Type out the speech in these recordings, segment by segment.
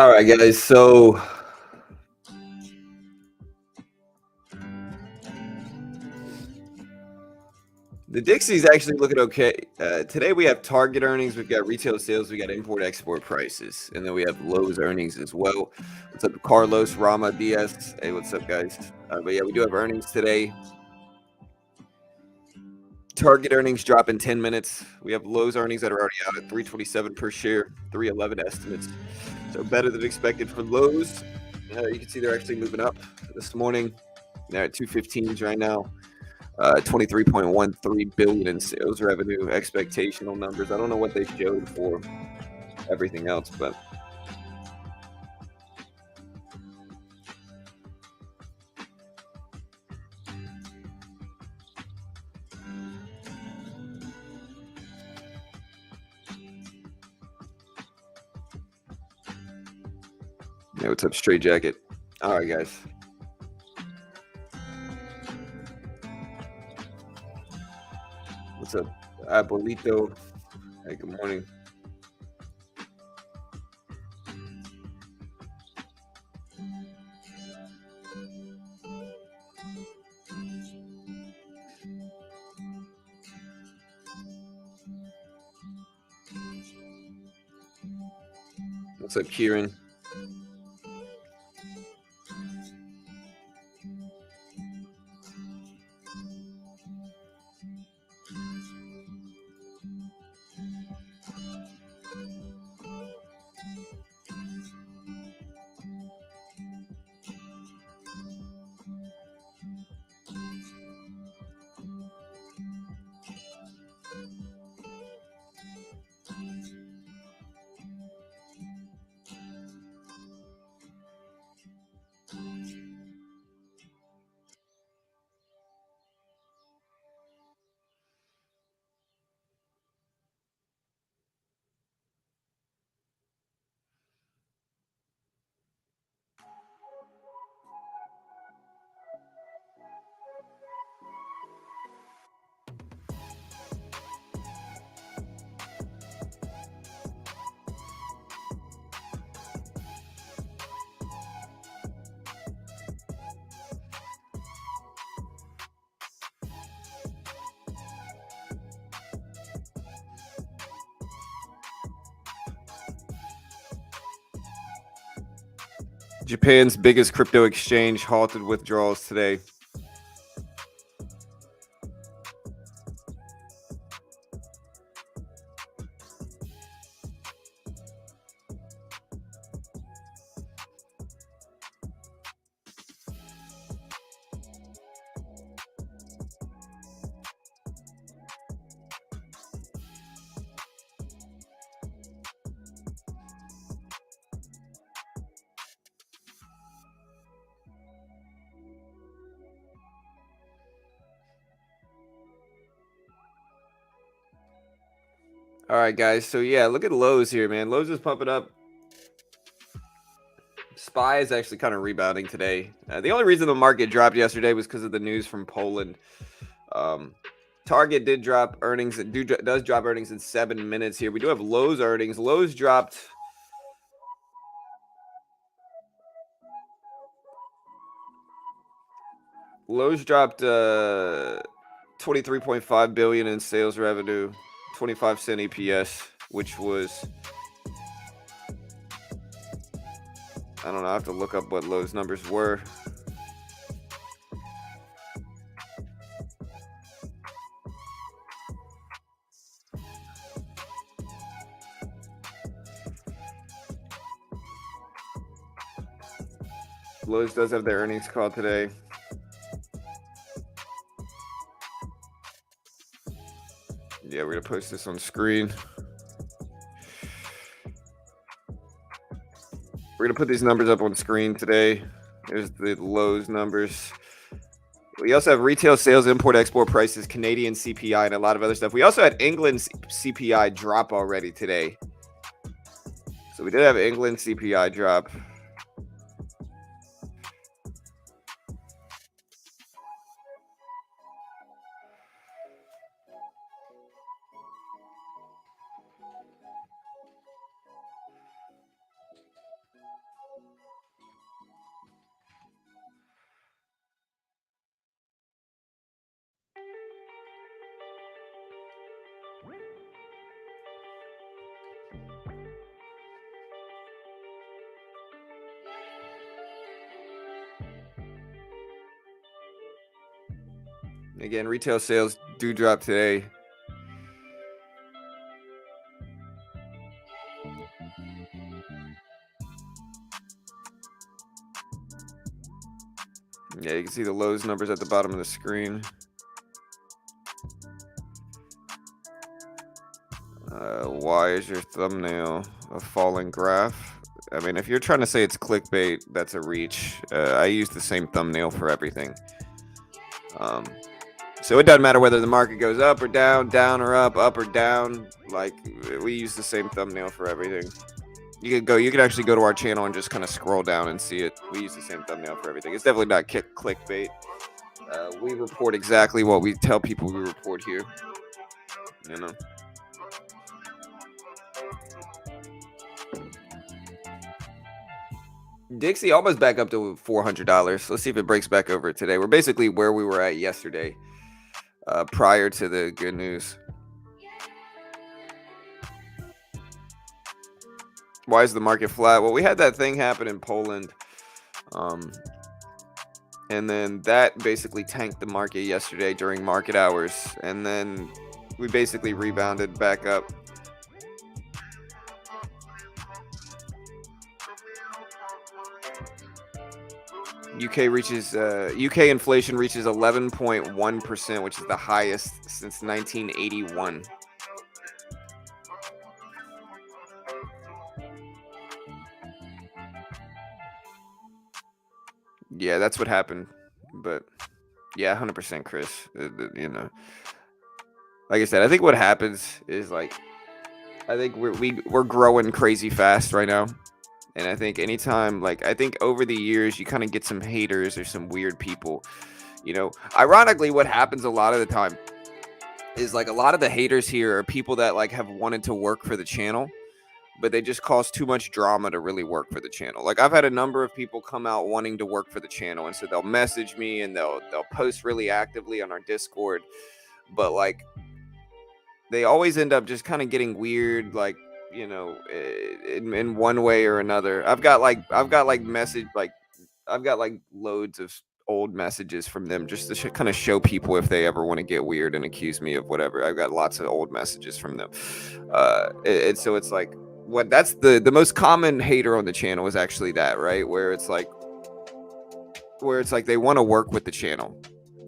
All right, guys. So the Dixie's actually looking okay. Today we have Target earnings, we've got retail sales, we got import export prices, and then we have Lowe's earnings as well. What's up, Carlos, Rama, Diaz? Hey, what's up, guys? But yeah, we do have earnings today. Target earnings drop in 10 minutes. We have Lowe's earnings that are already out at 327 per share, 311 estimates. So better than expected for Lowe's. You can see they're actually moving up this morning. They're at 215s right now. 23.13 billion in sales revenue. Expectational numbers. I don't know what they showed for everything else, but yeah, what's up, Straight Jacket? All right, guys. What's up, Abuelito? Hey, good morning. What's up, Kieran? Japan's biggest crypto exchange halted withdrawals today. All right, guys. So yeah, look at Lowe's here, man. Lowe's is pumping up. SPY is actually kind of rebounding today. The only reason the market dropped yesterday was because of the news from Poland. Target did drop earnings. It does drop earnings in 7 minutes here. We do have Lowe's earnings. Lowe's dropped. Lowe's dropped 23.5 billion in sales revenue, 25-cent EPS, which was, I don't know, I have to look up what Lowe's numbers were. Lowe's does have their earnings call today. Yeah, we're gonna post this on screen. We're gonna put these numbers up on screen today. There's the Lowe's numbers. We also have retail sales, import, export prices, Canadian CPI, and a lot of other stuff. We also had England's CPI drop already today. So we did have England CPI drop. Again, retail sales do drop today. Yeah, you can see the Lowe's numbers at the bottom of the screen. Why is your thumbnail a falling graph? I mean, if you're trying to say it's clickbait, that's a reach. I use the same thumbnail for everything. So it doesn't matter whether the market goes up or down, down or up or down. Like, we use the same thumbnail for everything. You can actually go to our channel and just kind of scroll down and see it. We use the same thumbnail for everything. It's definitely not clickbait. We report exactly what we tell people we report here. You know. Dixie almost back up to $400. Let's see if it breaks back over today. We're basically where we were at yesterday, prior to the good news. Why is the market flat? Well, we had that thing happen in Poland, and then that basically tanked the market yesterday during market hours, and then we basically rebounded back up. UK inflation reaches 11.1%, which is the highest since 1981. Yeah, that's what happened. But yeah, 100%, Chris. You know, like I said, I think what happens is, like, I think we're growing crazy fast right now. And I think anytime, like, I think over the years, you kind of get some haters or some weird people. You know, ironically, what happens a lot of the time is, like, a lot of the haters here are people that, like, have wanted to work for the channel, but they just cause too much drama to really work for the channel. Like, I've had a number of people come out wanting to work for the channel, and so they'll message me and they'll post really actively on our Discord, but, like, they always end up just kind of getting weird, like, you know, in one way or another. I've got like loads of old messages from them just to kind of show people if they ever want to get weird and accuse me of whatever. I've got lots of old messages from them. So it's like, what that's the most common hater on the channel is actually that, right? Where it's like they want to work with the channel,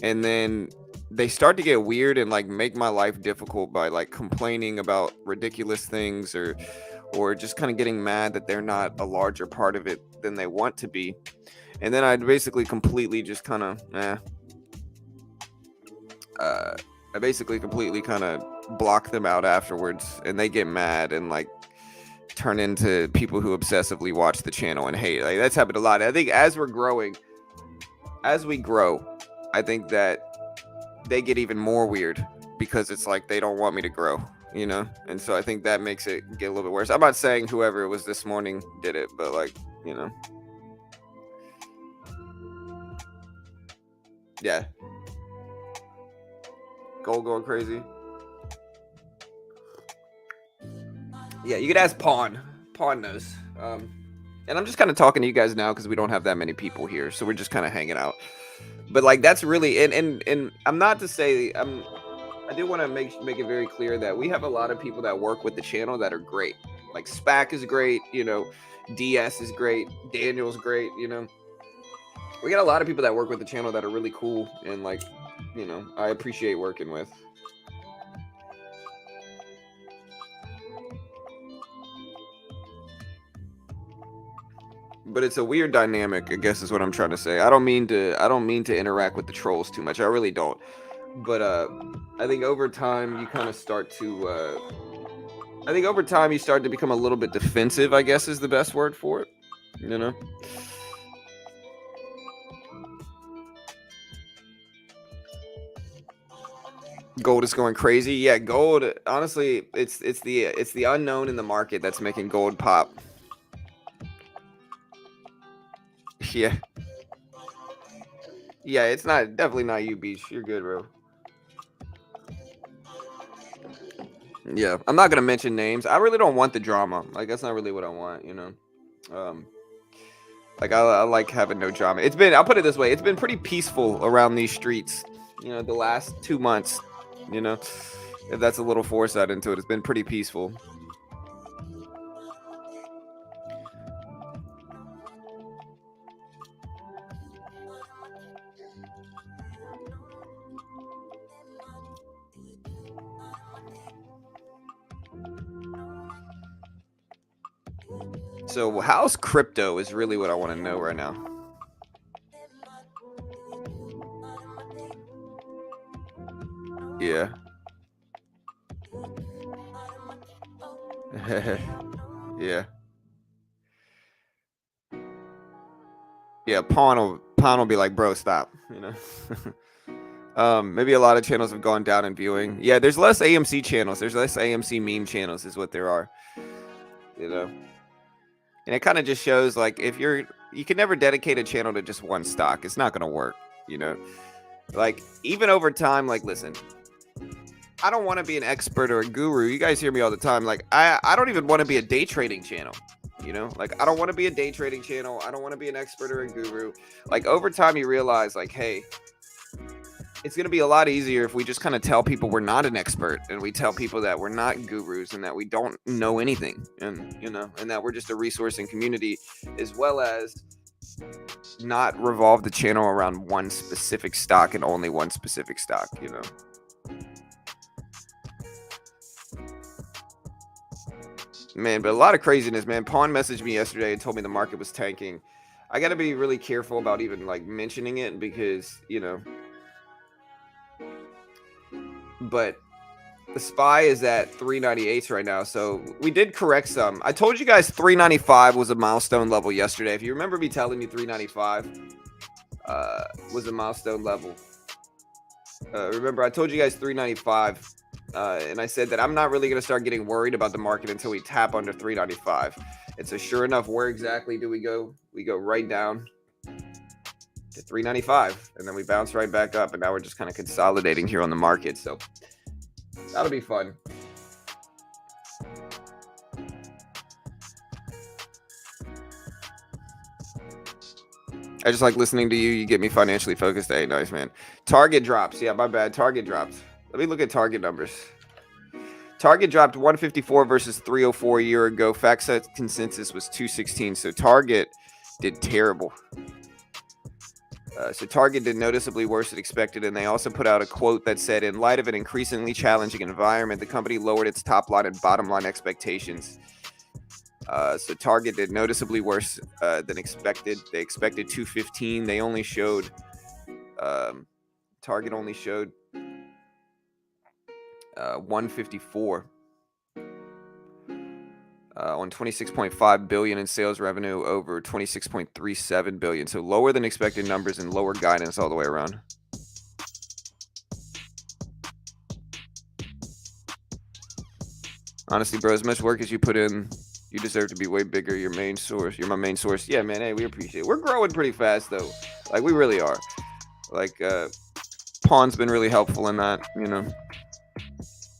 and then they start to get weird and, like, make my life difficult by, like, complaining about ridiculous things or just kind of getting mad that they're not a larger part of it than they want to be. And then I'd basically completely just kind of I basically completely kind of block them out afterwards, and they get mad and, like, turn into people who obsessively watch the channel and hate. Like, that's happened a lot. I think as we grow, I think that they get even more weird because it's like they don't want me to grow, you know? And so I think that makes it get a little bit worse. I'm not saying whoever it was this morning did it, but, like, you know. Yeah. Gold going crazy. Yeah, you could ask Pawn. Pawn knows. And I'm just kind of talking to you guys now because we don't have that many people here, so we're just kind of hanging out. But, like, that's really, and I'm not to say, I do want to make it very clear that we have a lot of people that work with the channel that are great. Like, SPAC is great, you know, DS is great, Daniel's great, you know. We got a lot of people that work with the channel that are really cool and, like, you know, I appreciate working with. But it's a weird dynamic, I guess is what I'm trying to say. I don't mean to interact with the trolls too much. I really don't. But I think over time you kind of start to become a little bit defensive, I guess is the best word for it. You know? Gold is going crazy. Yeah, gold, honestly, it's the unknown in the market that's making gold pop. Yeah. Yeah, it's definitely not you, Beach. You're good, bro. Yeah, I'm not gonna mention names. I really don't want the drama. Like, that's not really what I want, you know. Like, I like having no drama. I'll put it this way, it's been pretty peaceful around these streets the last 2 months, if that's a little foresight into it, it's been pretty peaceful. So how's crypto is really what I want to know right now. Yeah. Yeah. Yeah, Pawn will be like, bro, stop. Maybe a lot of channels have gone down in viewing. Yeah, there's less AMC channels. There's less AMC meme channels, is what there are. And it kind of just shows like you can never dedicate a channel to just one stock. It's not gonna work. Like even over time. Like, listen, I don't want to be an expert or a guru. You guys hear me all the time. Like, I don't even want to be a day trading channel. Like, I don't want to be a day trading channel. I don't want to be an expert or a guru. Like, over time, you realize, like, hey, it's going to be a lot easier if we just kind of tell people we're not an expert, and we tell people that we're not gurus and that we don't know anything, and that we're just a resource and community, as well as not revolve the channel around one specific stock and only one specific stock. Man, but a lot of craziness, man. Pawn messaged me yesterday and told me the market was tanking. I got to be really careful about even like mentioning it because, but the SPY is at 398 right now. So we did correct some. I told you guys 395 was a milestone level yesterday. If you remember me telling you 395 was a milestone level. Remember, I told you guys 395. And I said that I'm not really going to start getting worried about the market until we tap under 395. And so sure enough, where exactly do we go? We go right down to 395, and then we bounce right back up. And now we're just kind of consolidating here on the market. So that'll be fun. I just like listening to you. You get me financially focused. Hey, nice, man. Target drops. Yeah, my bad. Target drops. Let me look at Target numbers. Target dropped 154 versus 304 a year ago. FactSet consensus was 216. So Target did terrible. So Target did noticeably worse than expected. And they also put out a quote that said, in light of an increasingly challenging environment, the company lowered its top line and bottom line expectations. So Target did noticeably worse than expected. They expected 215. They only showed, Target only showed 154 on 26.5 billion in sales revenue over 26.37 billion. So lower than expected numbers and lower guidance all the way around. Honestly, bro, as much work as you put in, you deserve to be way bigger. Your main source. You're my main source. Yeah, man. Hey, we appreciate it. We're growing pretty fast, though. Like, we really are. Like, Pawn's been really helpful in that,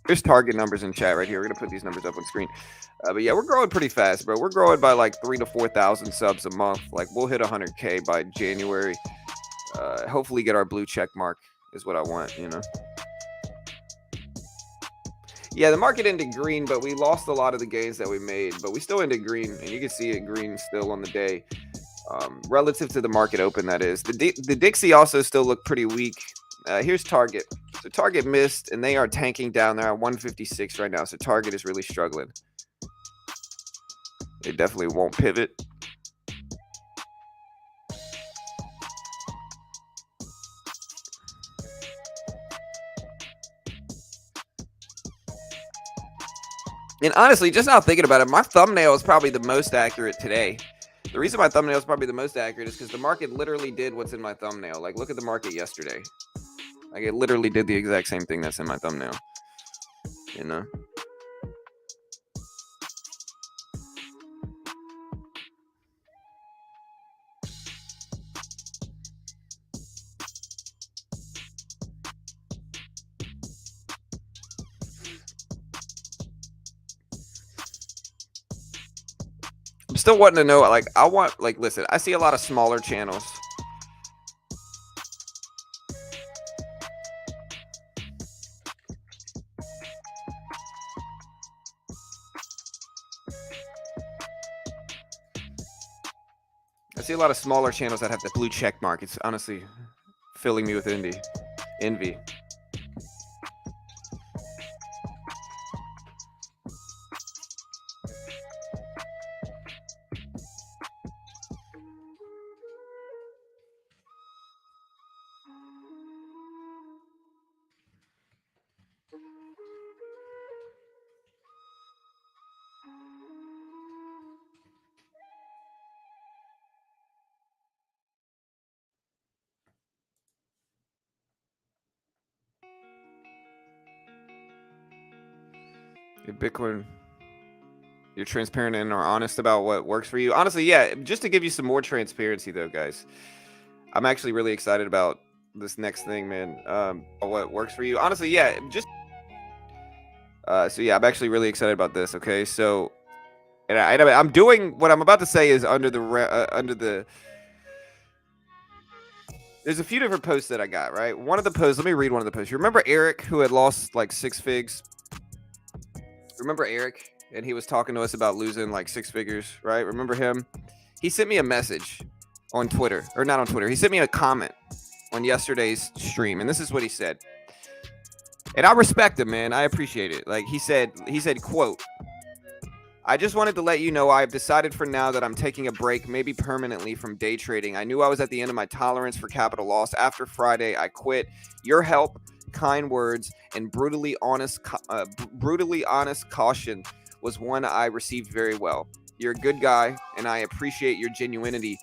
There's Target numbers in chat right here. We're going to put these numbers up on screen. But yeah, we're growing pretty fast, bro. We're growing by like 3,000 to 4,000 subs a month. Like, we'll hit 100K by January. Hopefully get our blue check mark is what I want, Yeah, the market ended green, but we lost a lot of the gains that we made. But we still ended green, and you can see it green still on the day. Relative to the market open, that is. The Dixie also still looked pretty weak. Here's Target. So Target missed, and they are tanking down there at 156 right now. So Target is really struggling. They definitely won't pivot. And honestly, just now thinking about it, my thumbnail is probably the most accurate today. The reason my thumbnail is probably the most accurate is because the market literally did what's in my thumbnail. Like, look at the market yesterday. Like, it literally did the exact same thing that's in my thumbnail. I'm still wanting to know, like, listen, I see a lot of smaller channels. see a lot of smaller channels that have the blue check mark. It's honestly filling me with envy. Bitcoin, you're transparent and are honest about what works for you. Honestly, yeah, just to give you some more transparency though, guys, I'm actually really excited about this next thing, man. What works for you. Honestly, yeah, just so yeah, I'm actually really excited about this. Okay, so and I'm doing what I'm about to say is under the there's a few different posts that I got, right? One of the posts, let me read one of the posts. You remember Eric who had lost like 6 figs? Remember Eric? And he was talking to us about losing like 6 figures, right? Remember him? He sent me a message on Twitter, or not on Twitter. He sent me a comment on yesterday's stream, and this is what he said. And I respect him, man. I appreciate it. Like he said, quote, I just wanted to let you know I've decided for now that I'm taking a break, maybe permanently, from day trading. I knew I was at the end of my tolerance for capital loss. After Friday, I quit. Your help, kind words, and brutally honest caution was one I received very well. You're a good guy, and I appreciate your genuinity.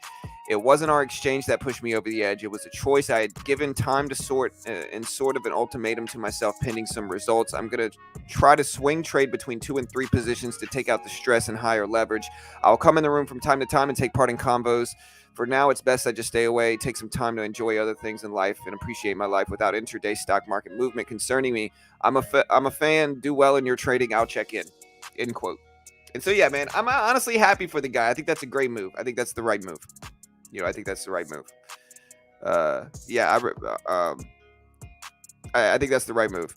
It wasn't our exchange that pushed me over the edge. It was a choice I had given time to sort and sort of an ultimatum to myself pending some results. I'm going to try to swing trade between 2 and 3 positions to take out the stress and higher leverage. I'll come in the room from time to time and take part in combos. For now, it's best I just stay away, take some time to enjoy other things in life and appreciate my life without intraday stock market movement concerning me. I'm a fan. Do well in your trading. I'll check in. End quote. And so, yeah, man, I'm honestly happy for the guy. I think that's a great move. I think that's the right move. I think that's the right move. Yeah, I think that's the right move.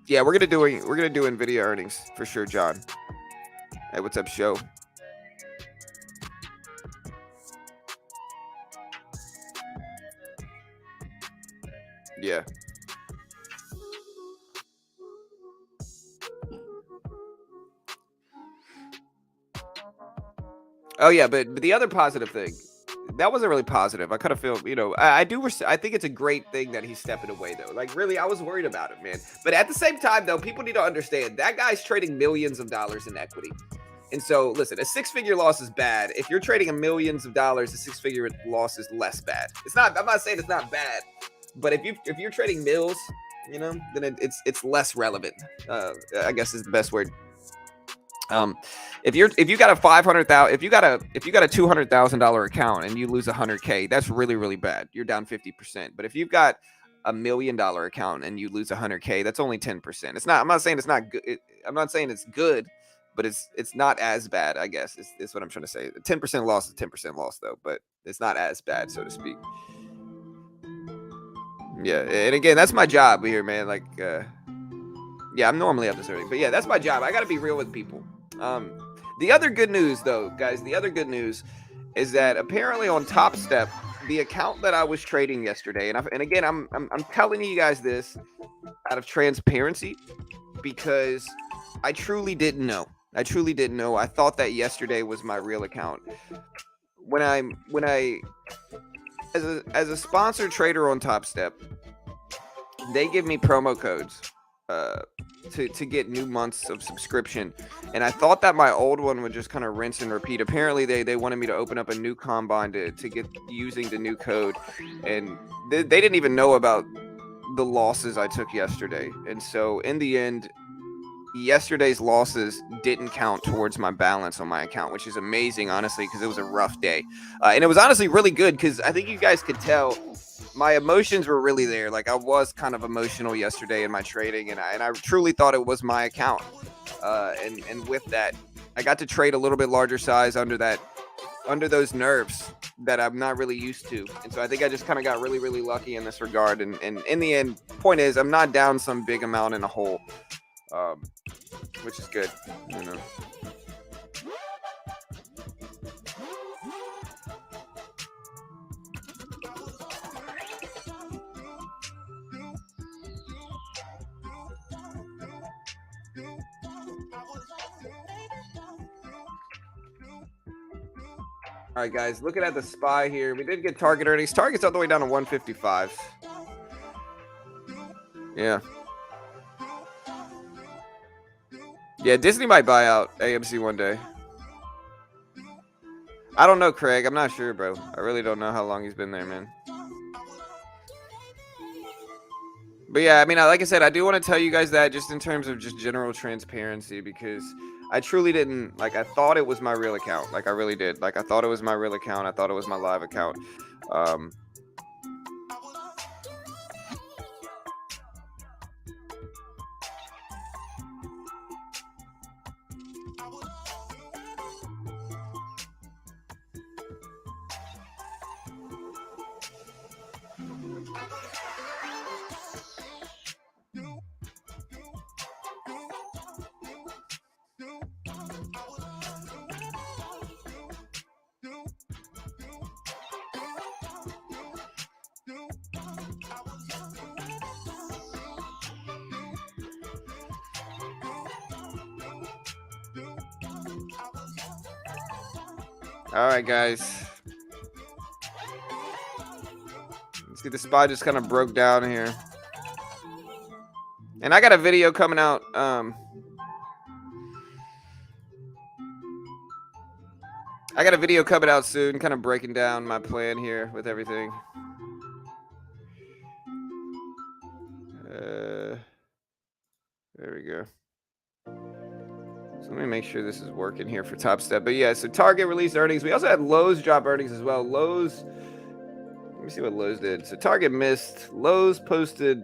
Yeah, we're gonna do Nvidia earnings for sure, John. Hey, what's up, show? Yeah. Oh yeah, but the other positive thing, that wasn't really positive. I kind of feel, I think it's a great thing that he's stepping away though. Like really, I was worried about it, man. But at the same time though, people need to understand that guy's trading millions of dollars in equity. And so listen, a 6-figure loss is bad. If you're trading millions of dollars, a 6-figure loss is less bad. I'm not saying it's not bad, but if you're trading mills, then it's less relevant. I guess is the best word. If you got a $500,000, if you got a $200,000 account and you lose $100K, that's really, really bad. You're down 50%. But if you've got $1 million account and you lose $100K, that's only 10%. I'm not saying it's not good. I'm not saying it's good, but it's not as bad, I guess. Is what I'm trying to say. 10% loss is 10% loss though, but it's not as bad, so to speak. Yeah, and again, that's my job here, man. Like, yeah, I'm normally up this early, but yeah, that's my job. I got to be real with people. The other good news, though, guys, is that apparently on Top Step, the account that I was trading yesterday, and again, I'm telling you guys this out of transparency because I truly didn't know. I thought that yesterday was my real account. When I as a sponsored trader on Top Step, they give me promo codes to get new months of subscription, and I thought that my old one would just kind of rinse and repeat. Apparently they wanted me to open up a new combine to get using the new code, and they didn't even know about the losses I took yesterday. And so in the end, yesterday's losses didn't count towards my balance on my account, which is amazing, honestly, because it was a rough day, and it was honestly really good because I think you guys could tell my emotions were really there. Like I was kind of emotional yesterday in my trading, and I truly thought it was my account. And with that, I got to trade a little bit larger size under those nerves that I'm not really used to. And so I think I just kind of got really, really lucky in this regard. And in the end, point is, I'm not down some big amount in a hole, which is good, All right, guys, looking at the SPY here, we did get Target earnings. Target's all the way down to 155. Yeah. Yeah, Disney might buy out AMC one day. I don't know, Craig. I'm not sure, bro. I really don't know how long he's been there, man. But yeah, I mean, like I said, I do want to tell you guys that just in terms of just general transparency, because I truly didn't, like, I thought it was my real account. Like, I really did. Like, I thought it was my real account. I thought it was my live account. All right, guys. Let's get the SPY just kind of broke down here. And I got a video coming out. I got a video coming out soon, kind of breaking down my plan here with everything. There we go. So let me make sure this is working here for Top Step. But yeah, so Target released earnings. We also had Lowe's drop earnings as well. Lowe's, let me see what Lowe's did. So Target missed. Lowe's posted.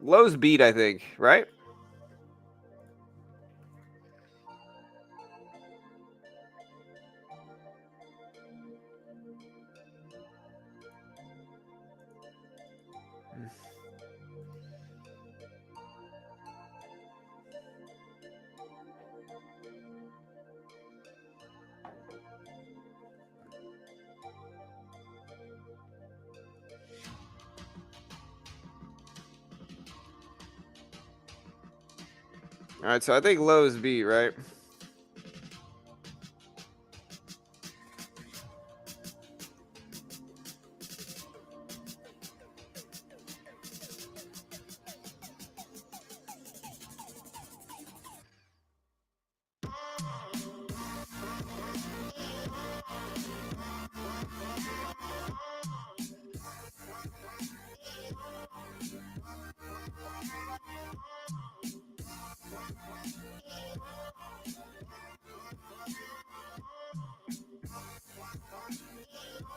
Lowe's beat, I think, right? All right, so I think Lowe's beat, right?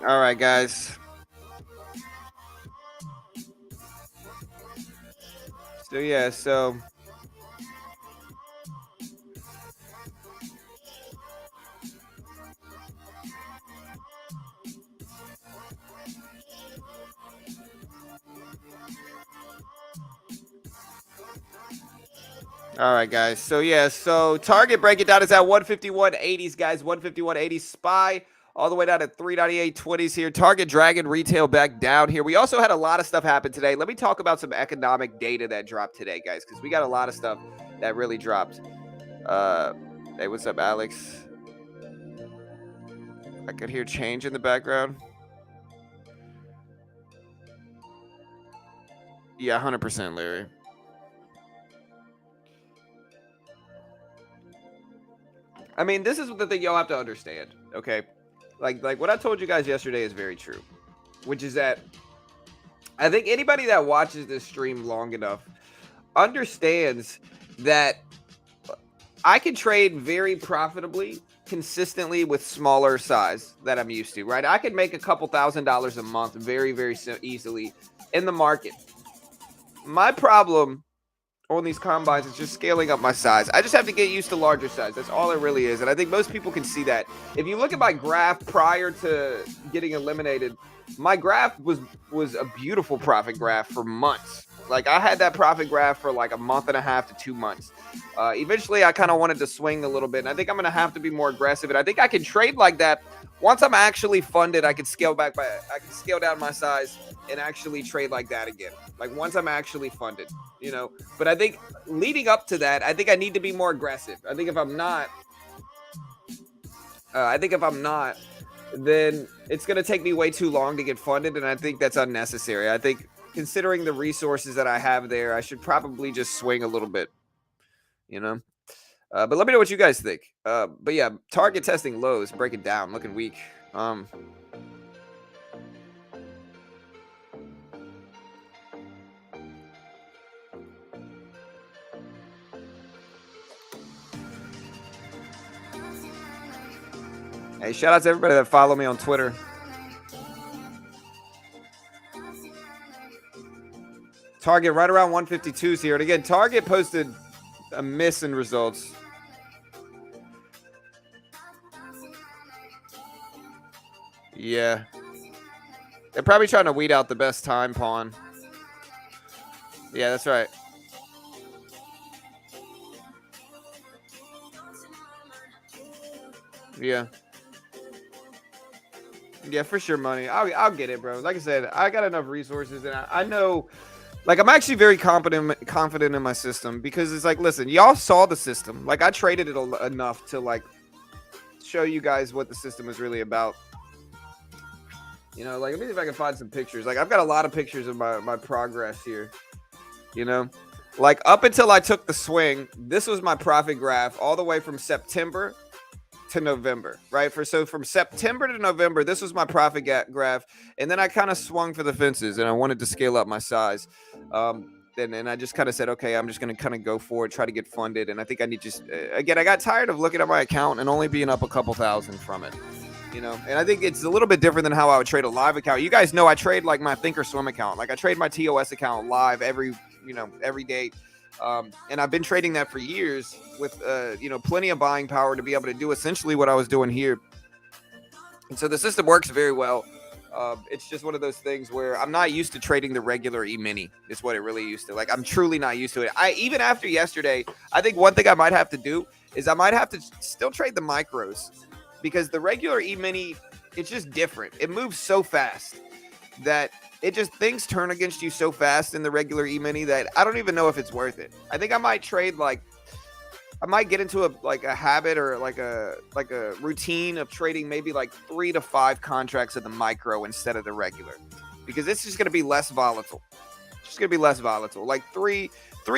All right, guys. So yeah, so all right, guys. So yeah, so Target break it down is at 151.80s, guys. 151.80. SPY all the way down to 398.20s here. Target dragging retail back down here. We also had a lot of stuff happen today. Let me talk about some economic data that dropped today, guys, because we got a lot of stuff that really dropped. Hey, what's up, Alex? I could hear change in the background. Yeah, 100%, Larry. I mean, this is the thing y'all have to understand, okay? Like what I told you guys yesterday is very true, which is that I think anybody that watches this stream long enough understands that I can trade very profitably, consistently with smaller size that I'm used to, right? I could make a couple $1,000s a month very, very easily in the market. My problem on these combines is just scaling up my size. I just have to get used to larger size. That's all it really is. And I think most people can see that. If you look at my graph prior to getting eliminated, my graph was a beautiful profit graph for months. Like, I had that profit graph for like a month and a half to 2 months. Eventually, I kind of wanted to swing a little bit. And I think I'm going to have to be more aggressive. And I think I can trade like that once I'm actually funded, I can scale down my size and actually trade like that again. Like once I'm actually funded, But I think leading up to that, I think I need to be more aggressive. I think if I'm not, then it's going to take me way too long to get funded, and I think that's unnecessary. I think considering the resources that I have there, I should probably just swing a little bit, But let me know what you guys think. But yeah, target testing lows, break it down, looking weak. Hey, shout out to everybody that follow me on Twitter. Target right around 152s here. And again, Target posted a miss in results. Yeah. They're probably trying to weed out the best time pawn. Yeah, that's right. Yeah. Yeah, for sure, money. I'll get it, bro. Like I said, I got enough resources, and I know, like, I'm actually very confident in my system, because it's like, listen, y'all saw the system. Like, I traded it enough to like show you guys what the system is really about. Like, let me see if I can find some pictures. Like, I've got a lot of pictures of my progress here. Like, up until I took the swing, this was my profit graph all the way from September to November, right? So from September to November, this was my profit graph, and then I kind of swung for the fences, and I wanted to scale up my size. And I just kind of said, okay, I'm just going to kind of go for it, try to get funded, and I think I need again, I got tired of looking at my account and only being up a couple thousand from it. And I think it's a little bit different than how I would trade a live account. You guys know I trade like my Thinkorswim account. Like I trade my TOS account live every day. And I've been trading that for years with, plenty of buying power to be able to do essentially what I was doing here. And so the system works very well. It's just one of those things where I'm not used to trading the regular E-mini is what it really used to. Like, I'm truly not used to it. Even after yesterday, I think one thing I might have to do is I might have to still trade the micros, because the regular E-mini, it's just different. It moves so fast that things turn against you so fast in the regular E-mini that I don't even know if it's worth it. I think I might trade, I might get into a habit or like a routine of trading maybe like 3 to 5 contracts of the micro instead of the regular, because it's just going to be less volatile. It's just going to be less volatile. Like three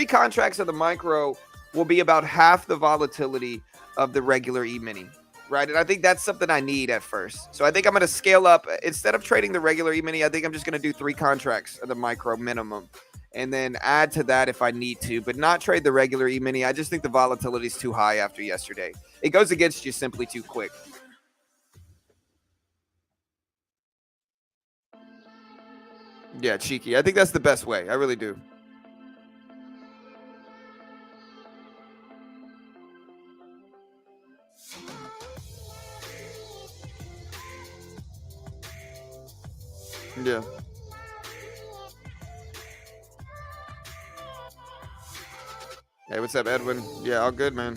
contracts of the micro will be about half the volatility of the regular E-mini. Right. And I think that's something I need at first. So I think I'm going to scale up. Instead of trading the regular E-mini, I think I'm just going to do 3 contracts of the micro minimum, and then add to that if I need to, but not trade the regular E-mini. I just think the volatility is too high after yesterday. It goes against you simply too quick. Yeah, cheeky. I think that's the best way. I really do. Yeah. Hey, what's up, Edwin? Yeah, all good, man.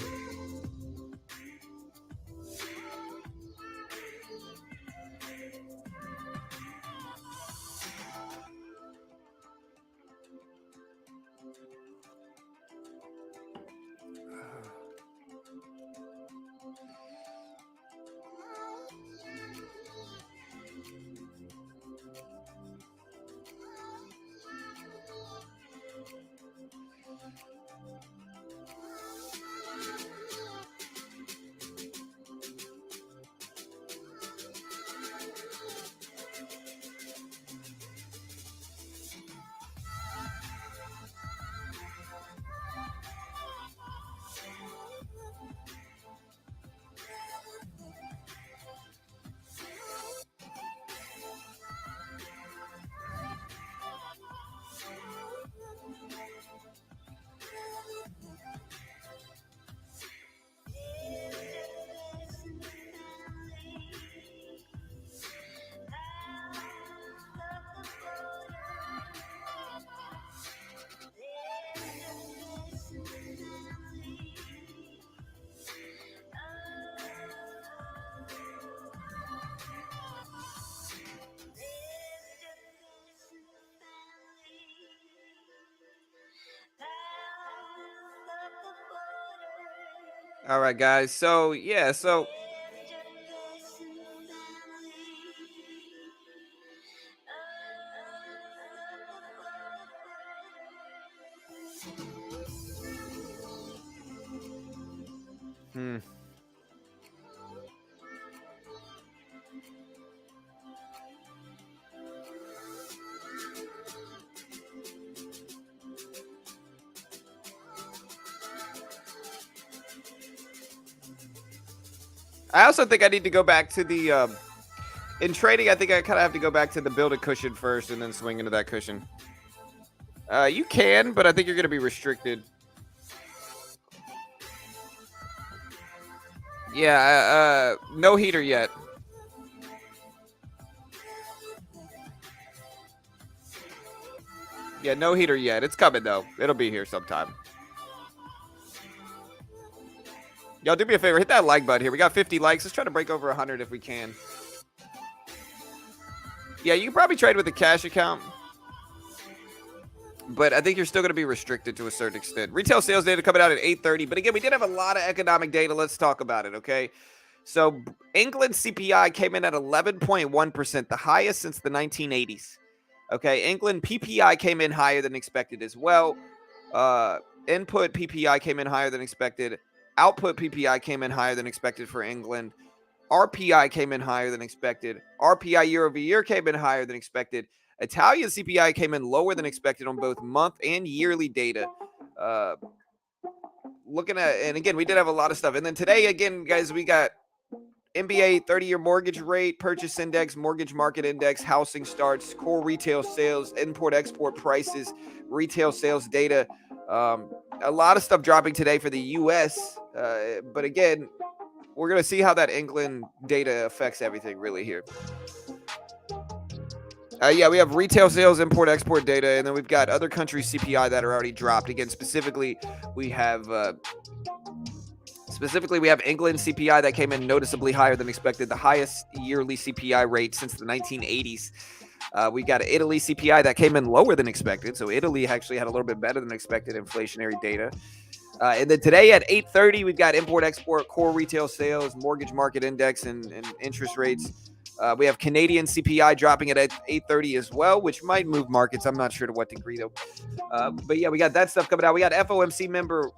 All right, guys. So yeah, so hmm. I also think I need to go back to the in trading. I think I kind of have to go back to the build a cushion first and then swing into that cushion. You can, but I think you're going to be restricted. Yeah, no heater yet. Yeah, no heater yet. It's coming though. It'll be here sometime. Y'all do me a favor, hit that like button here. We got 50 likes. Let's try to break over 100 if we can. Yeah, you can probably trade with a cash account, but I think you're still going to be restricted to a certain extent. Retail sales data coming out at 8:30, but again, we did have a lot of economic data. Let's talk about it, okay? So England CPI came in at 11.1%, the highest since the 1980s. Okay, England PPI came in higher than expected as well. Input PPI came in higher than expected. Output PPI came in higher than expected for England. RPI came in higher than expected. RPI year over year came in higher than expected. Italian CPI came in lower than expected on both month and yearly data. Uh, Looking at, and again, we did have a lot of stuff. And then today, again, guys, we got NBA 30-year mortgage rate, purchase index, mortgage market index, housing starts, core retail sales, import-export prices, retail sales data. A lot of stuff dropping today for the U.S. But again, we're going to see how that England data affects everything really here. Yeah, we have retail sales, import-export data, and then we've got other countries' CPI that are already dropped. Again, specifically, we have England CPI that came in noticeably higher than expected, the highest yearly CPI rate since the 1980s. We got Italy CPI that came in lower than expected. So Italy actually had a little bit better than expected inflationary data. And then today at 8:30, we've got import-export, core retail sales, mortgage market index, and interest rates. We have Canadian CPI dropping at 8:30 as well, which might move markets. I'm not sure to what degree, though. But yeah, we got that stuff coming out. We got FOMC member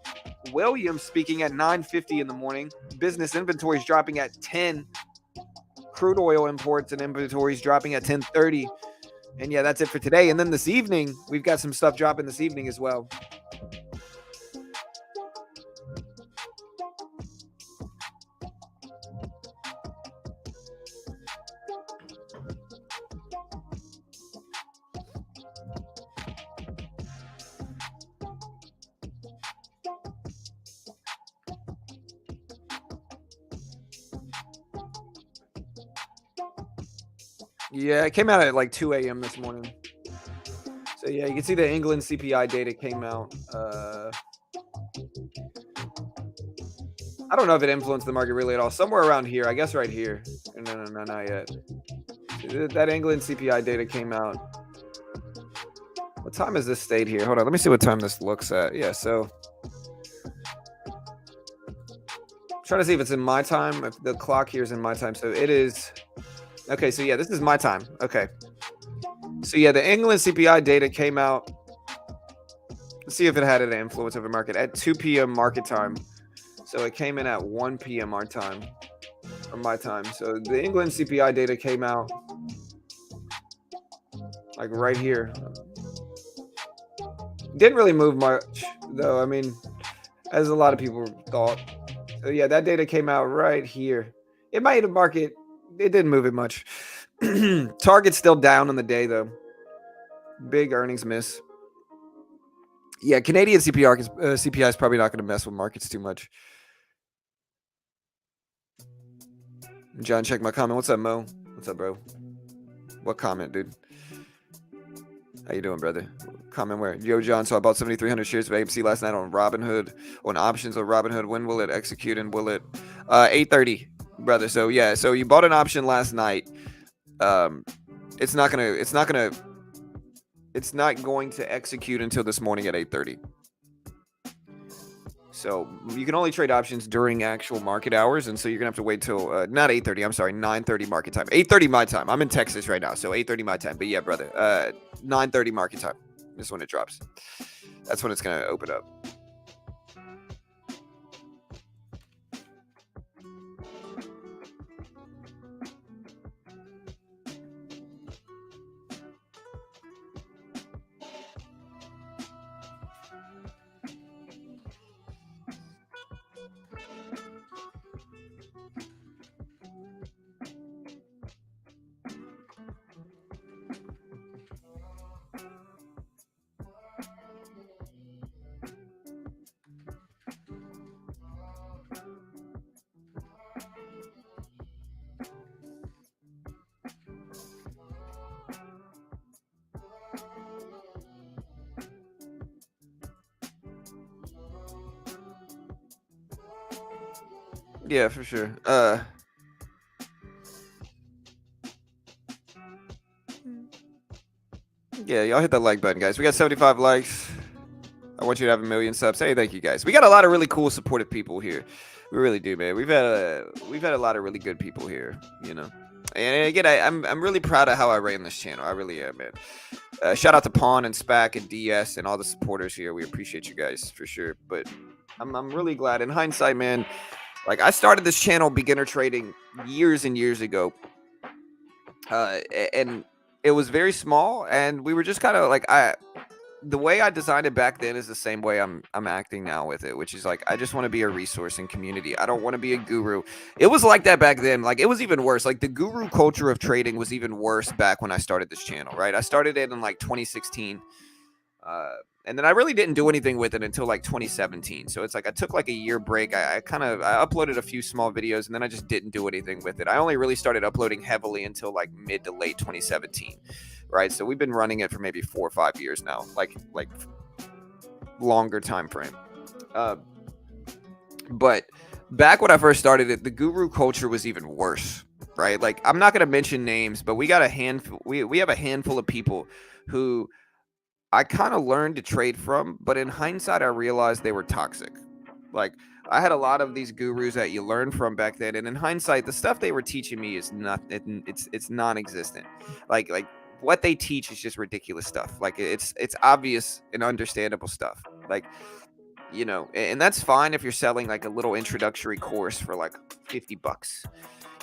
Williams speaking at 9:50 in the morning. Business inventories dropping at 10. Crude oil imports and inventories dropping at 10:30. And yeah, that's it for today. And then this evening, we've got some stuff dropping this evening as well. Yeah, it came out at like 2 a.m. this morning. So yeah, you can see the England CPI data came out. I don't know if it influenced the market really at all. Somewhere around here, I guess right here. No, not yet. That England CPI data came out. What time has this stayed here? Hold on, let me see what time this looks at. Yeah, so trying to see if it's in my time. If the clock here is in my time, so it is. Okay, so yeah, this is my time. Okay, so yeah, the England CPI data came out. Let's see if it had an influence over market at 2 p.m. market time. So it came in at 1 p.m. our time, or my time. So the England CPI data came out like right here. Didn't really move much, though. I mean, as a lot of people thought. So yeah, that data came out right here. It might have market. It didn't move it much. Target's still down on the day, though. Big earnings miss. Yeah, Canadian CPI is probably not going to mess with markets too much. John, check my comment. What's up, Mo? What's up, bro? What comment, dude? How you doing, brother? Comment where? Yo, John, so I bought 7,300 shares of AMC last night on Robinhood, on options on Robinhood. When will it execute and will it? 8:30, brother. So yeah, so you bought an option last night. It's not going to execute until this morning at 8:30. So you can only trade options during actual market hours, and so you're gonna have to wait till not 8:30. I'm sorry, 9:30 market time. 8:30 my time. I'm in Texas right now, so 8:30 my time. But yeah, brother, 9:30 market time is when it drops. That's when it's gonna open up. Yeah, for sure. Yeah, y'all hit that like button, guys. We got 75 likes. I want you to have 1,000,000 subs. Hey, thank you guys. We got a lot of really cool, supportive people here. We really do, man. We've had a lot of really good people here, you know. And again, I'm really proud of how I ran this channel. I really am, man. Shout out to Pawn and Spac and DS and all the supporters here. We appreciate you guys for sure. But I'm really glad. In hindsight, man, like I started this channel, beginner trading, years and years ago, and it was very small, and we were just kind of like the way I designed it back then is the same way I'm acting now with it, which is like I just want to be a resource and community. I don't want to be a guru. It was like that back then. Like it was even worse. Like the guru culture of trading was even worse back when I started this channel, right? I started it in like 2016. And then I really didn't do anything with it until like 2017. So it's like I took like a year break. I uploaded a few small videos and then I just didn't do anything with it. I only really started uploading heavily until like mid to late 2017, right? So we've been running it for maybe 4 or 5 years now, like longer time frame. But back when I first started it, the guru culture was even worse, right? Like I'm not going to mention names, but we got a handful. We have a handful of people who I kind of learned to trade from, but in hindsight, I realized they were toxic. Like I had a lot of these gurus that you learned from back then, and in hindsight, the stuff they were teaching me is not it's non-existent. Like what they teach is just ridiculous stuff. Like it's obvious and understandable stuff. Like you know, and that's fine if you're selling like a little introductory course for like $50.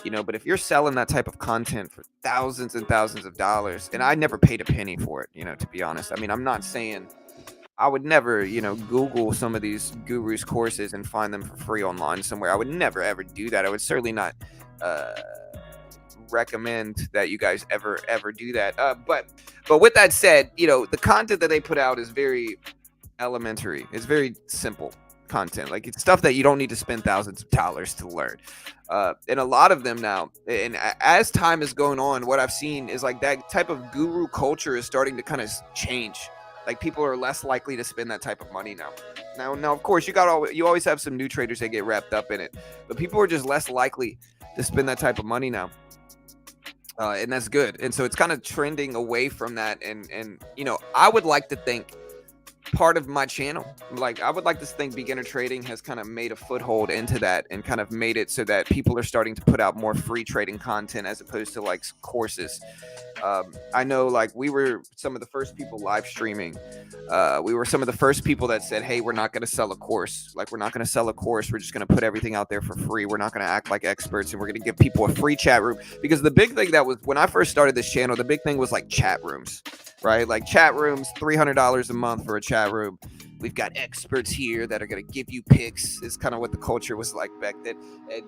You know, but if you're selling that type of content for thousands and thousands of dollars, and I never paid a penny for it, you know, to be honest. I mean, I'm not saying I would never, you know, Google some of these gurus courses and find them for free online somewhere. I would never ever do that. I would certainly not recommend that you guys ever do that. But with that said, you know, the content that they put out is very elementary. It's very simple content. Like it's stuff that you don't need to spend thousands of dollars to learn. And a lot of them now, and as time is going on, what I've seen is like that type of guru culture is starting to kind of change. Like people are less likely to spend that type of money now. Now, of course, you always have some new traders that get wrapped up in it, but people are just less likely to spend that type of money now. And that's good. And so it's kind of trending away from that. And you know, I would like to think part of my channel, like I would like to think beginner trading has kind of made a foothold into that and kind of made it so that people are starting to put out more free trading content as opposed to like courses. I know like we were some of the first people live streaming. We were some of the first people that said, hey, we're not going to sell a course. Like we're not going to sell a course. We're just going to put everything out there for free. We're not going to act like experts, and we're going to give people a free chat room. Because the big thing that was when I first started this channel, the big thing was like chat rooms. Right? Like chat rooms, $300 a month for a chat room. We've got experts here that are going to give you picks. Is kind of what the culture was like back then. And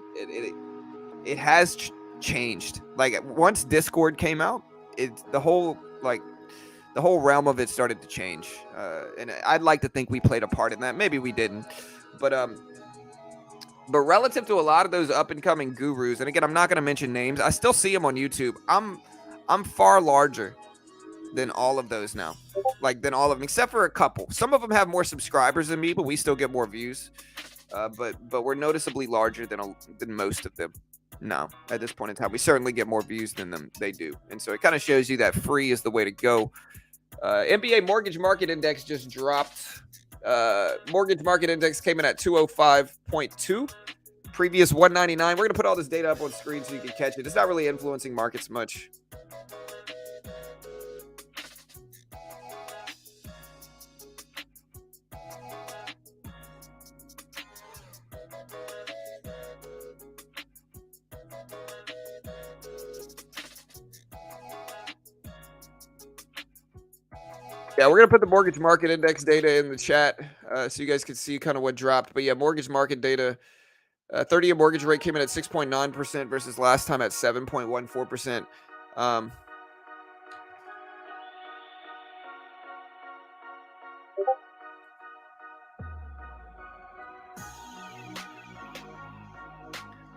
it has changed. Like once Discord came out, the whole realm of it started to change. And I'd like to think we played a part in that. Maybe we didn't. But relative to a lot of those up and coming gurus, and again, I'm not going to mention names. I still see them on YouTube. I'm far larger than all of those now, like than all of them except for a couple. Some of them have more subscribers than me, but we still get more views. But we're noticeably larger than most of them now at this point in time. We certainly get more views than they do, and so it kind of shows you that free is the way to go. NBA mortgage market index just dropped Mortgage market index came in at 205.2. Previous 199. We're going to put all this data up on screen so you can catch it. It's not really influencing markets much. Yeah, we're going to put the mortgage market index data in the chat so you guys can see kind of what dropped. But yeah, mortgage market data, 30-year mortgage rate came in at 6.9% versus last time at 7.14%.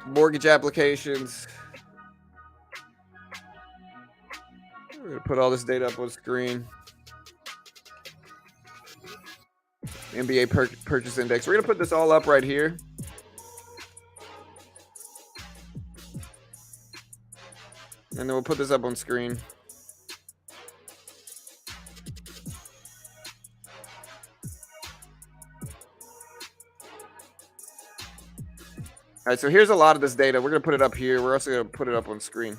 Mortgage applications. We're going to put all this data up on screen. MBA purchase index. We're going to put this all up right here. And then we'll put this up on screen. All right, so here's a lot of this data. We're going to put it up here. We're also going to put it up on screen.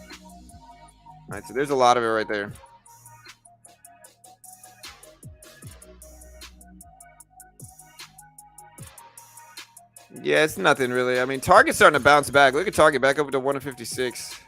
All right, so there's a lot of it right there. Yeah, it's nothing really. I mean, Target's starting to bounce back. Look at Target back up to 156.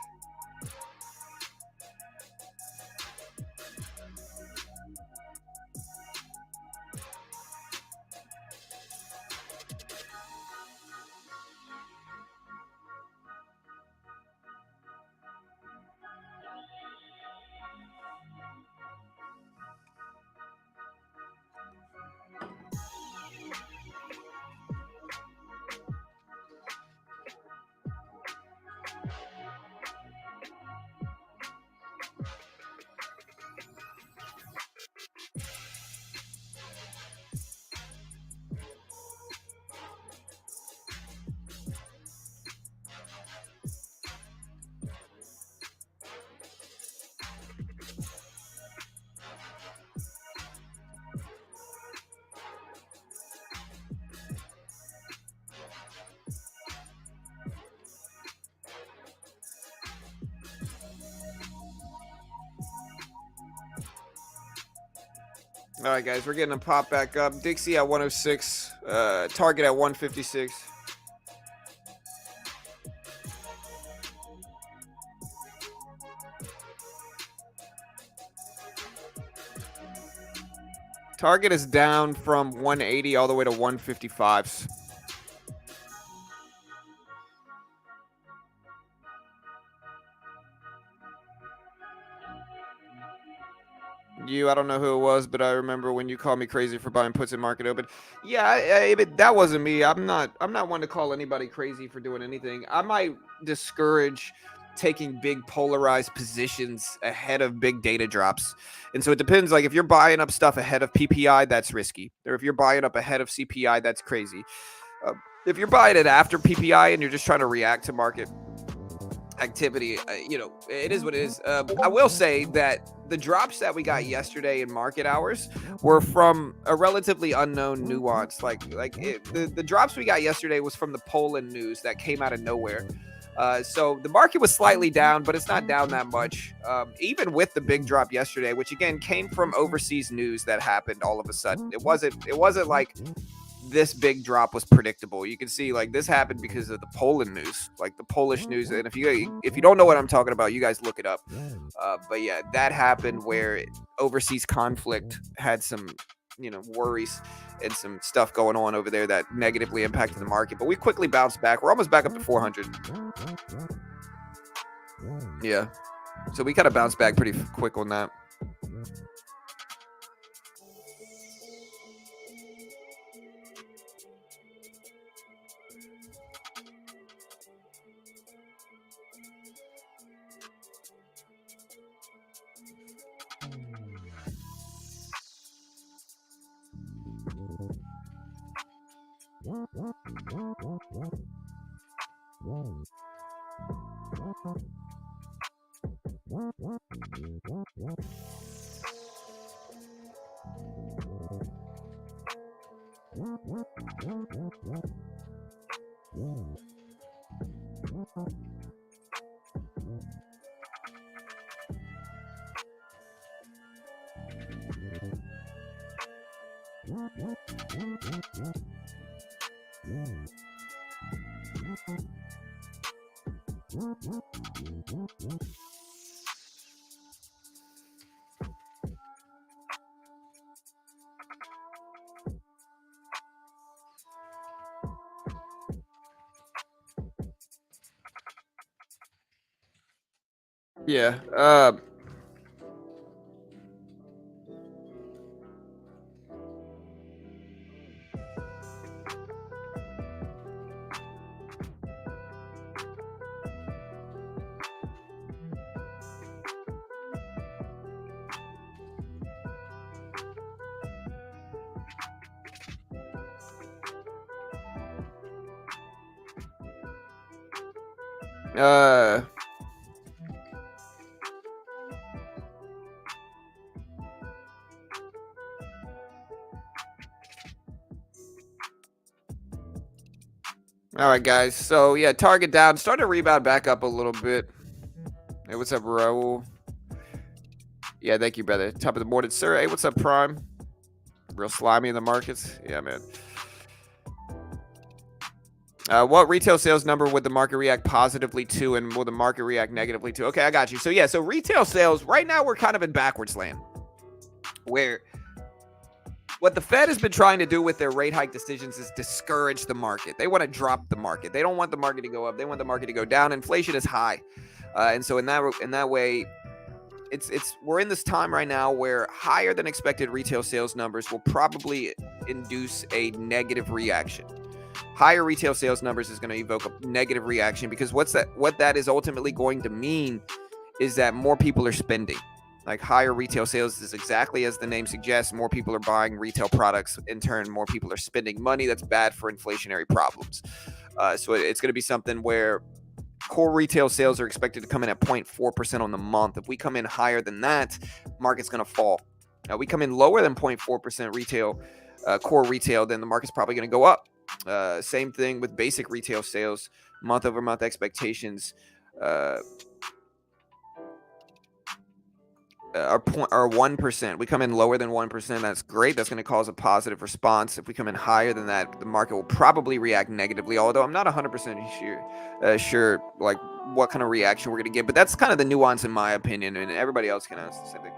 All right, guys, we're getting a pop back up. Dixie at 106. Target at 156. Target is down from 180 all the way to 155s. I don't know who it was, but I remember when you called me crazy for buying puts in market open. Yeah, but that wasn't me. I'm not one to call anybody crazy for doing anything. I might discourage taking big polarized positions ahead of big data drops. And so it depends. Like if you're buying up stuff ahead of PPI, that's risky. Or if you're buying up ahead of CPI, that's crazy. If you're buying it after PPI and you're just trying to react to market activity, it is what it is. I will say that the drops that we got yesterday in market hours were from a relatively unknown nuance. The drops we got yesterday was from the Poland news that came out of nowhere. So the market was slightly down, but it's not down that much. Even with the big drop yesterday, which again came from overseas news that happened all of a sudden. It wasn't like this big drop was predictable. You can see like this happened because of the Poland news, like the Polish news. And if you don't know what I'm talking about, you guys look it up. But yeah, that happened where overseas conflict had some, worries and some stuff going on over there that negatively impacted the market. But we quickly bounced back. We're almost back up to 400. Yeah. So we kind of bounced back pretty quick on that. Yeah. Uh, all right, guys. So yeah, target down, starting to rebound back up a little bit. Hey, what's up, Raul? Yeah, thank you, brother. Top of the morning, sir. Hey, what's up, Prime? Real slimy in the markets. Yeah, man. What retail sales number would the market react positively to, and will the market react negatively to? Okay, I got you. So yeah, so retail sales right now we're kind of in backwards land, where what the Fed has been trying to do with their rate hike decisions is discourage the market. They want to drop the market. They don't want the market to go up. They want the market to go down. Inflation is high, and so in that way, it's we're in this time right now where higher than expected retail sales numbers will probably induce a negative reaction. Higher retail sales numbers is going to evoke a negative reaction, because what that is ultimately going to mean is that more people are spending. Like, higher retail sales is exactly as the name suggests. More people are buying retail products. In turn, more people are spending money. That's bad for inflationary problems. So it's going to be something where core retail sales are expected to come in at 0.4% on the month. If we come in higher than that, market's going to fall. Now, we come in lower than 0.4% retail, core retail, then the market's probably going to go up. Same thing with basic retail sales, month over month expectations. Our 1%. We come in lower than 1%. That's great. That's going to cause a positive response. If we come in higher than that, the market will probably react negatively. Although I'm not 100% sure like what kind of reaction we're going to get. But that's kind of the nuance in my opinion, and everybody else can ask the same thing.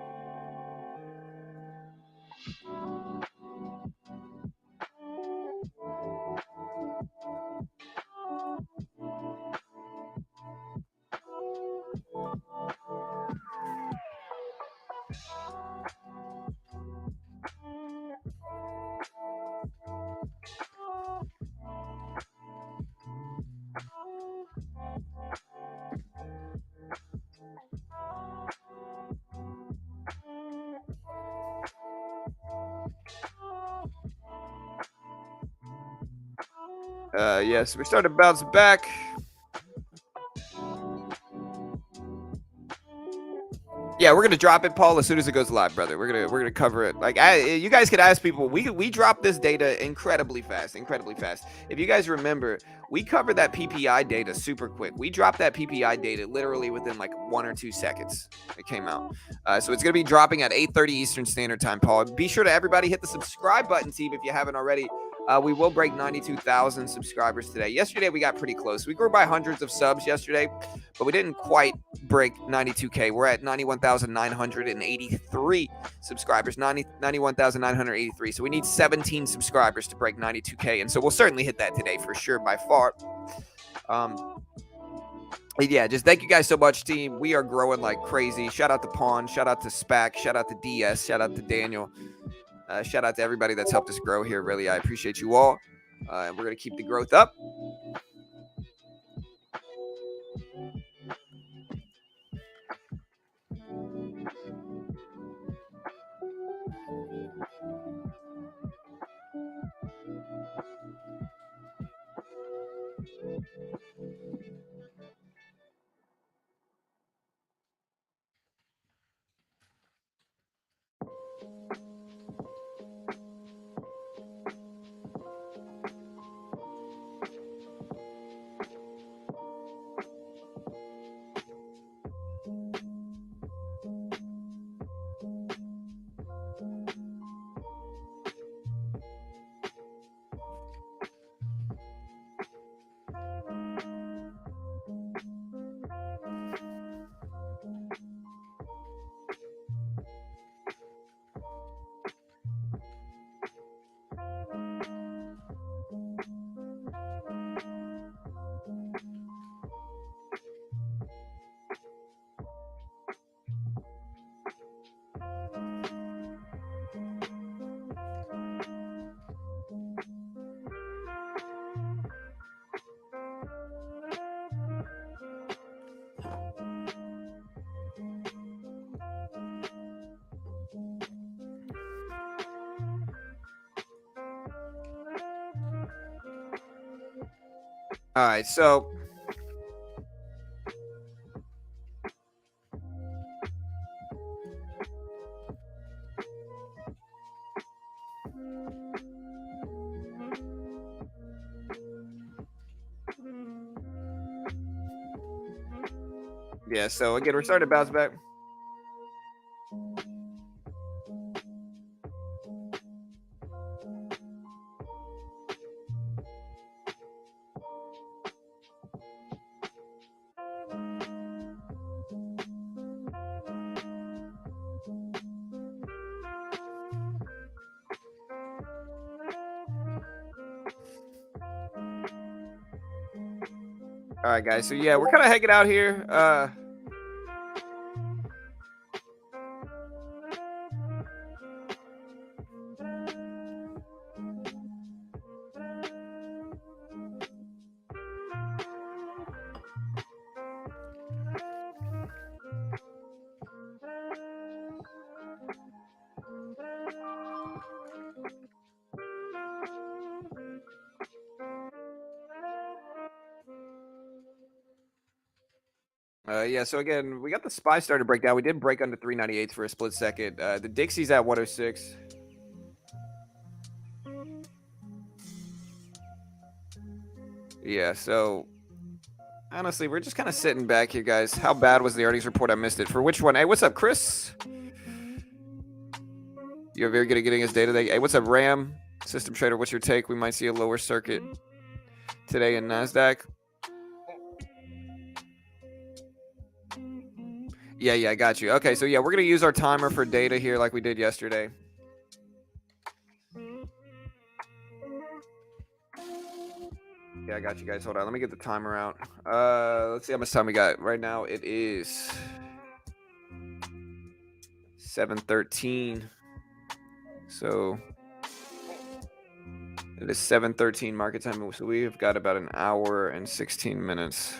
Yes, we started to bounce back. Yeah, we're gonna drop it, Paul, as soon as it goes live, brother. We're gonna cover it. Like, you guys could ask people. We drop this data incredibly fast, incredibly fast. If you guys remember, we covered that PPI data super quick. We dropped that PPI data literally within like 1 or 2 seconds. It came out. So it's gonna be dropping at 8:30 Eastern Standard Time, Paul. Be sure to everybody hit the subscribe button, team, if you haven't already. We will break 92,000 subscribers today. Yesterday we got pretty close. We grew by hundreds of subs yesterday, but we didn't quite break 92K. We're at 91,983 subscribers, 91,983. So we need 17 subscribers to break 92K. And so we'll certainly hit that today for sure, by far. Yeah, just thank you guys so much, team. We are growing like crazy. Shout out to Pawn, shout out to SPAC, shout out to DS, shout out to Daniel. Shout out to everybody that's helped us grow here. Really, I appreciate you all. And we're going to keep the growth up. All right, so yeah, so again, we're starting to bounce back. All right, guys. So yeah, we're kind of hanging out here. Yeah, so again, we got the SPY starting to break down. We did break under 398 for a split second. The Dixie's at 106. Yeah, so honestly, we're just kind of sitting back here, guys. How bad was the earnings report? I missed it. For which one? Hey, what's up, Chris? You're very good at getting us data. Hey, what's up, Ram? System Trader, what's your take? We might see a lower circuit today in NASDAQ. Yeah, I got you. Okay, so yeah, we're going to use our timer for data here like we did yesterday. Yeah, I got you guys. Hold on. Let me get the timer out. Let's see how much time we got. Right now it is 7:13. So it is 7:13 market time. So we've got about an hour and 16 minutes.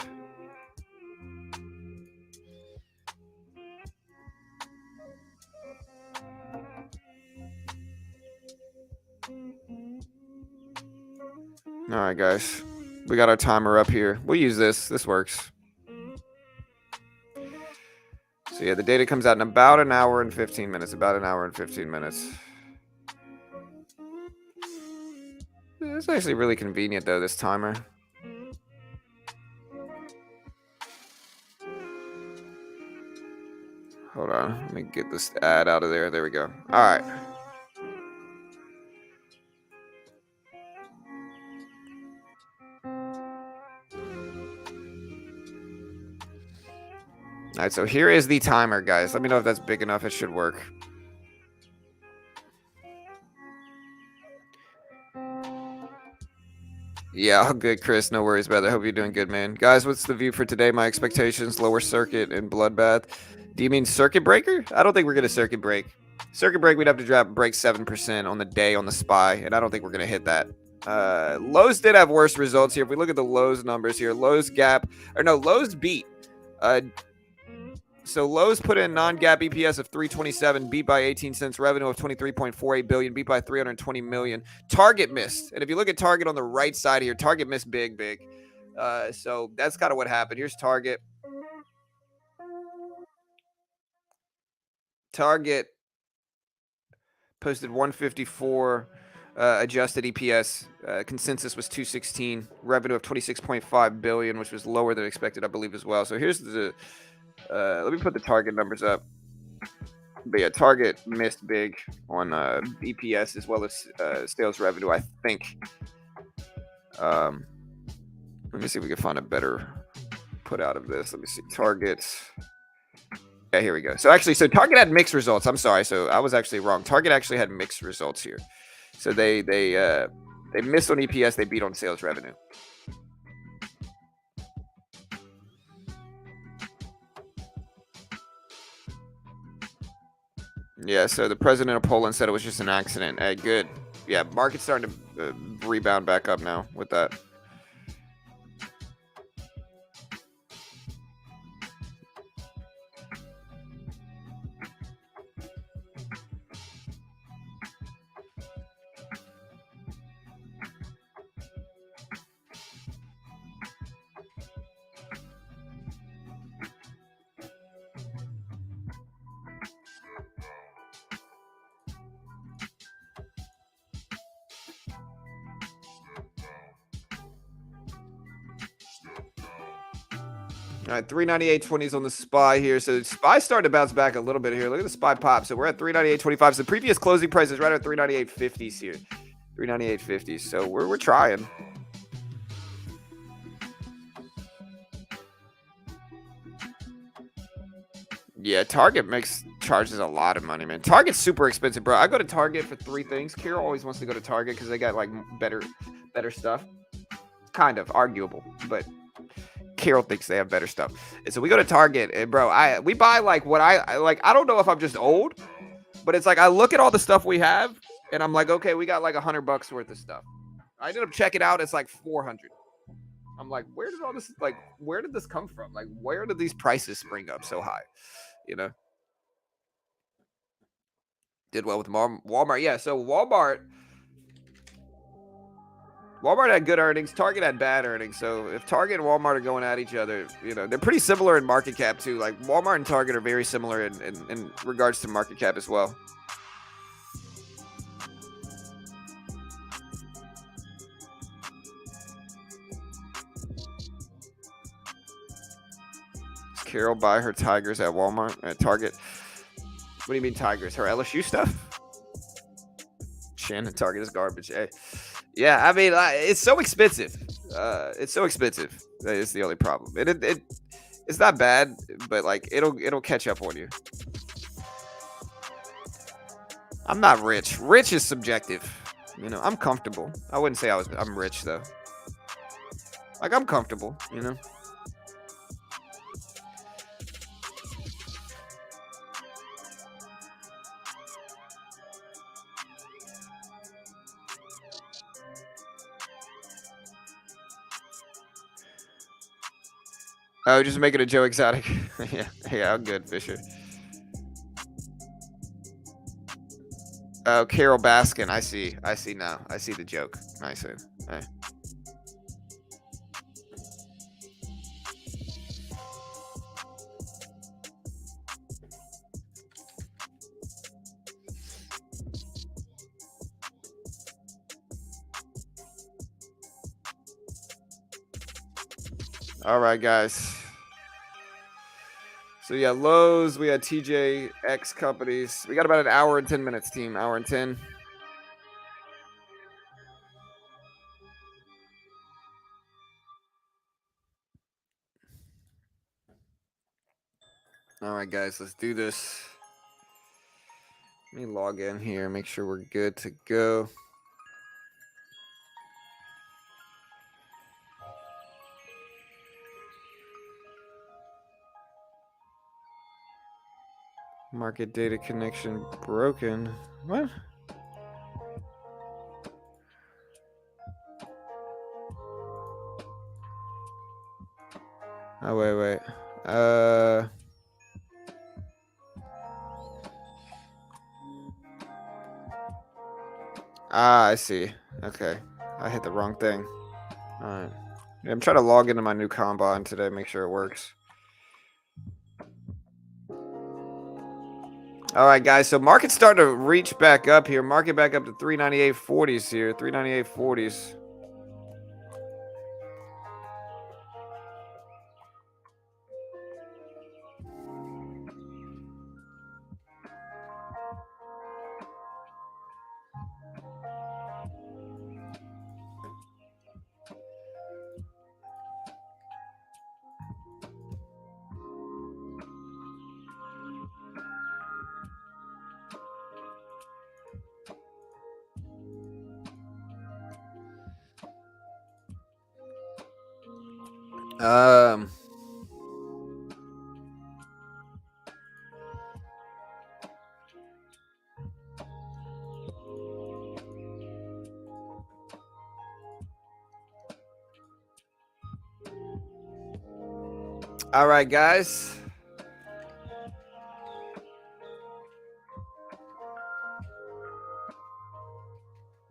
All right, guys. We got our timer up here. We'll use this. This works. So yeah, the data comes out in about an hour and 15 minutes. About an hour and 15 minutes. It's actually really convenient, though, this timer. Hold on. Let me get this ad out of there. There we go. All right. All right, so here is the timer, guys. Let me know if that's big enough. It should work. Yeah, all good, Chris. No worries about it. I hope you're doing good, man. Guys, what's the view for today? My expectations, lower circuit and bloodbath. Do you mean circuit breaker? I don't think we're going to circuit break. Circuit break, we'd have to break 7% on the day on the SPY, and I don't think we're going to hit that. Lowe's did have worse results here. If we look at the Lowe's numbers here, Lowe's beat. So Lowe's put in non-GAAP EPS of 327, beat by 18 cents, revenue of 23.48 billion, beat by 320 million. Target missed. And if you look at Target on the right side here, Target missed big. So that's kind of what happened. Here's Target. Target posted 154 adjusted EPS. Consensus was 216. Revenue of 26.5 billion, which was lower than expected, I believe, as well. So here's the let me put the Target numbers up. But yeah, Target missed big on EPS as well as sales revenue, I think. Let me see if we can find a better put out of this. Let me see. Target. Yeah, here we go. So Target had mixed results. I'm sorry. So I was actually wrong. Target actually had mixed results here. So they missed on EPS. They beat on sales revenue. Yeah, so the president of Poland said it was just an accident. Hey, good. Yeah, market's starting to rebound back up now with that. All right, 398.20s on the SPY here. So SPY started to bounce back a little bit here. Look at the SPY pop. So we're at 398.25. So the previous closing price is right at 398.50s here. 398.50s. So we're trying. Yeah, Target charges a lot of money, man. Target's super expensive, bro. I go to Target for 3 things. Carol always wants to go to Target because they got like better stuff. Kind of arguable, but Carol thinks they have better stuff. And so we go to Target, and bro, we buy like what I like. I don't know if I'm just old, but it's like I look at all the stuff we have, and I'm like, okay, we got like $100 worth of stuff. I ended up checking out. It's like 400. I'm like, where did this come from? Like, where did these prices spring up so high? You know, did well with Walmart. Yeah, so Walmart had good earnings. Target had bad earnings. So if Target and Walmart are going at each other, you know, they're pretty similar in market cap too. Like Walmart and Target are very similar in regards to market cap as well. Does Carol buy her Tigers at Walmart, at Target? What do you mean Tigers? Her LSU stuff? Shannon, Target is garbage. Hey. Yeah, I mean, it's so expensive. It's so expensive. That is the only problem. It's not bad, but like it'll catch up on you. I'm not rich. Rich is subjective. You know, I'm comfortable. I wouldn't say I'm rich though. Like I'm comfortable, you know. Oh, just making a Joe Exotic. yeah, I'm good, Fisher. Oh, Carol Baskin. I see now. I see the joke. I see. Hey. All right, guys. So yeah, Lowe's, we had TJX companies. We got about an hour and 10 minutes, team. Hour and 10. All right, guys, let's do this. Let me log in here, make sure we're good to go. Market data connection broken. What? Oh, wait. I see. Okay. I hit the wrong thing. All right. Yeah, I'm trying to log into my new Kanban today, make sure it works. All right, guys. So market's starting to reach back up here. Market back up to 398.40s here. 398.40s. All right, guys.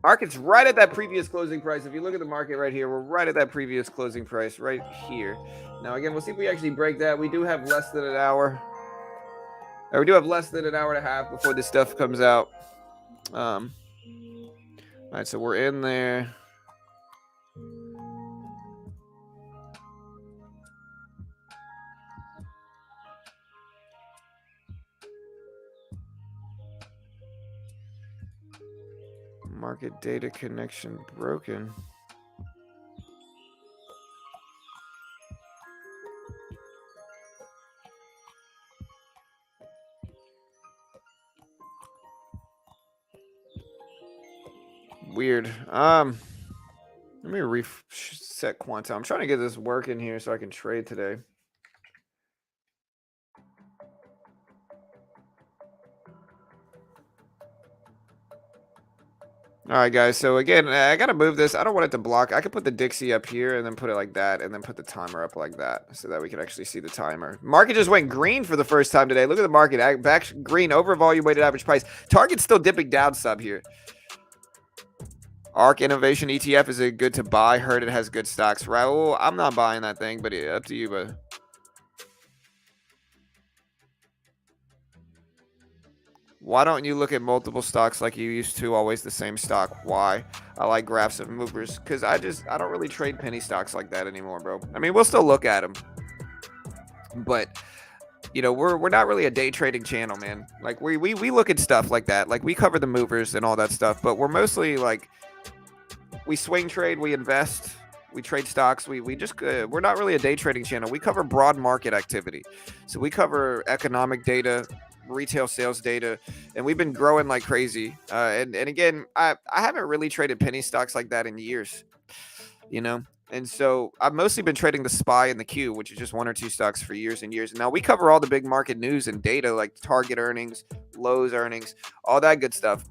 Market's right at that previous closing price. If you look at the market right here, we're right at that previous closing price right here. Now, again, we'll see if we actually break that. We do have less than an hour. Or we do have less than an hour and a half before this stuff comes out. All right, so we're in there. Market data connection broken. Weird. Let me reset quantum. I'm trying to get this working here so I can trade today. All right, guys. So again, I gotta move this. I don't want it to block. I could put the Dixie up here and then put it like that, and then put the timer up like that, so that we can actually see the timer. Market just went green for the first time today. Look at the market back green over volume weighted average price. Target's still dipping down sub here. ARK Innovation ETF, is it good to buy? Heard it has good stocks. Raul, I'm not buying that thing, but up to you, but. Why don't you look at multiple stocks like you used to? Always the same stock. Why? I like graphs of movers because I don't really trade penny stocks like that anymore, bro. I mean, we'll still look at them, but we're not really a day trading channel, man. Like we look at stuff like that. Like we cover the movers and all that stuff, but we're mostly like we swing trade, we invest, we trade stocks. We just we're not really a day trading channel. We cover broad market activity, so we cover economic data, retail sales data, and we've been growing like crazy. And again, I haven't really traded penny stocks like that in years, and so I've mostly been trading the SPY and the Q, which is just one or two stocks for years and years. And now we cover all the big market news and data like Target earnings, Lowe's earnings, all that good stuff.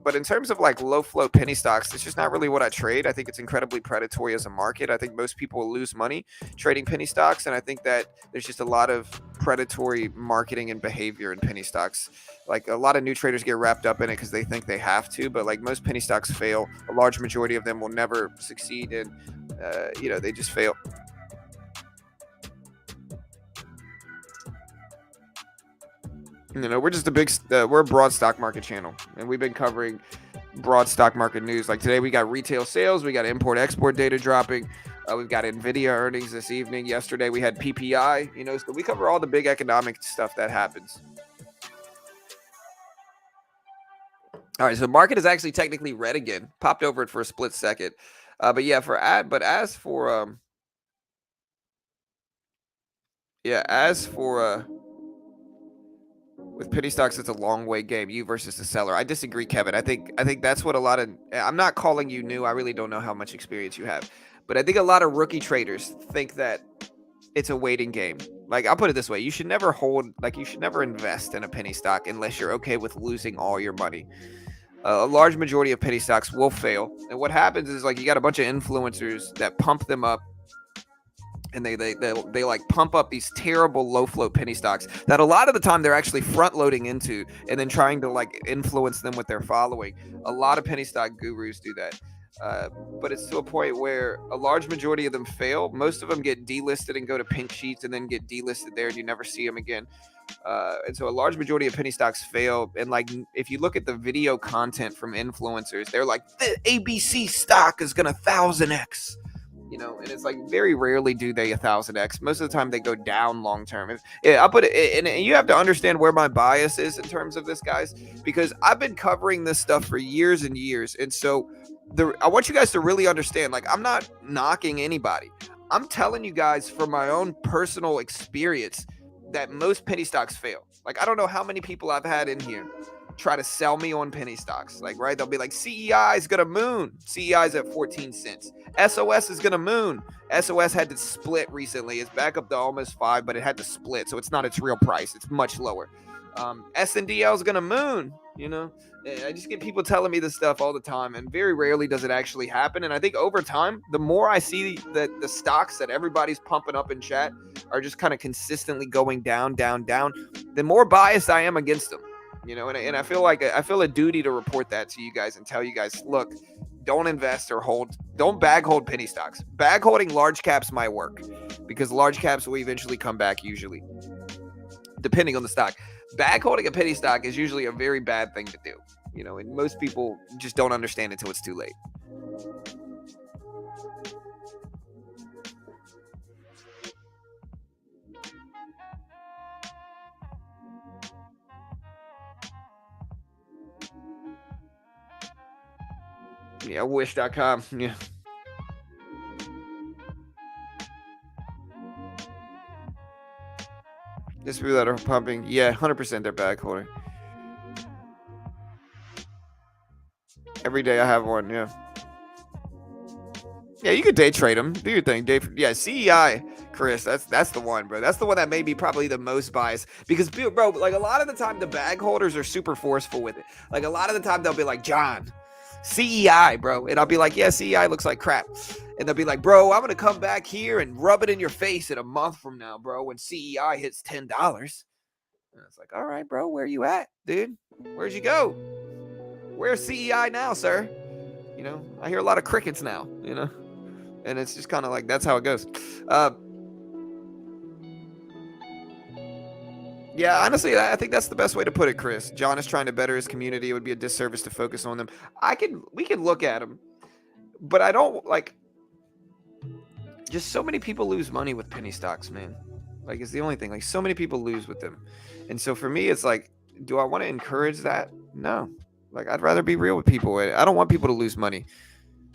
But in terms of like low flow penny stocks, it's just not really what I trade. I think it's incredibly predatory as a market. I think most people will lose money trading penny stocks. And I think that there's just a lot of predatory marketing and behavior in penny stocks. Like a lot of new traders get wrapped up in it because they think they have to, but like most penny stocks fail. A large majority of them will never succeed, and they just fail. We're just we're a broad stock market channel, and we've been covering broad stock market news. Like today, we got retail sales, we got import export data dropping, we've got Nvidia earnings this evening. Yesterday, we had PPI. So we cover all the big economic stuff that happens. All right, so market is actually technically red again. Popped over it for a split second, but yeah, as for with penny stocks, it's a long way game. You versus the seller. I disagree, Kevin. I think that's what a lot of. I'm not calling you new. I really don't know how much experience you have, but I think a lot of rookie traders think that it's a waiting game. Like I'll put it this way: you should never invest in a penny stock unless you're okay with losing all your money. A large majority of penny stocks will fail, and what happens is like you got a bunch of influencers that pump them up, and they like pump up these terrible low float penny stocks that a lot of the time they're actually front loading into and then trying to like influence them with their following. A lot of penny stock gurus do that. But it's to a point where a large majority of them fail. Most of them get delisted and go to pink sheets and then get delisted there and you never see them again. And so a large majority of penny stocks fail. And like, if you look at the video content from influencers, they're like, the ABC stock is going to 1000x. And it's like very rarely do they 1000x. Most of the time they go down long term. I'll put it, and you have to understand where my bias is in terms of this, guys, because I've been covering this stuff for years and years. And so I want you guys to really understand, like, I'm not knocking anybody. I'm telling you guys from my own personal experience that most penny stocks fail. Like, I don't know how many people I've had in here try to sell me on penny stocks. Like, right? They'll be like, CEI is gonna moon. CEI is at 14 cents. SOS is gonna moon. SOS had to split recently. It's back up to almost 5, but it had to split, so it's not its real price. It's much lower. SNDL is gonna moon. I just get people telling me this stuff all the time, and very rarely does it actually happen. And I think over time, the more I see that the stocks that everybody's pumping up in chat are just kind of consistently going down, down, down, the more biased I am against them. And I feel like I feel a duty to report that to you guys and tell you guys, look, don't invest or don't bag hold penny stocks. Bag holding large caps might work because large caps will eventually come back, usually, depending on the stock. Bag holding a penny stock is usually a very bad thing to do, and most people just don't understand until it's too late. Yeah, wish.com. Yeah. Just people that are pumping. Yeah, 100% they're back holding. Every day I have one. Yeah. Yeah, you could day trade them. Do your thing. Yeah, CEI, Chris. That's the one, bro. That's the one that made me probably the most biased because, bro, like a lot of the time the bag holders are super forceful with it. Like a lot of the time they'll be like, John, CEI, bro, and I'll be like, yeah, CEI looks like crap, and they'll be like, bro, I'm gonna come back here and rub it in your face in a month from now, bro, when CEI hits $10. And it's like, all right, bro, where you at, dude? Where'd you go? Where's CEI now, sir? You know, I hear a lot of crickets now. You know. And it's just kind of like that's how it goes. Yeah, honestly, I think that's the best way to put it, Chris. John is trying to better his community. It would be a disservice to focus on them. We can look at them, but I don't like. Just so many people lose money with penny stocks, man. Like it's the only thing. Like so many people lose with them, and so for me, it's like, do I want to encourage that? No. Like I'd rather be real with people. I don't want people to lose money.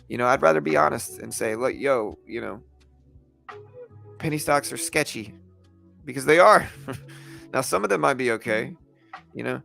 You know, I'd rather be honest and say, look, yo, you know, penny stocks are sketchy because they are. Now, some of them might be okay, you know.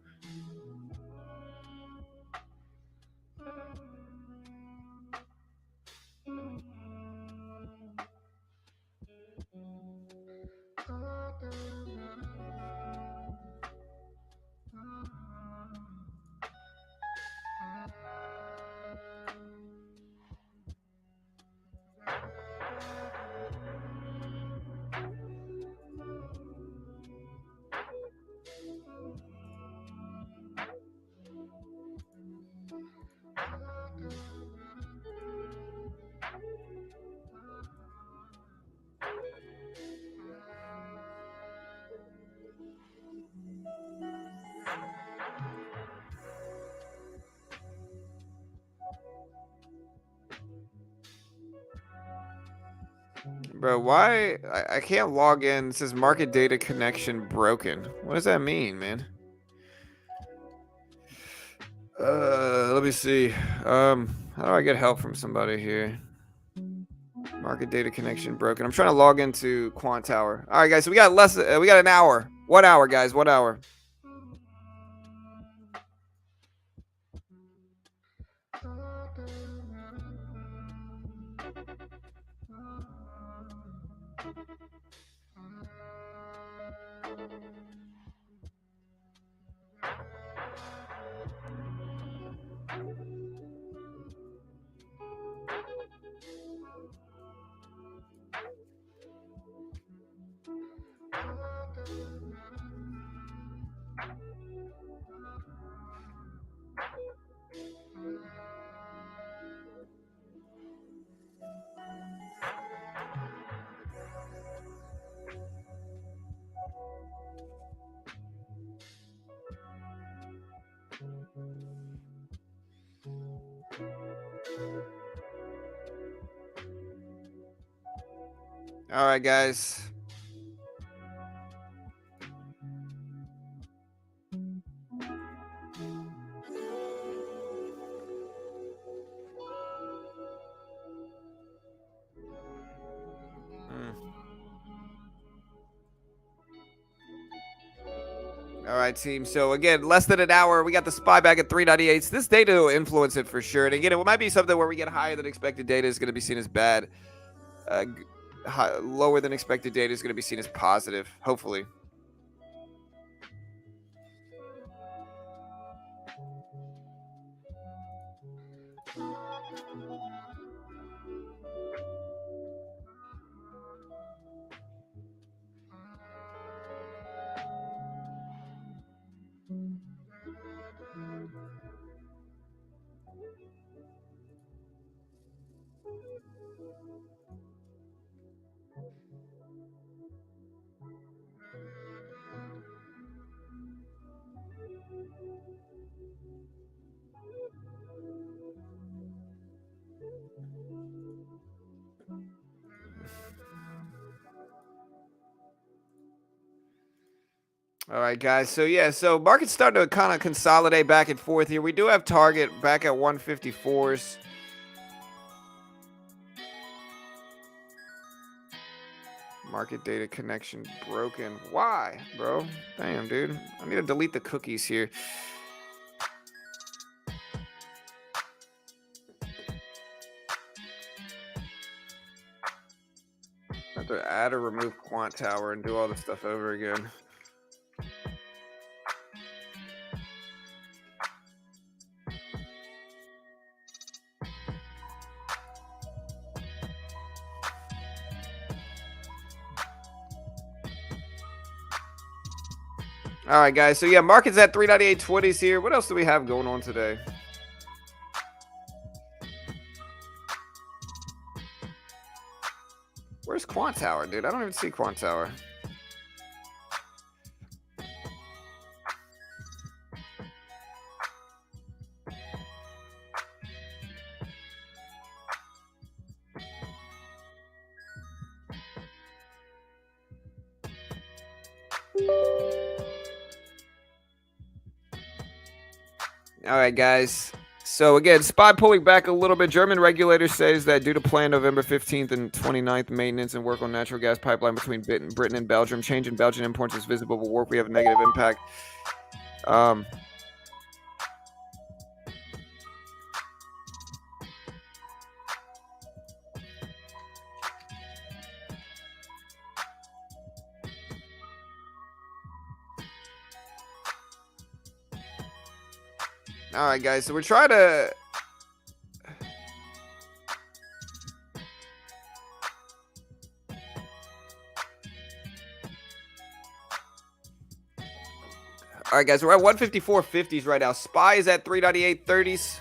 Bro, why I can't log in? It says market data connection broken. What does that mean, man? Let me see. How do I get help from somebody here? Market data connection broken. I'm trying to log into Quant Tower. All right, guys. So we got we got an hour. 1 hour, guys. 1 hour. All right, guys. All right, team. So again, less than an hour. We got the SPY back at 398. This data will influence it for sure. And again, it might be something where we get higher than expected data is going to be seen as bad. Lower than expected data is going to be seen as positive. Hopefully. All right, guys. So yeah, so market's starting to kind of consolidate back and forth here. We do have target back at 154s. Market data connection broken. Why, bro? Damn, dude. I need to delete the cookies here. I have to add or remove Quant Tower and do all this stuff over again. All right, guys. So yeah, market's at 398.20s here. What else do we have going on today? Where's Quant Tower, dude? I don't even see Quant Tower. All right, guys. So again, SPY pulling back a little bit. German regulator says that due to planned November 15th and 29th maintenance and work on natural gas pipeline between Britain and Belgium, change in Belgian imports is visible, but work we have a negative impact. All right, guys. So we're trying to. All right, guys. We're at 154.50s right now. SPY is at 398.30s.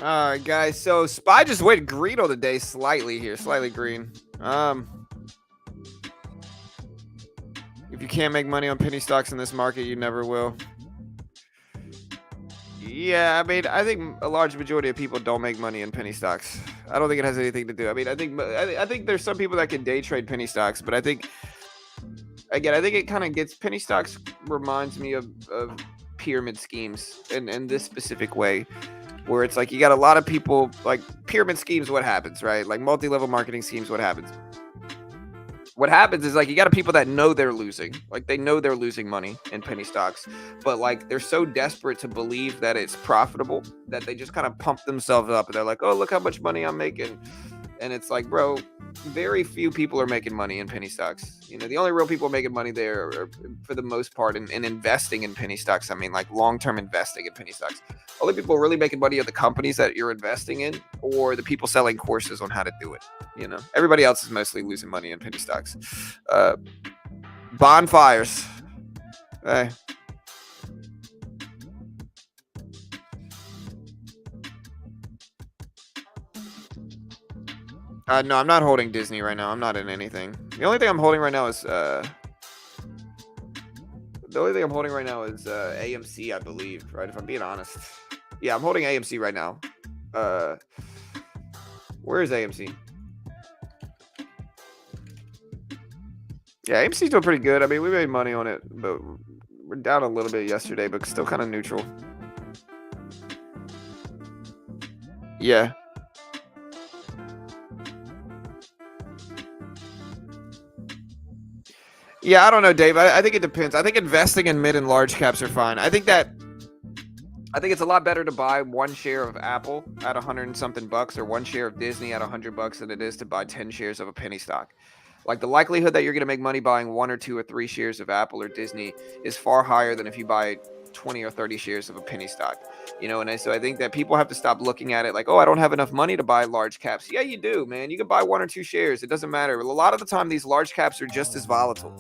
All right, guys. So SPY just went green on the day, slightly here, slightly green. If you can't make money on penny stocks in this market, you never will. Yeah, I mean, I think a large majority of people don't make money in penny stocks. I don't think it has anything to do. I mean, I think there's some people that can day trade penny stocks, but I think it kind of gets penny stocks reminds me of pyramid schemes in this specific way, where it's like you got a lot of people like pyramid schemes. What happens, right? Like multi-level marketing schemes. What happens? What happens is like you got people that know they're losing, like they know they're losing money in penny stocks, but like they're so desperate to believe that it's profitable that they just kind of pump themselves up and they're like, oh, look how much money I'm making. And it's like, bro, very few people are making money in penny stocks. You know, the only real people making money there are, for the most part, in investing in penny stocks. I mean, like long-term investing in penny stocks. Only people really making money are the companies that you're investing in or the people selling courses on how to do it. You know, everybody else is mostly losing money in penny stocks. Bonfires. Hey. No, I'm not holding Disney right now. I'm not in anything. The only thing I'm holding right now is AMC, I believe, right? If I'm being honest. Yeah, I'm holding AMC right now. Where is AMC? Yeah, AMC's doing pretty good. I mean, we made money on it, but we're down a little bit yesterday, but still kind of neutral. Yeah. Yeah, I don't know, Dave. I think it depends. I think investing in mid and large caps are fine. I think it's a lot better to buy one share of Apple at 100 and something bucks or one share of Disney at 100 bucks than it is to buy 10 shares of a penny stock. Like the likelihood that you're going to make money buying one or two or three shares of Apple or Disney is far higher than if you buy 20 or 30 shares of a penny stock. So I think that people have to stop looking at it like, oh, I don't have enough money to buy large caps. Yeah, you do, man. You can buy one or two shares. It doesn't matter. A lot of the time, these large caps are just as volatile,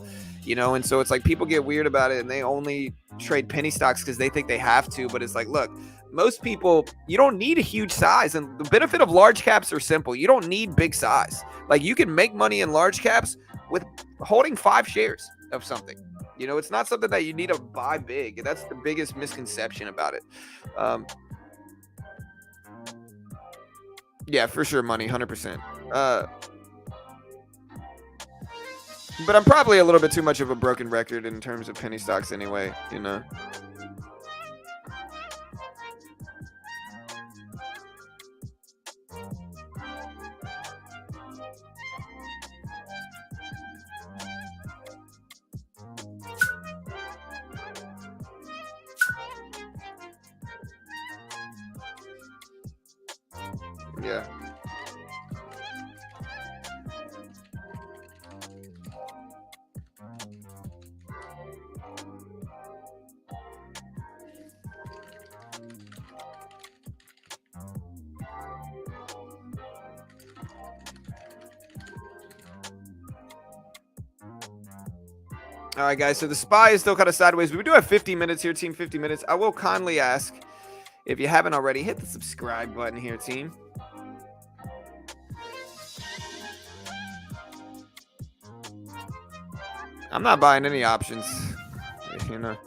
and so it's like people get weird about it and they only trade penny stocks because they think they have to. But it's like, look, most people, you don't need a huge size. And the benefit of large caps are simple. You don't need big size. Like you can make money in large caps with holding 5 shares of something. It's not something that you need to buy big. That's the biggest misconception about it. Yeah, for sure, money, 100%. But I'm probably a little bit too much of a broken record in terms of penny stocks anyway. Yeah. All right, guys. So the SPY is still kind of sideways. We do have 50 minutes here, team. 50 minutes. I will kindly ask, if you haven't already, hit the subscribe button here, team. I'm not buying any options. You know.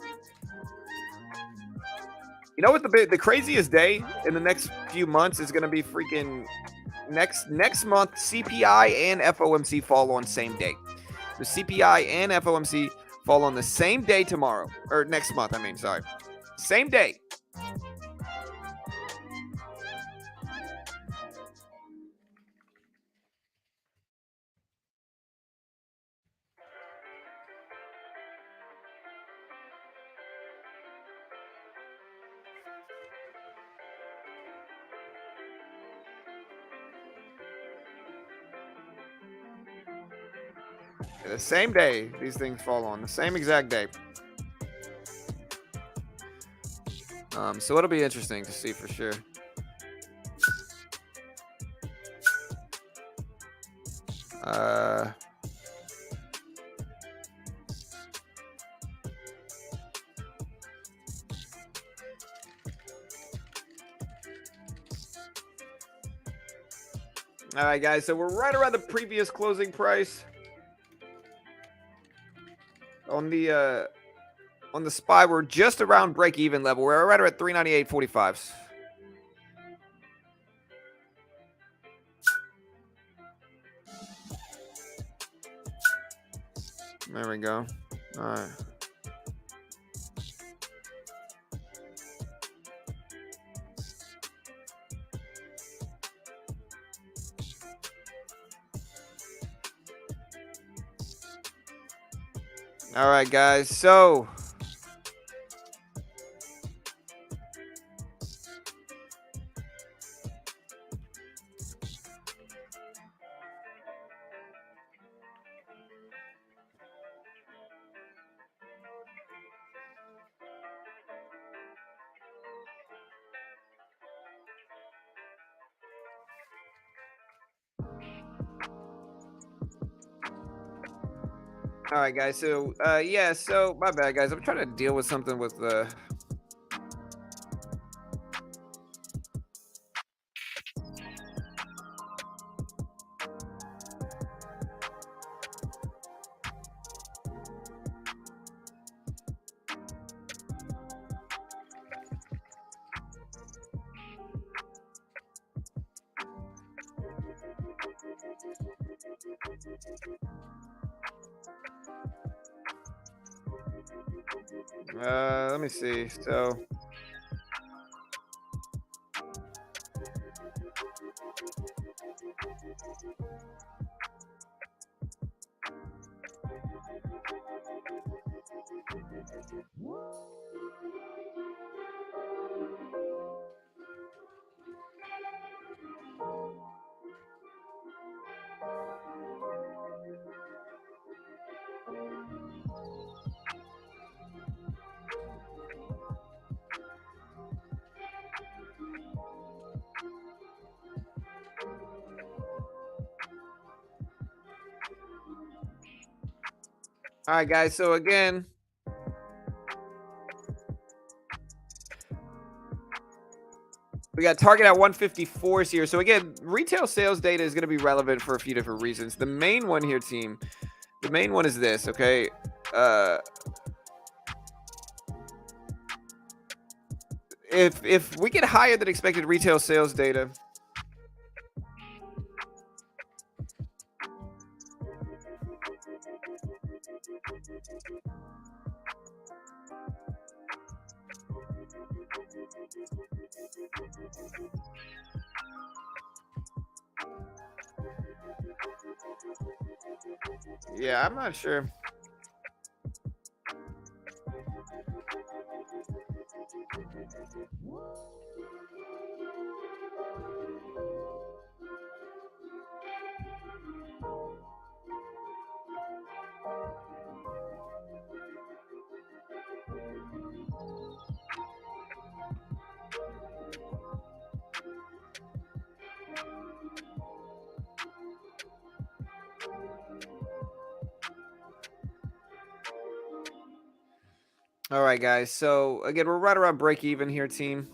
You know what the craziest day in the next few months is going to be? Freaking next month. CPI and FOMC fall on same day. The CPI and FOMC fall on the same day tomorrow, or next month. Sorry, same day. The same day these things fall on, the same exact day. So it'll be interesting to see for sure. All right, guys. So we're right around the previous closing price on the SPY. We're just around break even level. We're right around 398.45s. There we go. All right. All right, guys. So all right, guys. So, yeah. So, my bad, guys. I'm trying to deal with something with the. Let me see. So. All right, guys. So again, we got Target at 154s here. So again, retail sales data is going to be relevant for a few different reasons. The main one here, team, the main one is this, okay? If we get higher than expected retail sales data, yeah, I'm not sure. All right, guys. So again, we're right around break even here, team.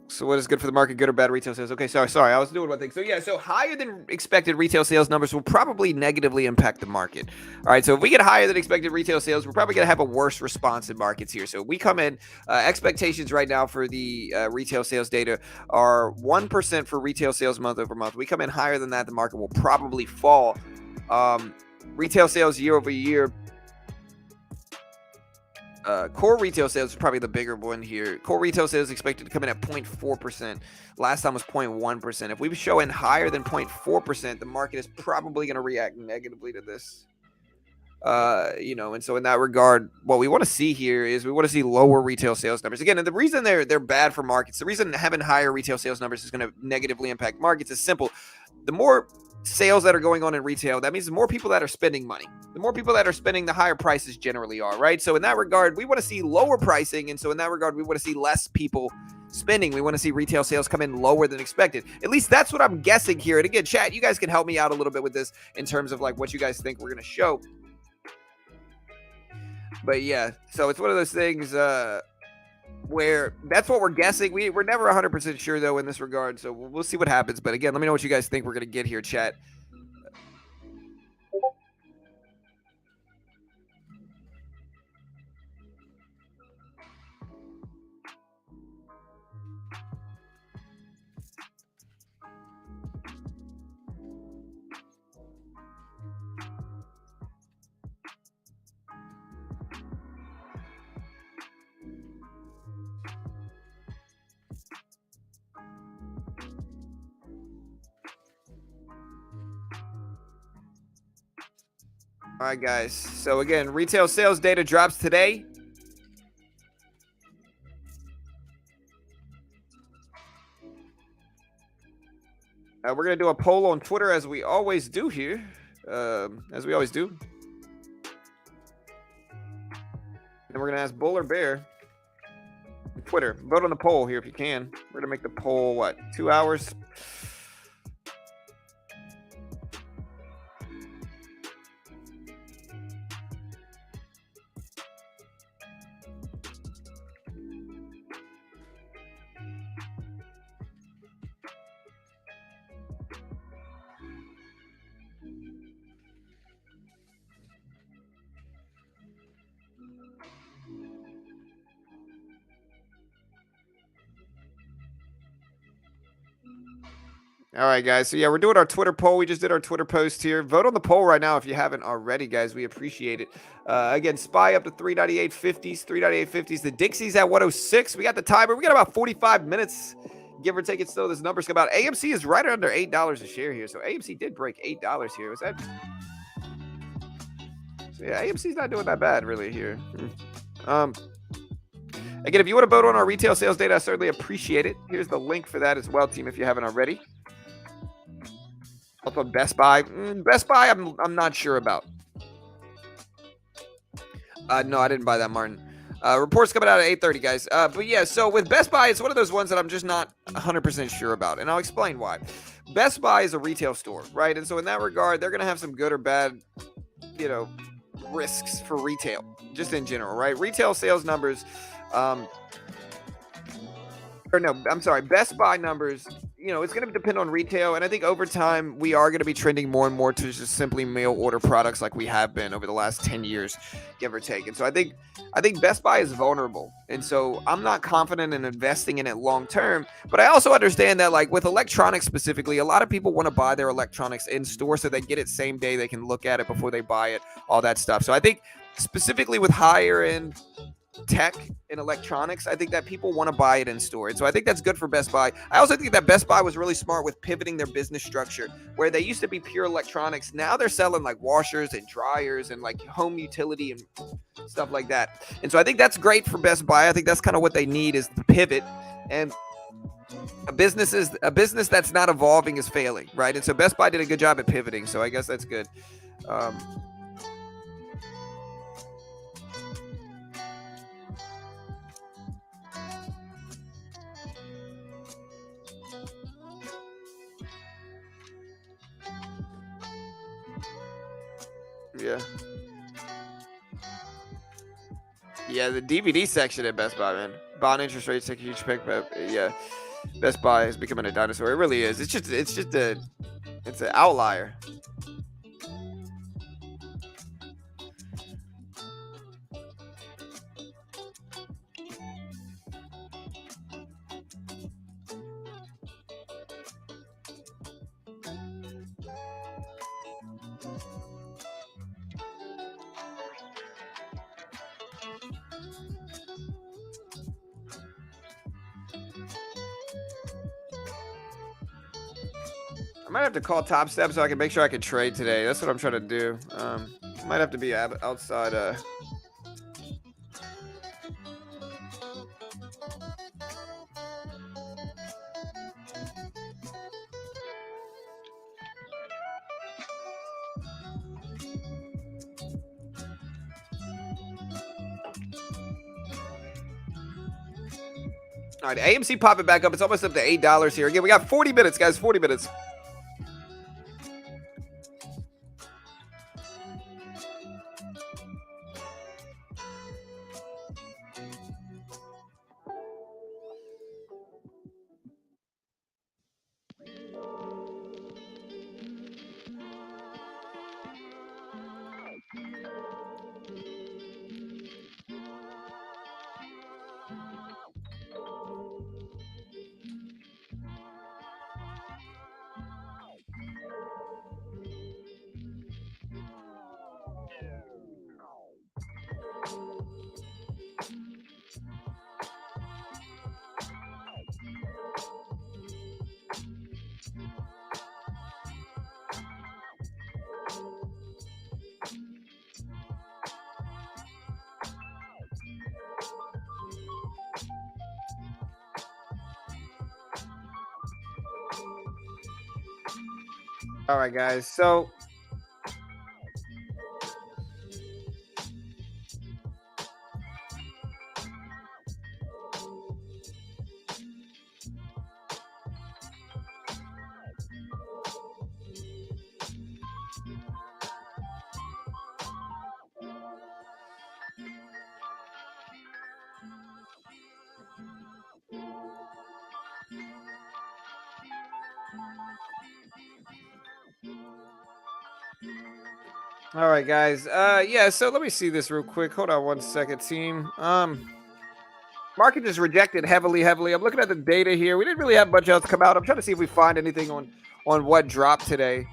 So what is good for the market, good or bad retail sales? Okay, sorry, I was doing one thing. So yeah, so higher than expected retail sales numbers will probably negatively impact the market. All right, so if we get higher than expected retail sales, we're probably going to have a worse response in markets here. So we come in, expectations right now for the retail sales data are 1% for retail sales month over month. We come in higher than that, the market will probably fall. Retail sales year over year. Core retail sales is probably the bigger one here. Core retail sales expected to come in at 0.4%. Last time was 0.1%. If we show in higher than 0.4%, the market is probably going to react negatively to this. And so in that regard, what we want to see here is we want to see lower retail sales numbers. Again, and the reason they're bad for markets, the reason having higher retail sales numbers is going to negatively impact markets is simple. The more sales that are going on in retail, that means the more people that are spending money. The more people that are spending, the higher prices generally are, right? So in that regard, we want to see lower pricing. And so in that regard, we want to see less people spending. We want to see retail sales come in lower than expected. At least that's what I'm guessing here. And again, chat, you guys can help me out a little bit with this in terms of like what you guys think we're going to show. But yeah, so it's one of those things where that's what we're guessing. We're never 100% sure, though, in this regard. So we'll see what happens. But again, let me know what you guys think we're going to get here, chat. All right, guys. So again, retail sales data drops today. We're going to do a poll on Twitter as we always do here. And we're going to ask Bull or Bear. Twitter. Vote on the poll here if you can. We're going to make the poll, 2 hours? All right, guys. So yeah, we're doing our Twitter poll. We just did our Twitter post here. Vote on the poll right now if you haven't already, guys. We appreciate it. Again, SPY up to 398.50s, 398.50s. The Dixie's at 106. We got the timer. We got about 45 minutes give or take. It's still this numbers come out. AMC is right under $8 a share here, so AMC did break $8 here. Was that? So yeah, AMC's not doing that bad really here. Again, if you want to vote on our retail sales data, I certainly appreciate it. Here's the link for that as well, team, if you haven't already. Also, Best Buy. Best Buy, I'm not sure about. No, I didn't buy that, Martin. Reports coming out at 8:30, guys. But yeah, so with Best Buy, it's one of those ones that I'm just not 100% sure about, and I'll explain why. Best Buy is a retail store, right? And so in that regard, they're going to have some good or bad, risks for retail, just in general, right? Retail sales numbers, Best Buy numbers, it's going to depend on retail. And I think over time, we are going to be trending more and more to just simply mail order products like we have been over the last 10 years, give or take. And so I think Best Buy is vulnerable. And so I'm not confident in investing in it long term. But I also understand that, like with electronics specifically, a lot of people want to buy their electronics in store so they get it same day. They can look at it before they buy it, all that stuff. So I think specifically with higher end tech and electronics, I think that people want to buy it in store. And so I think that's good for Best Buy. I also think that Best Buy was really smart with pivoting their business structure, where they used to be pure electronics. Now they're selling like washers and dryers and like home utility and stuff like that. And so I think that's great for Best Buy. I think that's kind of what they need, is the pivot. And a business that's not evolving is failing, right? And so Best Buy did a good job at pivoting. So I guess that's good. Yeah, the DVD section at Best Buy, man. Bond interest rates take a huge pick, but yeah, Best Buy is becoming a dinosaur. It really is. It's an outlier. I might have to call Top Step so I can make sure I can trade today. That's what I'm trying to do. Might have to be outside. All right, AMC popping back up. It's almost up to $8 here. Again, we got 40 minutes, guys. 40 minutes. All right, guys. So all right, guys. Yeah, so let me see this real quick. Hold on one second, team. Market is rejected heavily. I'm looking at the data here. We didn't really have much else come out. I'm trying to see if we find anything on what dropped today.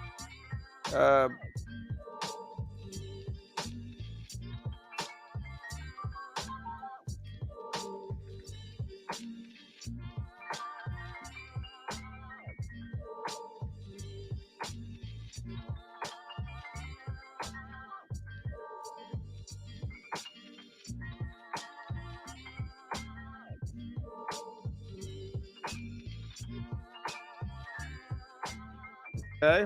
Okay.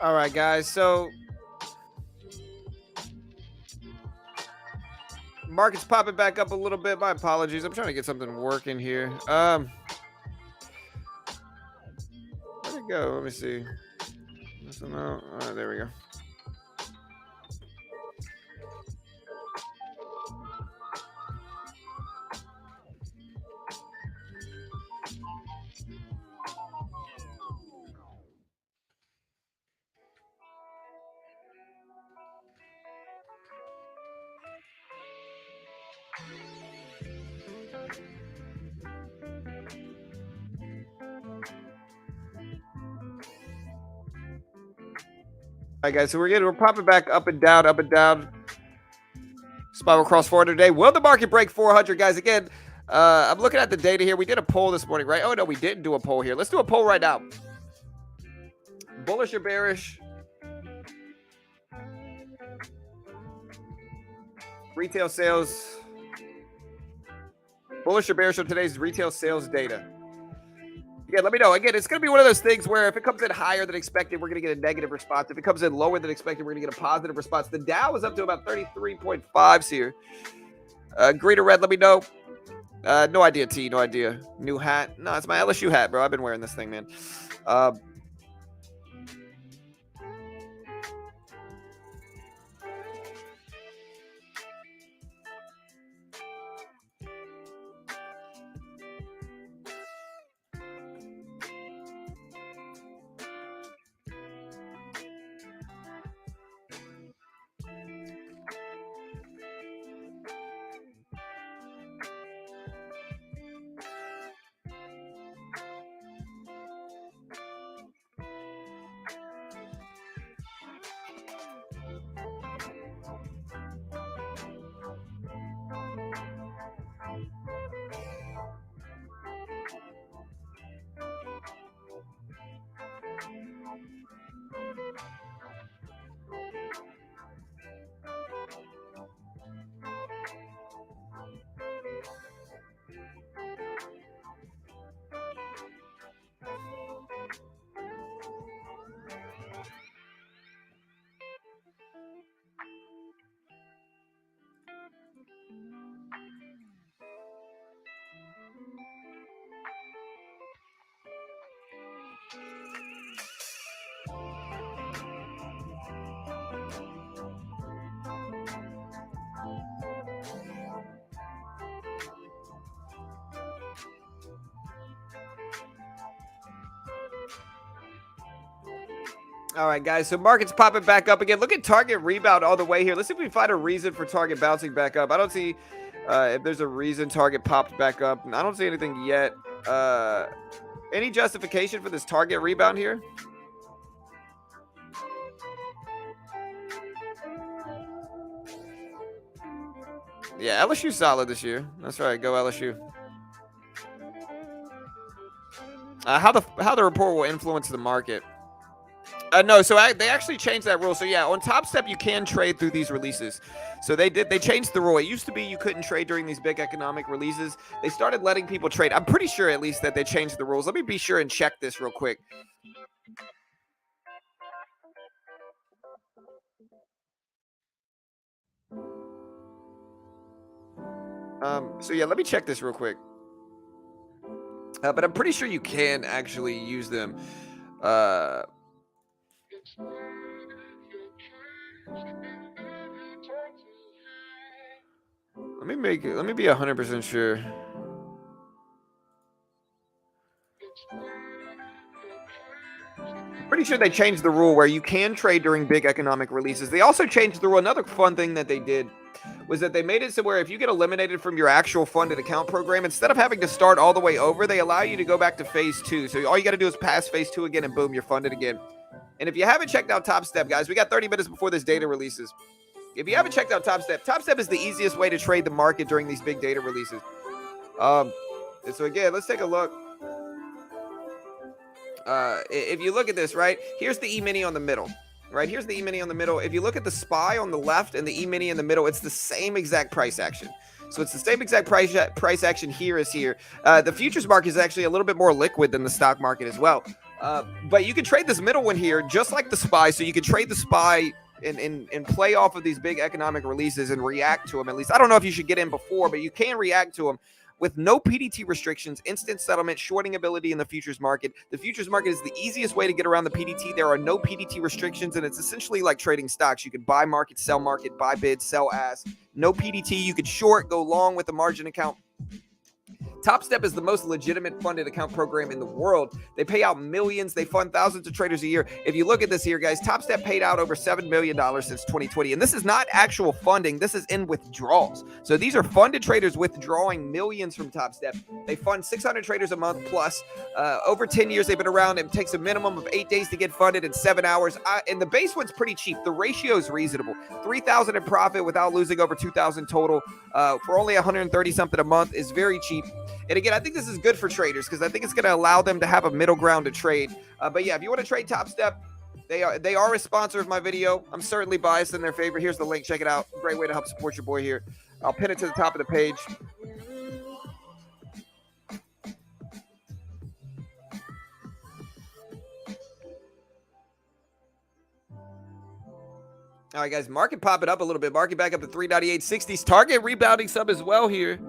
All right, guys. So market's popping back up a little bit. My apologies. I'm trying to get something working here. Where'd it go? Let me see. No. All right, there we go. All right, guys. So we're popping back up and down, up and down. Spiral cross 400 today. Will the market break 400, guys? Again, I'm looking at the data here. We did a poll this morning, right? Oh no, we didn't do a poll here. Let's do a poll right now. Bullish or bearish? Retail sales. Bullish or bearish on today's retail sales data? Yeah, let me know. Again, it's going to be one of those things where if it comes in higher than expected, we're going to get a negative response. If it comes in lower than expected, we're going to get a positive response. The Dow is up to about 33.5s here. Green or red, let me know. No idea, T. No idea. New hat. No, it's my LSU hat, bro. I've been wearing this thing, man. All right, guys. So market's popping back up again. Look at Target rebound all the way here. Let's see if we can find a reason for Target bouncing back up. I don't see if there's a reason Target popped back up. I don't see anything yet. Any justification for this Target rebound here? Yeah, LSU's solid this year. That's right. Go LSU. How the report will influence the market. No, so they actually changed that rule. So yeah, on Top Step you can trade through these releases. So they changed the rule. It used to be you couldn't trade during these big economic releases. They started letting people trade. I'm pretty sure at least that they changed the rules. Let me be sure and check this real quick. So yeah, let me check this real quick. But I'm pretty sure you can actually use them. Let me be 100% sure. Pretty sure they changed the rule where you can trade during big economic releases. They also changed the rule. Another fun thing that they did was that they made it so where if you get eliminated from your actual funded account program, instead of having to start all the way over, they allow you to go back to phase 2. So all you got to do is pass phase 2 again, and boom, you're funded again. And if you haven't checked out Top Step, guys, we got 30 minutes before this data releases. If you haven't checked out Top Step is the easiest way to trade the market during these big data releases. And so again, let's take a look. If you look at this, right, here's the E-mini on the middle. Right, here's the E-mini on the middle. If you look at the SPY on the left and the E-mini in the middle, it's the same exact price action. So it's the same exact price action here as here. The futures market is actually a little bit more liquid than the stock market as well. But you can trade this middle one here just like the SPY. So you can trade the SPY and play off of these big economic releases and react to them. At least I don't know if you should get in before, but you can react to them. With no PDT restrictions, instant settlement, shorting ability in the futures market. The futures market is the easiest way to get around the PDT. There are no PDT restrictions, and it's essentially like trading stocks. You can buy market, buy bid, sell ask. No PDT. You could short, go long with a margin account. Top Step is the most legitimate funded account program in the world. They pay out millions. They fund thousands of traders a year. If you look at this here, guys, Top Step paid out over $7 million since 2020. And this is not actual funding. This is in withdrawals. So these are funded traders withdrawing millions from Top Step. They fund 600 traders a month plus. Over 10 years they've been around. It takes a minimum of 8 days to get funded in 7 hours. And the base one's pretty cheap. The ratio is reasonable. $3,000 in profit without losing over $2,000 total for only $130 something a month is very cheap. And again, I think this is good for traders because I think it's going to allow them to have a middle ground to trade. But yeah, if you want to trade Top Step, they are a sponsor of my video. I'm certainly biased in their favor. Here's the link. Check it out. Great way to help support your boy here. I'll pin it to the top of the page. All right, guys, market popping up a little bit. Market back up to 398.60s. Target rebounding some as well here.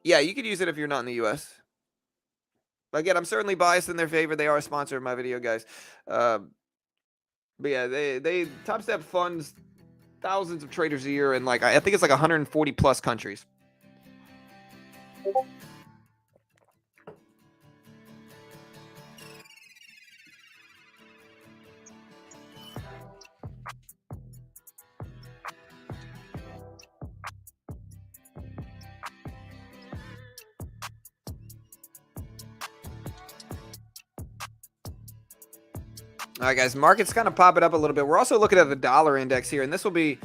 Yeah, you could use it if you're not in the U.S. Again, I'm certainly biased in their favor. They are a sponsor of my video, guys. But yeah, they Top Step funds thousands of traders a year in I think it's 140 plus countries. All right, guys, market's kind of popping up a little bit. We're also looking at the dollar index here, and this will be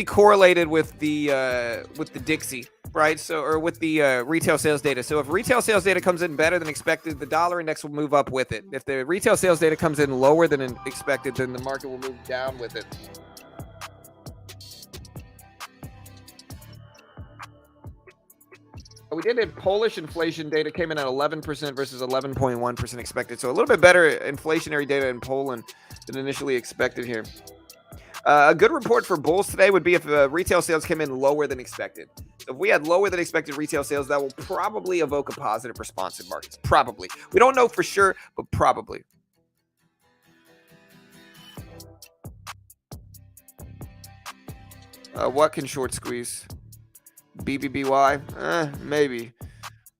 correlated with the Dixie, right? So, or with the retail sales data. So if retail sales data comes in better than expected, the dollar index will move up with it. If the retail sales data comes in lower than expected, then the market will move down with it. We did a Polish inflation data, came in at 11% versus 11.1% expected. So a little bit better inflationary data in Poland than initially expected here. A good report for bulls today would be if retail sales came in lower than expected. If we had lower than expected retail sales, that will probably evoke a positive response in markets. Probably. We don't know for sure, but probably. What can short squeeze? BBBY? Maybe.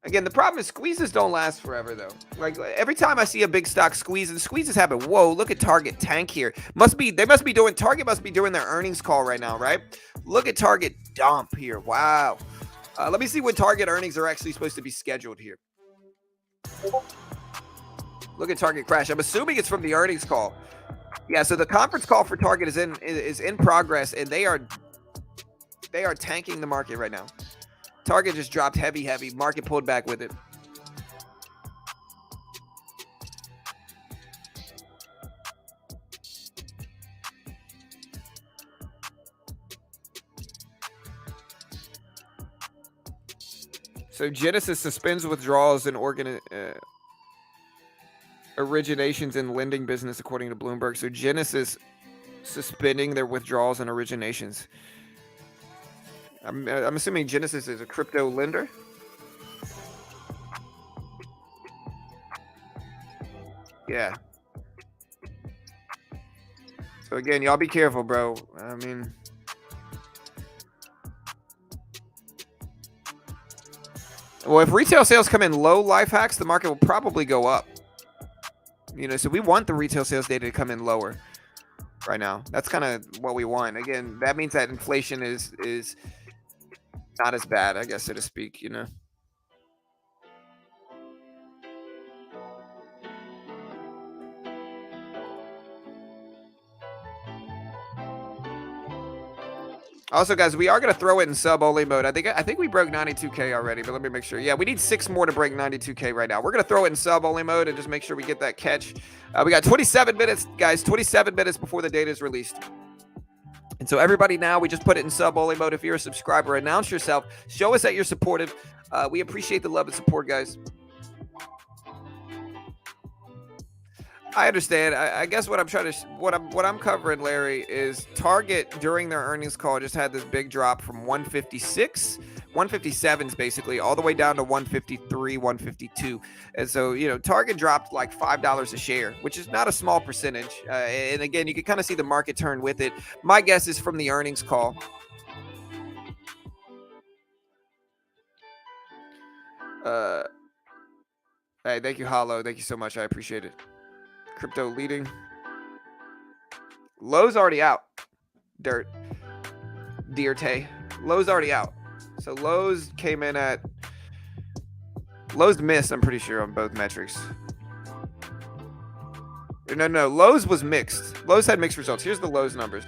Again, the problem is squeezes don't last forever, though. Every time I see a big stock squeeze, and squeezes happen. Whoa, look at Target tank here. Target must be doing their earnings call right now, right? Look at Target dump here. Wow. Let me see when Target earnings are actually supposed to be scheduled here. Look at Target crash. I'm assuming it's from the earnings call. Yeah, so the conference call for Target is in progress, and they are tanking the market right now. Target just dropped heavy. Market pulled back with it. So Genesis suspends withdrawals and originations in lending business, according to Bloomberg. So Genesis suspending their withdrawals and originations. I'm assuming Genesis is a crypto lender. Yeah. So again, y'all be careful, bro. I mean, well, if retail sales come in low, life hacks, the market will probably go up. So we want the retail sales data to come in lower. right now. That's kind of what we want. Again, that means that inflation is not as bad, I guess, so to speak, you know. Also, guys, we are gonna throw it in sub only mode. I think we broke 92K already, but let me make sure. Yeah, we need 6 more to break 92K right now. We're gonna throw it in sub only mode and just make sure we get that catch. We got 27 minutes, guys. 27 minutes before the data is released. And so everybody now, we just put it in sub only mode. If you're a subscriber, announce yourself. Show us that you're supportive. We appreciate the love and support, guys. I understand. I guess what I'm trying to what I'm covering, Larry, is Target during their earnings call just had this big drop from 156, 157s basically, all the way down to 153, 152. And so, you know, Target dropped like $5 a share, which is not a small percentage. And again, you can kind of see the market turn with it. My guess is from the earnings call. Hey, thank you, Hollow. Thank you so much. I appreciate it. Crypto leading. Lowe's already out. Dirt. Dierte. Lowe's already out. So Lowe's came in at. Lowe's missed, I'm pretty sure, on both metrics. No. Lowe's was mixed. Lowe's had mixed results. Here's the Lowe's numbers.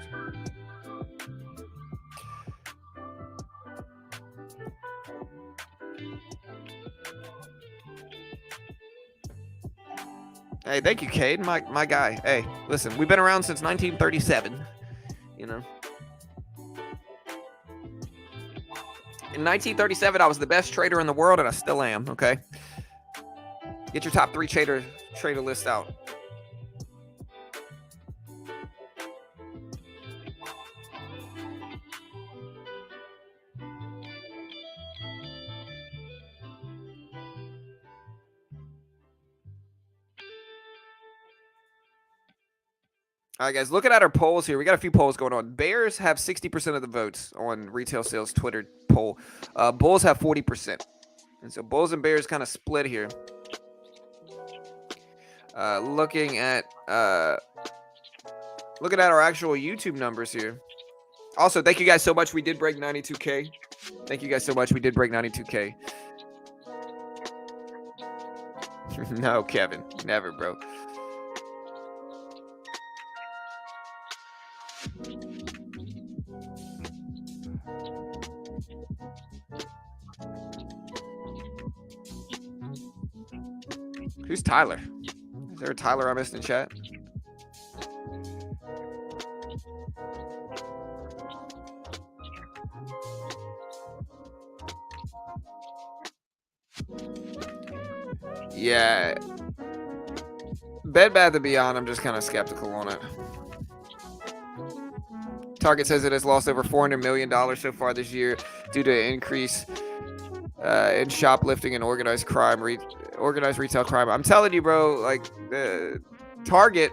Hey, thank you, Cade, my guy. Hey, listen, we've been around since 1937, you know. In 1937, I was the best trader in the world, and I still am, okay? Get your top 3 trader list out. All right, guys, looking at our polls here. We got a few polls going on. Bears have 60% of the votes on retail sales Twitter poll. Bulls have 40%. And so Bulls and Bears kind of split here. Looking at our actual YouTube numbers here. Also, thank you guys so much. We did break 92K. Thank you guys so much. We did break 92K. No, Kevin. Never, bro. Who's Tyler? Is there a Tyler I missed in chat? Yeah. Bed Bath & Beyond, I'm just kind of skeptical on it. Target says it has lost over $400 million so far this year due to an increase in shoplifting and organized crime, organized retail crime. I'm telling you, bro, like Target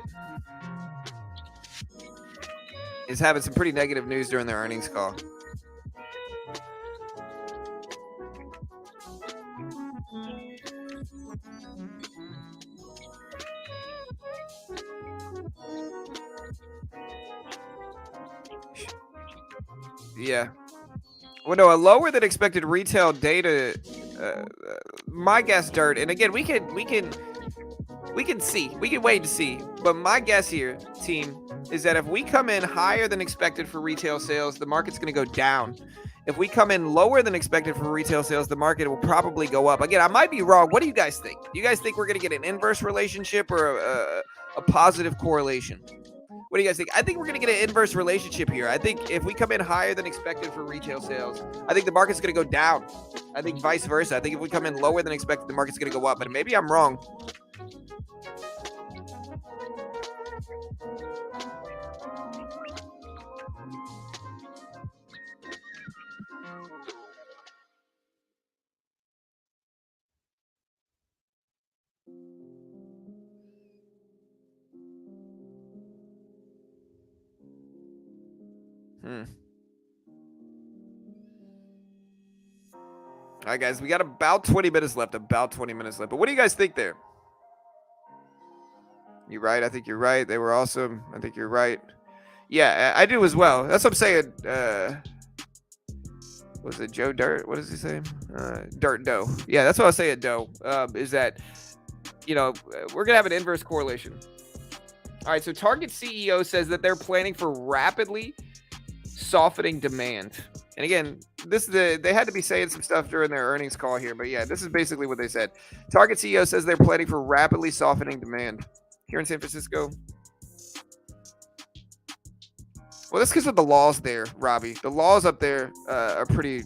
is having some pretty negative news during their earnings call. Yeah. Well, no, a lower than expected retail data. My guess, Dirt, and again, we can see, we can wait to see. But my guess here, team, is that if we come in higher than expected for retail sales, the market's going to go down. If we come in lower than expected for retail sales, the market will probably go up. Again, I might be wrong. What do you guys think? Do you guys think we're going to get an inverse relationship or a positive correlation? What do you guys think? I think we're going to get an inverse relationship here. I think if we come in higher than expected for retail sales, I think the market's going to go down. I think vice versa. I think if we come in lower than expected, the market's going to go up. But maybe I'm wrong. All right, guys, we got about 20 minutes left. About 20 minutes left. But what do you guys think there? You're right. I think you're right. They were awesome. I think you're right. Yeah, I do as well. That's what I'm saying. Was it Joe Dirt? What is he saying? Dirt Doe. Yeah, that's what I was saying. Doe is that we're gonna have an inverse correlation. All right, so Target CEO says that they're planning for rapidly softening demand. And again, they had to be saying some stuff during their earnings call here, but yeah, this is basically what they said. Target CEO says they're planning for rapidly softening demand here in San Francisco. Well, that's because of the laws there, Robbie. The laws up there are pretty,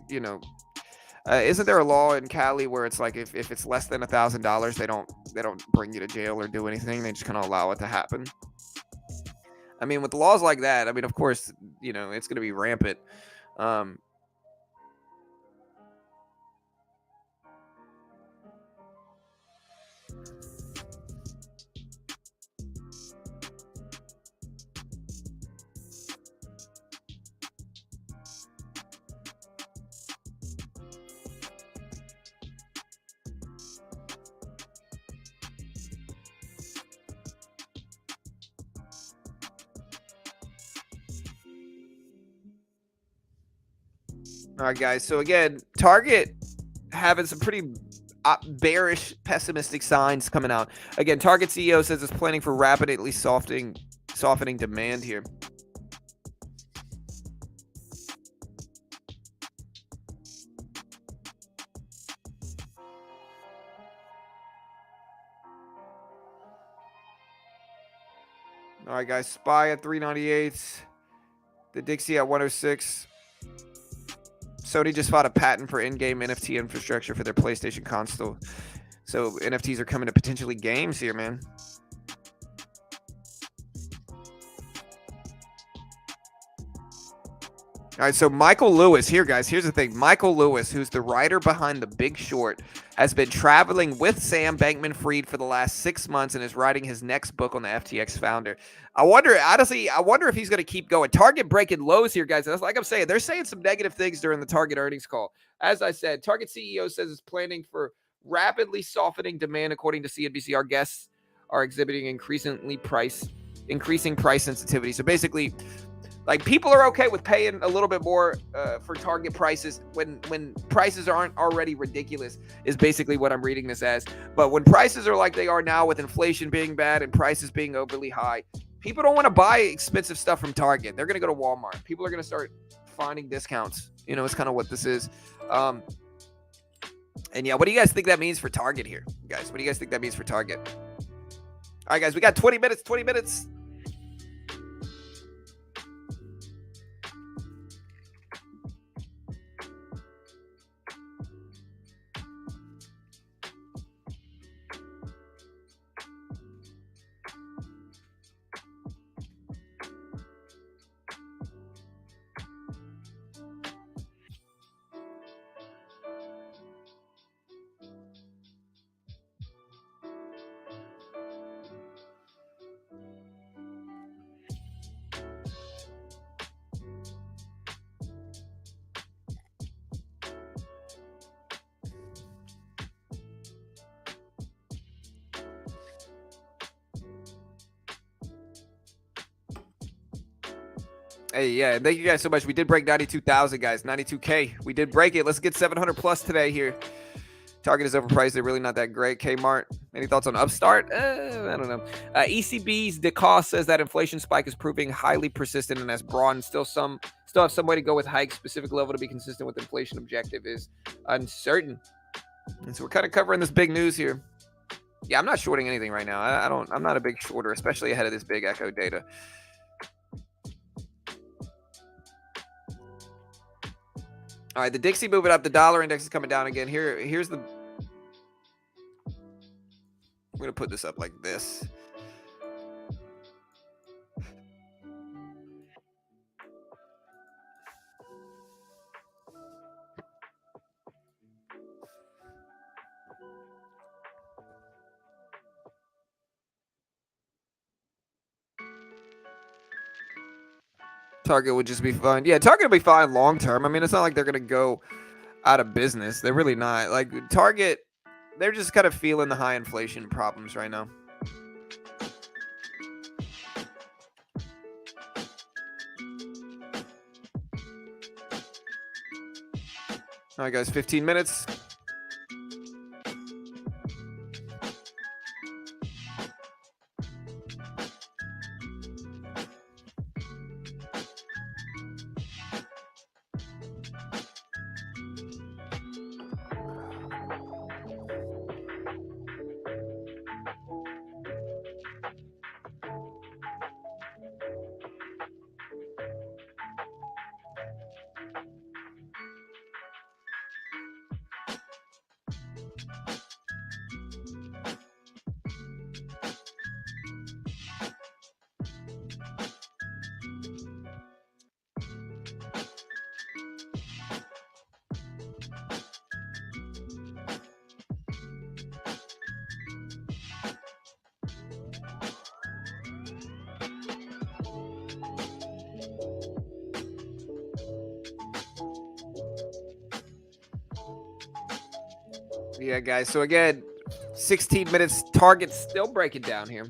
isn't there a law in Cali where it's like if it's less than $1,000, they don't bring you to jail or do anything. They just kind of allow it to happen. I mean, with laws like that, I mean, of course, it's going to be rampant. Um, all right, guys. So again, Target having some pretty bearish, pessimistic signs coming out. Again, Target CEO says it's planning for rapidly softening demand here. All right, guys. SPY at 398. The Dixie at 106. Sony just filed a patent for in-game NFT infrastructure for their PlayStation console. So NFTs are coming to potentially games here, man. All right, so Michael Lewis here, guys. Here's the thing. Michael Lewis, who's the writer behind The Big Short, has been traveling with Sam Bankman-Fried for the last 6 months and is writing his next book on the FTX founder. I wonder if he's going to keep going. Target breaking lows here, guys. That's like I'm saying. They're saying some negative things during the Target earnings call. As I said, Target CEO says it's planning for rapidly softening demand, according to CNBC. Our guests are exhibiting increasing price sensitivity. So basically, like, people are okay with paying a little bit more for Target prices when prices aren't already ridiculous, is basically what I'm reading this as. But when prices are like they are now, with inflation being bad and prices being overly high, people don't want to buy expensive stuff from Target. They're going to go to Walmart. People are going to start finding discounts. It's kind of what this is. And yeah, what do you guys think that means for Target here, guys? What do you guys think that means for Target? All right, guys, we got 20 minutes. Hey, yeah, thank you guys so much. We did break 92,000, guys. 92K. We did break it. Let's get 700 plus today here. Target is overpriced. They're really not that great. Kmart, any thoughts on Upstart? I don't know. ECB's DeCoste says that inflation spike is proving highly persistent and has broadened. Still have some way to go with hikes. Specific level to be consistent with inflation objective is uncertain. And so we're kind of covering this big news here. Yeah, I'm not shorting anything right now. I'm not a big shorter, especially ahead of this big echo data. All right, the Dixie moving up. The dollar index is coming down again. Here's the. I'm gonna put this up like this. Target would just be fine. Yeah, Target will be fine long term. I mean, it's not like they're gonna go out of business. They're really not. Like, Target, they're just kind of feeling the high inflation problems right now. All right, guys, 15 minutes. Yeah, guys. So again, 16 minutes. Target's still breaking down here.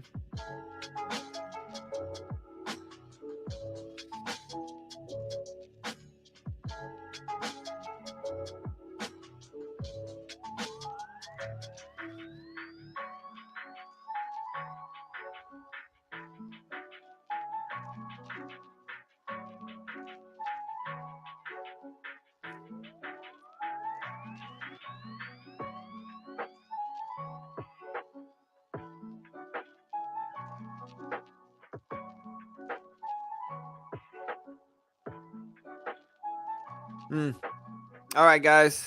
All right, guys.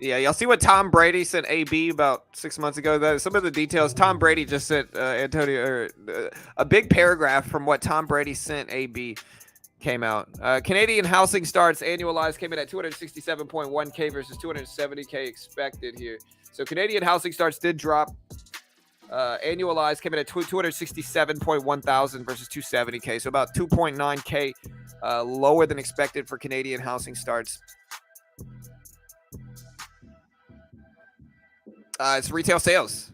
Yeah, y'all see what Tom Brady sent AB about 6 months ago? Some of the details. Tom Brady just sent Antonio a big paragraph from what Tom Brady sent AB came out. Canadian housing starts annualized came in at 267.1K versus 270K expected here. So Canadian housing starts did drop. Annualized came in at 267.1 thousand versus 270K. So about 2.9K lower than expected for Canadian housing starts. It's retail sales.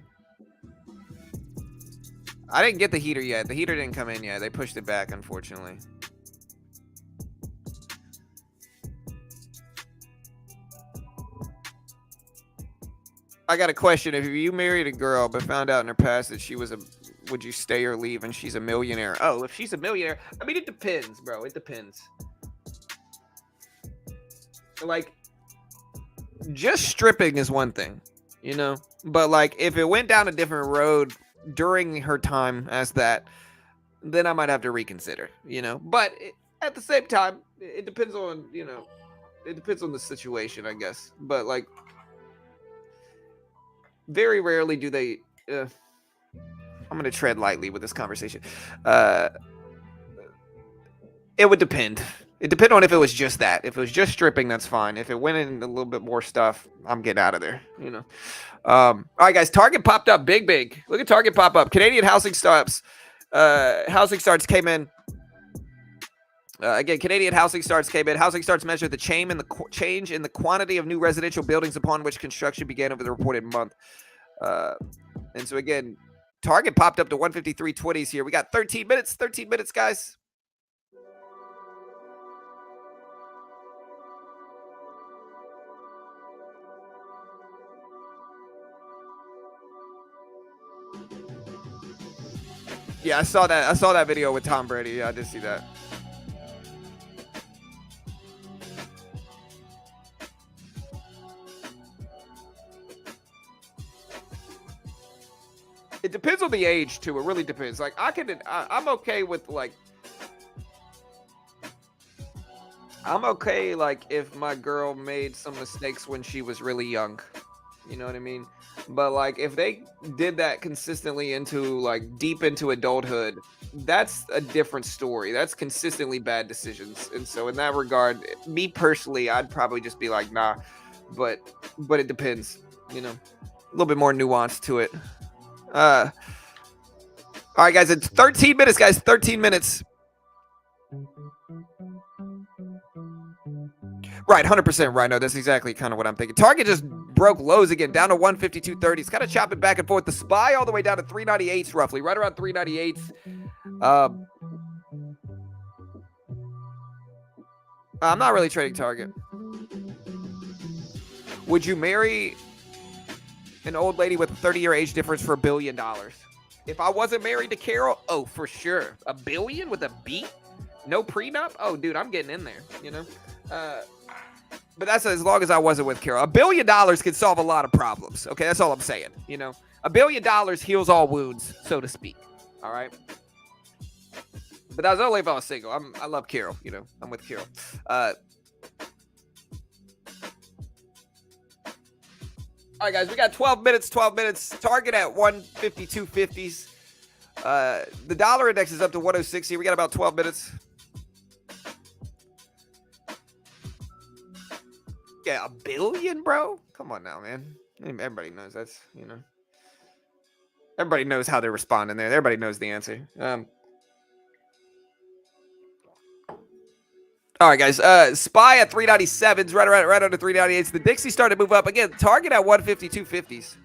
I didn't get the heater yet. The heater didn't come in yet. They pushed it back, unfortunately. I got a question. If you married a girl but found out in her past that she was would you stay or leave and she's a millionaire? Oh, if she's a millionaire, I mean, it depends, bro. It depends. Like, just stripping is one thing, you know? But, like, if it went down a different road during her time as that, then I might have to reconsider, you know? But at the same time, it depends on, you know, it depends on the situation, I guess. But, like, very rarely do they... I'm going to tread lightly with this conversation. It would depend. It depends on if it was just that. If it was just stripping, that's fine. If it went in a little bit more stuff, I'm getting out of there, you know. All right, guys. Target popped up big. Look at Target pop up. Canadian housing starts. Housing starts came in. Again, Canadian housing starts came in. Housing starts measure the change in the quantity of new residential buildings upon which construction began over the reported month. And so, again, Target popped up to 153.20s here. We got 13 minutes. 13 minutes, guys. Yeah, I saw that. I saw that video with Tom Brady. Yeah, I did see that. It depends on the age too. It really depends. Like I'm okay with like. I'm okay like if my girl made some mistakes when she was really young. You know what I mean? But like if they did that consistently into like deep into adulthood, that's a different story. That's consistently bad decisions. And so in that regard, me personally, I'd probably just be like, nah. But it depends, you know. A little bit more nuance to it. All right, guys, it's 13 minutes, guys. 13 minutes. Right, 100% right. No, that's exactly kind of what I'm thinking. Target just broke lows again, down to 152.30. It's kind of chopping back and forth. The SPY all the way down to 398s roughly, right around 398s. I'm not really trading Target. Would you marry an old lady with a 30-year age difference for $1 billion? If I wasn't married to Carol, oh, for sure. $1 billion with a B? No prenup? Oh, dude, I'm getting in there, you know? But that's as long as I wasn't with Carol. $1 billion could solve a lot of problems. Okay, that's all I'm saying. You know, $1 billion heals all wounds, so to speak. All right. But that was only if I was single. I love Carol. You know, I'm with Carol. All right, guys, we got 12 minutes. 12 minutes. Target at 152.50s. The dollar index is up to 106 here. We got about 12 minutes. Yeah, $1 billion, bro. Come on now, man. Everybody knows that's, you know. Everybody knows how they're responding there. Everybody knows the answer. All right, guys. SPY at 397s, right under 398s. The Dixie started to move up again. Target at 152.50s.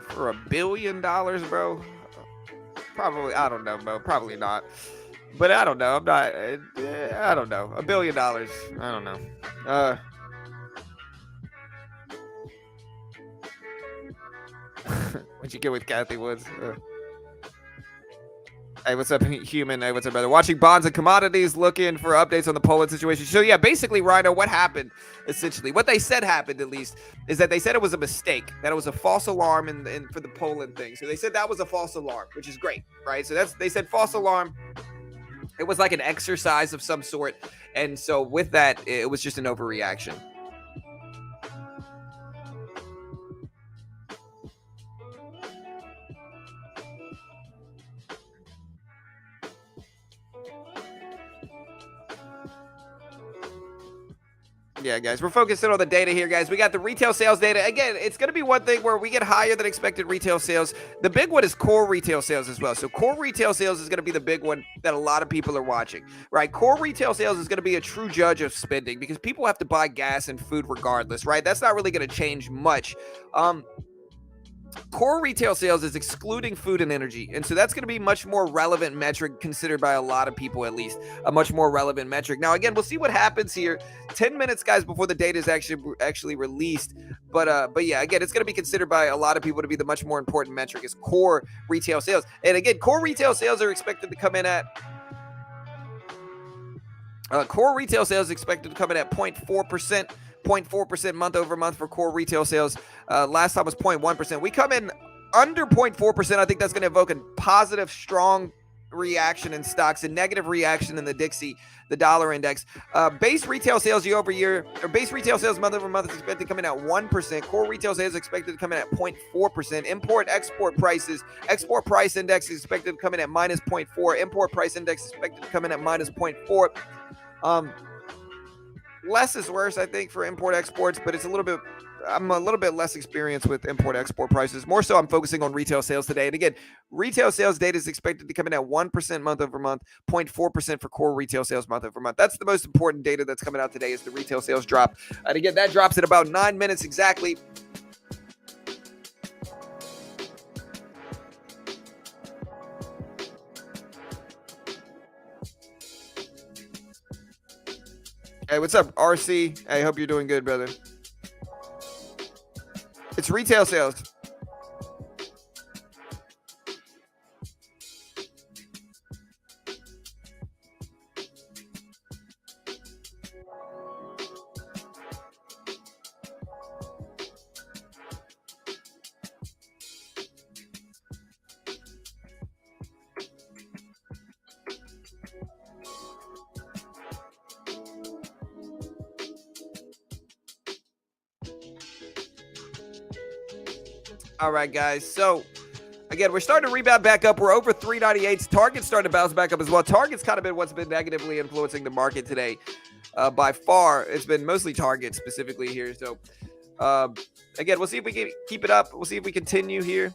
For $1 billion, bro. Probably, I don't know, bro. Probably not. But I don't know. I'm not. I don't know. $1 billion. I don't know. What'd you get with Kathy Woods? Hey, what's up, human? Hey, what's up, brother? Watching bonds and commodities, looking for updates on the Poland situation. So, yeah, basically, Rhino, what happened, essentially, what they said happened, at least, is that they said it was a mistake, that it was a false alarm for the Poland thing. So they said that was a false alarm, which is great, right? So they said false alarm. It was like an exercise of some sort. And so with that, it was just an overreaction. Yeah, guys, we're focusing on the data here, guys. We got the retail sales data. Again, it's going to be one thing where we get higher than expected retail sales. The big one is core retail sales as well. So core retail sales is going to be the big one that a lot of people are watching, right? Core retail sales is going to be a true judge of spending because people have to buy gas and food regardless, right? That's not really going to change much. Core retail sales is excluding food and energy. And so that's going to be much more relevant metric considered by a lot of people, at least a much more relevant metric. Now, again, we'll see what happens here. 10 minutes, guys, before the data is actually released. But yeah, again, it's going to be considered by a lot of people to be the much more important metric is core retail sales. And again, core retail sales are expected to come in at core retail sales expected to come in at 0.4%. 0.4% month over month for core retail sales. Last time was 0.1%. We come in under 0.4%. I think that's going to evoke a positive, strong reaction in stocks, a negative reaction in the Dixie, the dollar index. Base retail sales year over year, or base retail sales month over month is expected to come in at 1%. Core retail sales is expected to come in at 0.4%. Import-export prices, export price index is expected to come in at minus 0.4. Import price index is expected to come in at minus 0.4. Less is worse, I think, for import exports, but I'm a little bit less experienced with import export prices. More so, I'm focusing on retail sales today. And again, retail sales data is expected to come in at 1% month over month, 0.4% for core retail sales month over month. That's the most important data that's coming out today is the retail sales drop. And again, that drops in about 9 minutes exactly. Hey, what's up, RC? Hey, hope you're doing good, brother. It's retail sales. All right, guys. So, Again, we're starting to rebound back up. We're over 398s. Target's starting to bounce back up as well. Target's kind of been what's been negatively influencing the market today. By far, it's been mostly Target specifically here. So, again, we'll see if we can keep it up. We'll see if we continue here.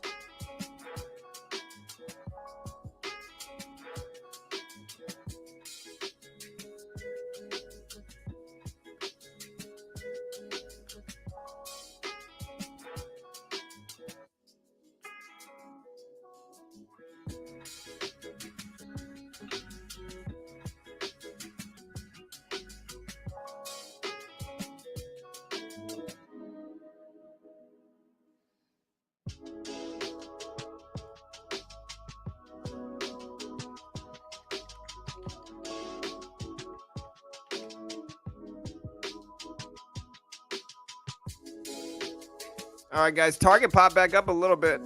All right, guys. Target popped back up a little bit.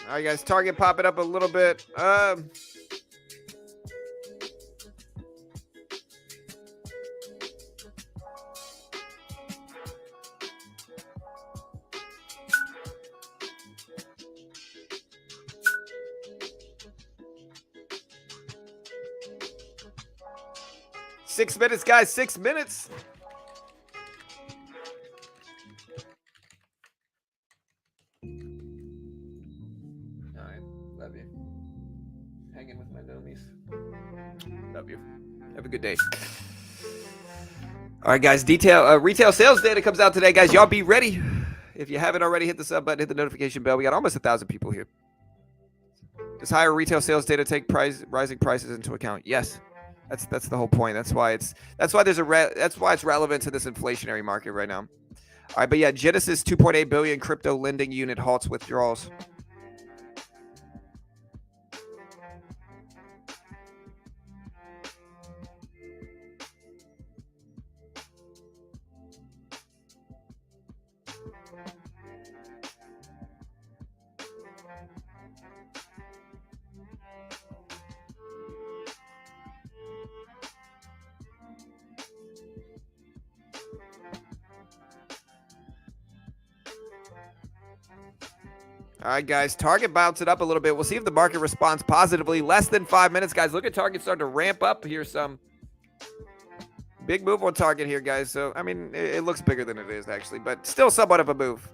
All right, guys. Target popping up a little bit. 6 minutes, guys. 6 minutes. All right. Love you. Hanging with my nomies. Love you. Have a good day. All right, guys. Retail sales data comes out today, guys. Y'all be ready. If you haven't already, hit the sub button, hit the notification bell. We got almost 1,000 people here. Does higher retail sales data take rising prices into account? Yes. That's the whole point. That's why it's relevant to this inflationary market right now. All right, but yeah, Genesis 2.8 billion crypto lending unit halts withdrawals. All right, guys. Target bounced it up a little bit. We'll see if the market responds positively. Less than 5 minutes, guys. Look at Target starting to ramp up here some. Big move on Target here, guys. So, I mean, it looks bigger than it is, actually, but still somewhat of a move.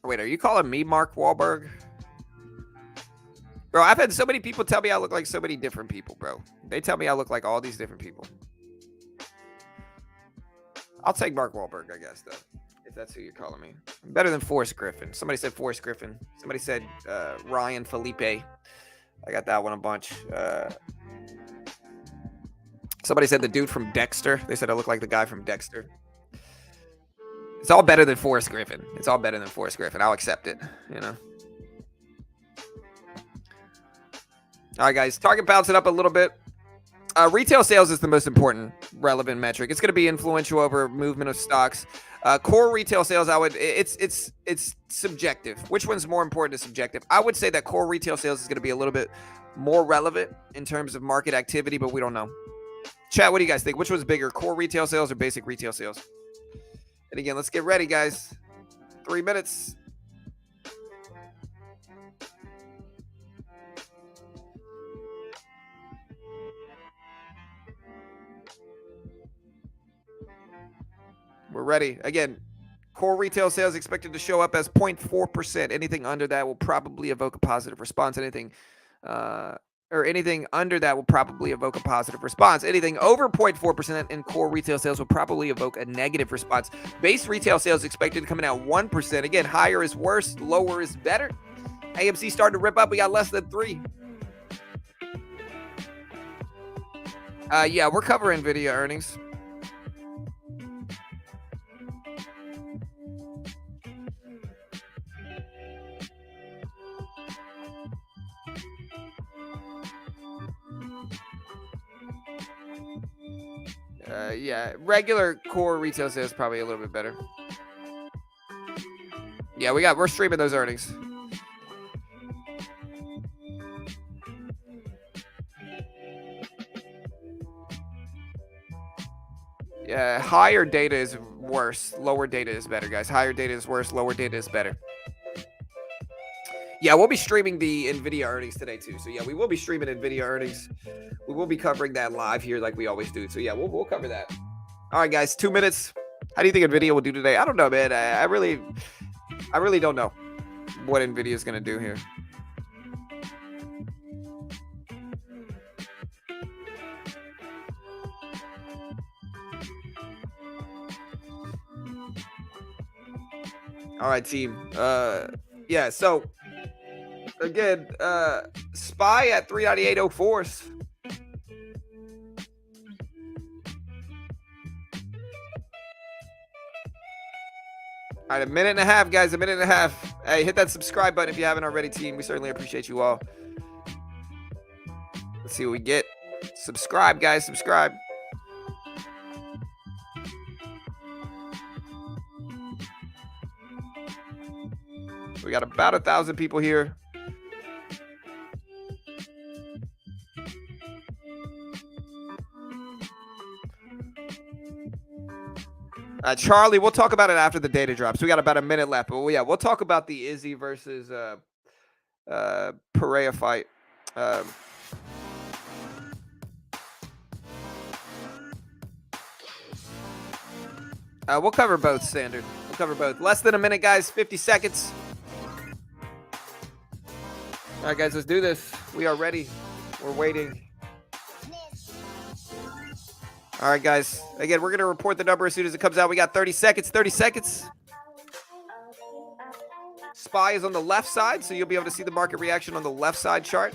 Wait, are you calling me Mark Wahlberg? Bro, I've had so many people tell me I look like so many different people, bro. They tell me I look like all these different people. I'll take Mark Wahlberg, I guess, though, if that's who you're calling me. I'm better than Forrest Griffin. Somebody said Forrest Griffin. Somebody said Ryan Felipe. I got that one a bunch. Somebody said the dude from Dexter. They said I look like the guy from Dexter. It's all better than Forrest Griffin. It's all better than Forrest Griffin. I'll accept it, you know. All right, guys. Target bounced it up a little bit. Retail sales is the most important relevant metric. It's going to be influential over movement of stocks. Core retail sales, it's subjective. Which one's more important is subjective. I would say that core retail sales is going to be a little bit more relevant in terms of market activity, but we don't know. Chat, what do you guys think? Which one's bigger, core retail sales or basic retail sales? And again, let's get ready, guys. 3 minutes. We're ready. Again, core retail sales expected to show up as 0.4%. Anything under that will probably evoke a positive response. Anything under that will probably evoke a positive response. Anything over 0.4% in core retail sales will probably evoke a negative response. Base retail sales expected to come in at 1%. Again, higher is worse, lower is better. AMC starting to rip up. We got less than 3. Yeah, we're covering NVIDIA earnings. Yeah, regular core retail sales probably a little bit better. Yeah, we're streaming those earnings. Yeah, higher data is worse. Lower data is better, guys. Higher data is worse. Lower data is better. Yeah, we'll be streaming the NVIDIA earnings today too. So yeah, we will be streaming NVIDIA earnings. We will be covering that live here like we always do. So yeah, we'll cover that. All right, guys, 2 minutes. How do you think NVIDIA will do today? I don't know, man. I really don't know what NVIDIA is going to do here. All right, team. Yeah, so again, SPY at 398.04s. All right, a minute and a half, guys. A minute and a half. Hey, hit that subscribe button if you haven't already, team. We certainly appreciate you all. Let's see what we get. Subscribe, guys. Subscribe. We got about 1,000 people here. Charlie, we'll talk about it after the data drops. We got about a minute left, but yeah, we'll talk about the Izzy versus Pereira fight. We'll cover both, Standard. We'll cover both. Less than a minute, guys. 50 seconds. All right, guys, let's do this. We are ready. We're waiting. All right, guys. Again, we're going to report the number as soon as it comes out. We got 30 seconds. 30 seconds. SPY is on the left side, so you'll be able to see the market reaction on the left side chart.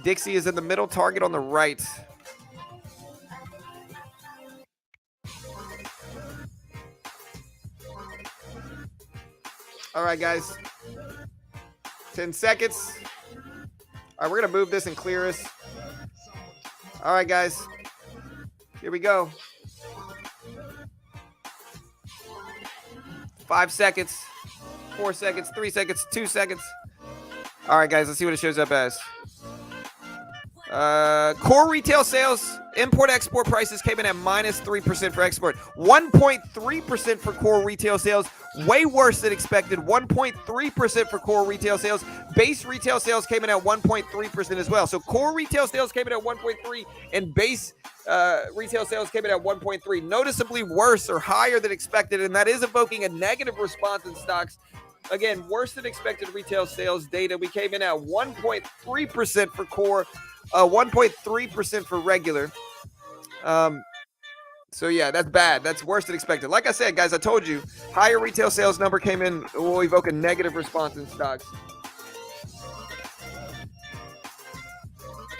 Dixie is in the middle, target on the right. All right, guys. 10 seconds. All right, we're going to move this and clear us. All right, guys. Here we go. 5 seconds. 4 seconds. 3 seconds. 2 seconds. All right, guys. Let's see what it shows up as. Core retail sales, import-export prices came in at -3% for export. 1.3% for core retail sales. Way worse than expected. 1.3% for core retail sales. Base retail sales came in at 1.3% as well. So core retail sales came in at 1.3 and base retail sales came in at 1.3. Noticeably worse or higher than expected, and that is evoking a negative response in stocks. Again, worse than expected retail sales data. We came in at 1.3% for core, 1.3% for regular. So yeah, that's bad. That's worse than expected. Like I said, guys, I told you, higher retail sales number came in will evoke a negative response in stocks.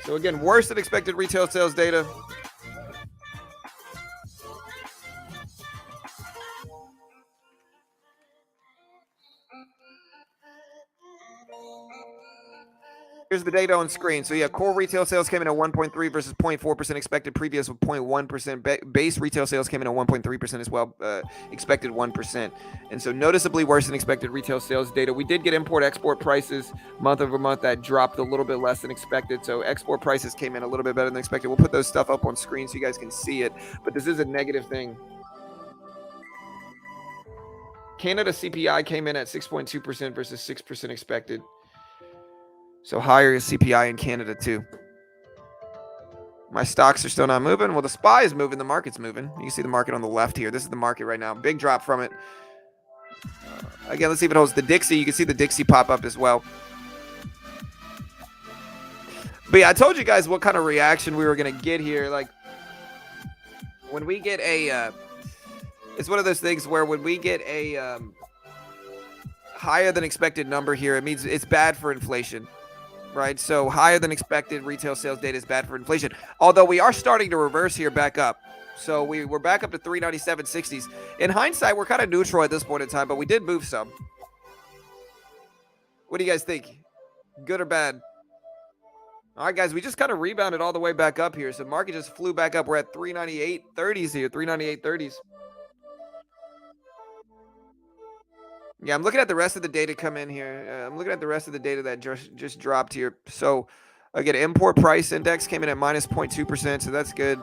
So again, worse than expected retail sales data. Here's the data on screen. So yeah, core retail sales came in at 1.3 versus 0.4% expected. Previous with 0.1%. Base retail sales came in at 1.3% as well. Expected 1%. And so noticeably worse than expected retail sales data. We did get import-export prices month over month that dropped a little bit less than expected. So export prices came in a little bit better than expected. We'll put those stuff up on screen so you guys can see it. But this is a negative thing. Canada CPI came in at 6.2% versus 6% expected. So higher CPI in Canada too. My stocks are still not moving. Well, the SPY is moving. The market's moving. You can see the market on the left here. This is the market right now. Big drop from it. Again, let's see if it holds the Dixie. You can see the Dixie pop up as well. But yeah, I told you guys what kind of reaction we were going to get here. Like when we get a, it's one of those things where when we get a higher than expected number here, it means it's bad for inflation. Right, so higher than expected retail sales data is bad for inflation. Although we are starting to reverse here back up. So we're back up to 397.60s. In hindsight, we're kind of neutral at this point in time, but we did move some. What do you guys think? Good or bad? All right, guys, we just kind of rebounded all the way back up here. So market just flew back up. We're at 398.30s here, 398.30s. Yeah, I'm looking at the rest of the data come in here. I'm looking at the rest of the data that just dropped here. So again, import price index came in at minus 0.2%, so that's good.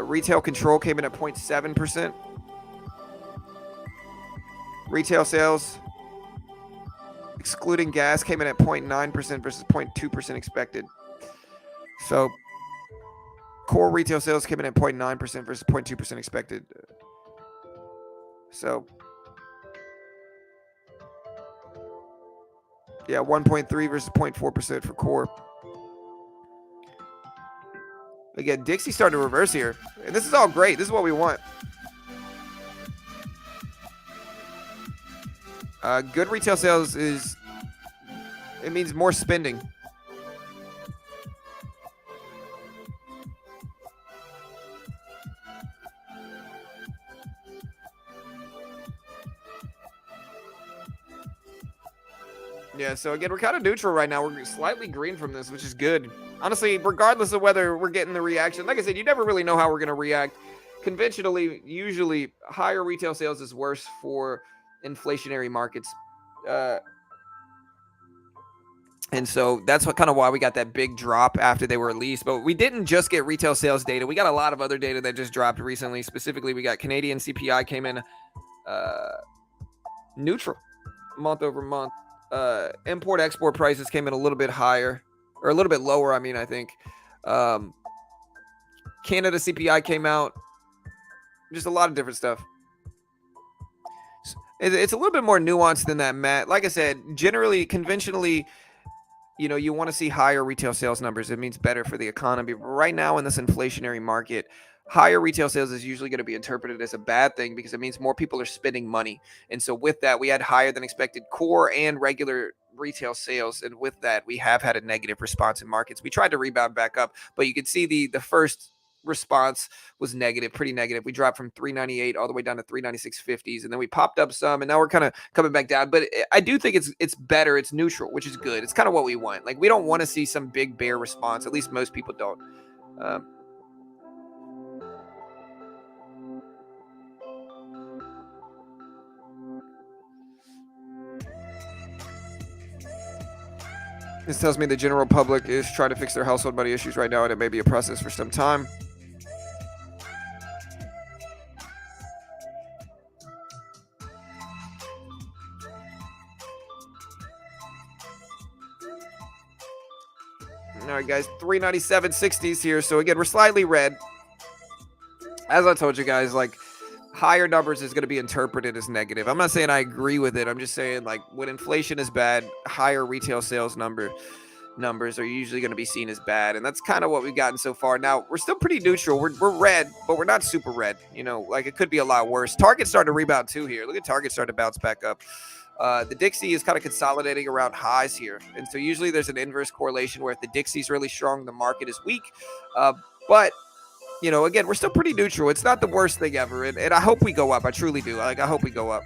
Retail control came in at 0.7%. Retail sales, excluding gas, came in at 0.9% versus 0.2% expected. So core retail sales came in at 0.9% versus 0.2% expected. So yeah, 1.3 versus 0.4% for core. Again, Dixie started to reverse here. And this is all great. This is what we want. Good retail sales it means more spending. Yeah, so again, we're kind of neutral right now. We're slightly green from this, which is good. Honestly, regardless of whether we're getting the reaction, like I said, you never really know how we're going to react. Conventionally, usually higher retail sales is worse for inflationary markets. And so that's what kind of why we got that big drop after they were released. But we didn't just get retail sales data. We got a lot of other data that just dropped recently. Specifically, we got Canadian CPI came in neutral month over month. Import export prices came in a little bit higher or a little bit lower. I mean, I think Canada CPI came out. Just a lot of different stuff. It's a little bit more nuanced than that, Matt. Like I said, generally, conventionally, you want to see higher retail sales numbers. It means better for the economy. But right now in this inflationary market, higher retail sales is usually going to be interpreted as a bad thing because it means more people are spending money. And so with that, we had higher than expected core and regular retail sales. And with that, we have had a negative response in markets. We tried to rebound back up, but you can see the first response was negative, pretty negative. We dropped from 398 all the way down to 396.50s, and then we popped up some, and now we're kind of coming back down. But I do think it's better. It's neutral, which is good. It's kind of what we want. Like, we don't want to see some big bear response. At least most people don't. This tells me the general public is trying to fix their household money issues right now, and it may be a process for some time. All right, guys, 397.60s here. So again, we're slightly red. As I told you guys, like, higher numbers is going to be interpreted as negative. I'm not saying I agree with it. I'm just saying, like, when inflation is bad, higher retail sales numbers are usually going to be seen as bad, and that's kind of what we've gotten so far. Now we're still pretty neutral. We're red, but we're not super red. Like, it could be a lot worse. Target's starting to rebound too here. Look at Target starting to bounce back up. The Dixie is kind of consolidating around highs here, and so usually there's an inverse correlation where if the Dixie's really strong, the market is weak. But again, we're still pretty neutral. It's not the worst thing ever, and I hope we go up. I truly do. I hope we go up.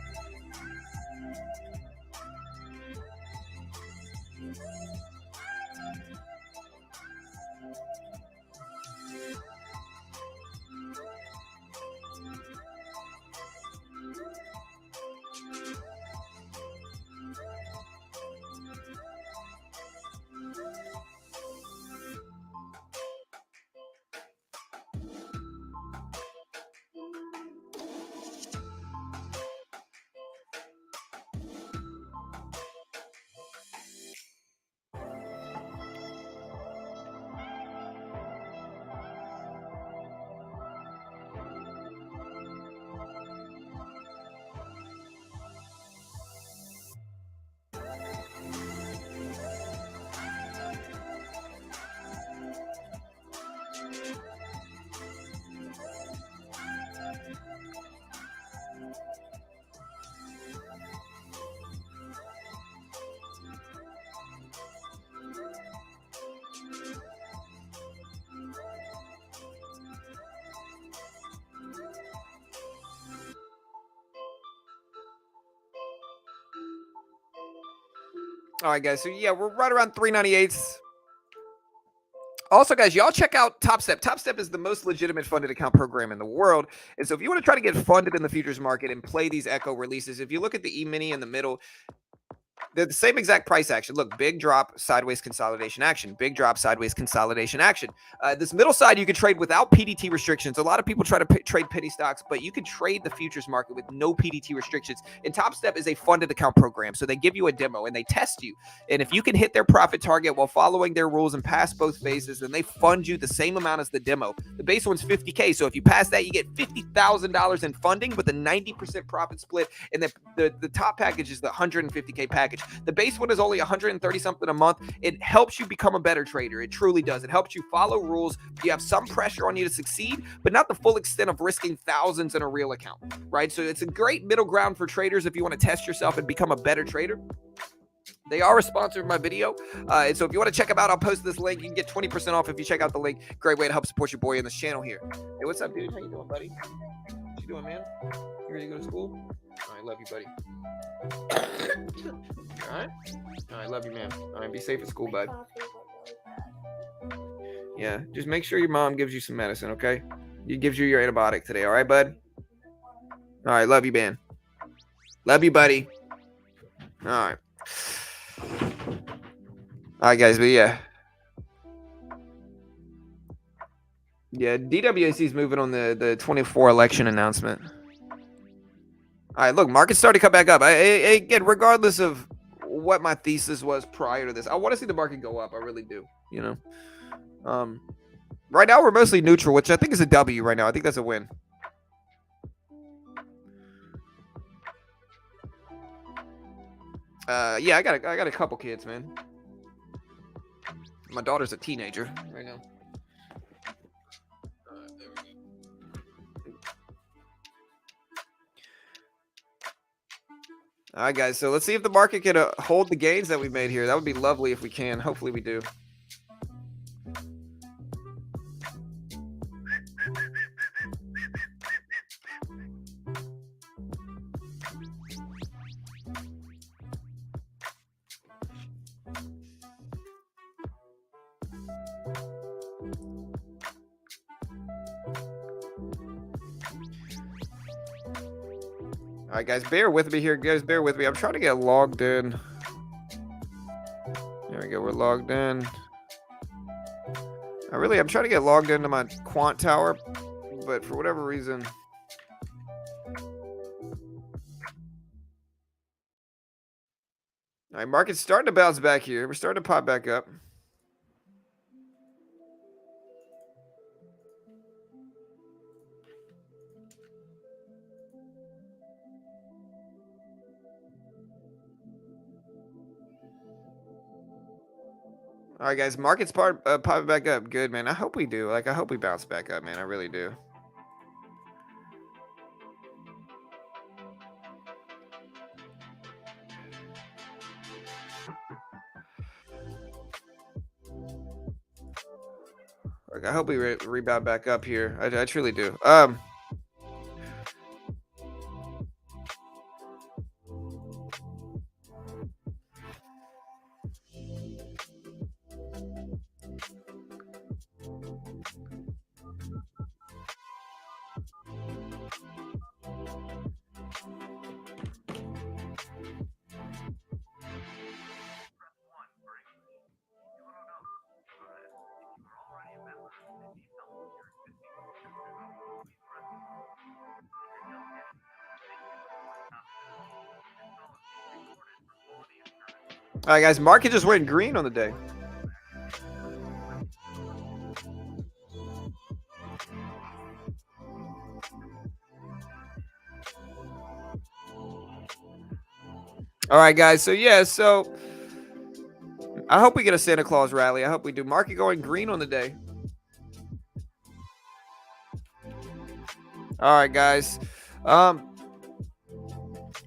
All right, guys. So yeah, we're right around 398s. Also, guys, y'all check out Top Step. Top Step is the most legitimate funded account program in the world. And so if you want to try to get funded in the futures market and play these Echo releases, if you look at the E-mini in the middle, they're the same exact price action. Look, big drop, sideways consolidation action. Big drop, sideways consolidation action. This middle side, you can trade without PDT restrictions. A lot of people try to trade penny stocks, but you can trade the futures market with no PDT restrictions. And Top Step is a funded account program. So they give you a demo and they test you. And if you can hit their profit target while following their rules and pass both phases, then they fund you the same amount as the demo. The base one's $50K. So if you pass that, you get $50,000 in funding with a 90% profit split. And the top package is the $150K package. The base one is only $130 something a month. It helps you become a better trader. It truly does. It helps you follow rules. You have some pressure on you to succeed, but not the full extent of risking thousands in a real account, right? So it's a great middle ground for traders if you want to test yourself and become a better trader. They are a sponsor of my video. And so if you want to check them out, I'll post this link. You can get 20% off if you check out the link. Great way to help support your boy in this channel here. Hey, what's up, dude? How you doing, buddy? What you doing, man? You ready to go to school? All right, love you, buddy. All right? All right, love you, man. All right, be safe at school, bud. Yeah, just make sure your mom gives you some medicine, okay? He gives you your antibiotic today, all right, bud? All right, love you, man. Love you, buddy. All right. All right, guys, but yeah. Yeah, DWAC is moving on the 24 election announcement. All right, look, markets started to come back up. Again, regardless of what my thesis was prior to this, I want to see the market go up. I really do, you know. Right now, we're mostly neutral, which I think is a W right now. I think that's a win. Yeah, I got a couple kids, man. My daughter's a teenager right now. There we go. All right, guys. So let's see if the market can hold the gains that we made here. That would be lovely if we can. Hopefully we do. All right, guys, bear with me here. Guys, bear with me. I'm trying to get logged in. There we go. We're logged in. I'm trying to get logged into my quant tower, but for whatever reason. All right, market's starting to bounce back here. We're starting to pop back up. All right, guys, market's popping back up. Good, man. I hope we do. Like, I hope we bounce back up, man. I really do. Like, I hope we rebound back up here. I truly do. All right, guys, market just went green on the day. All right, guys. So, yeah, I hope we get a Santa Claus rally. I hope we do. Market going green on the day. All right, guys.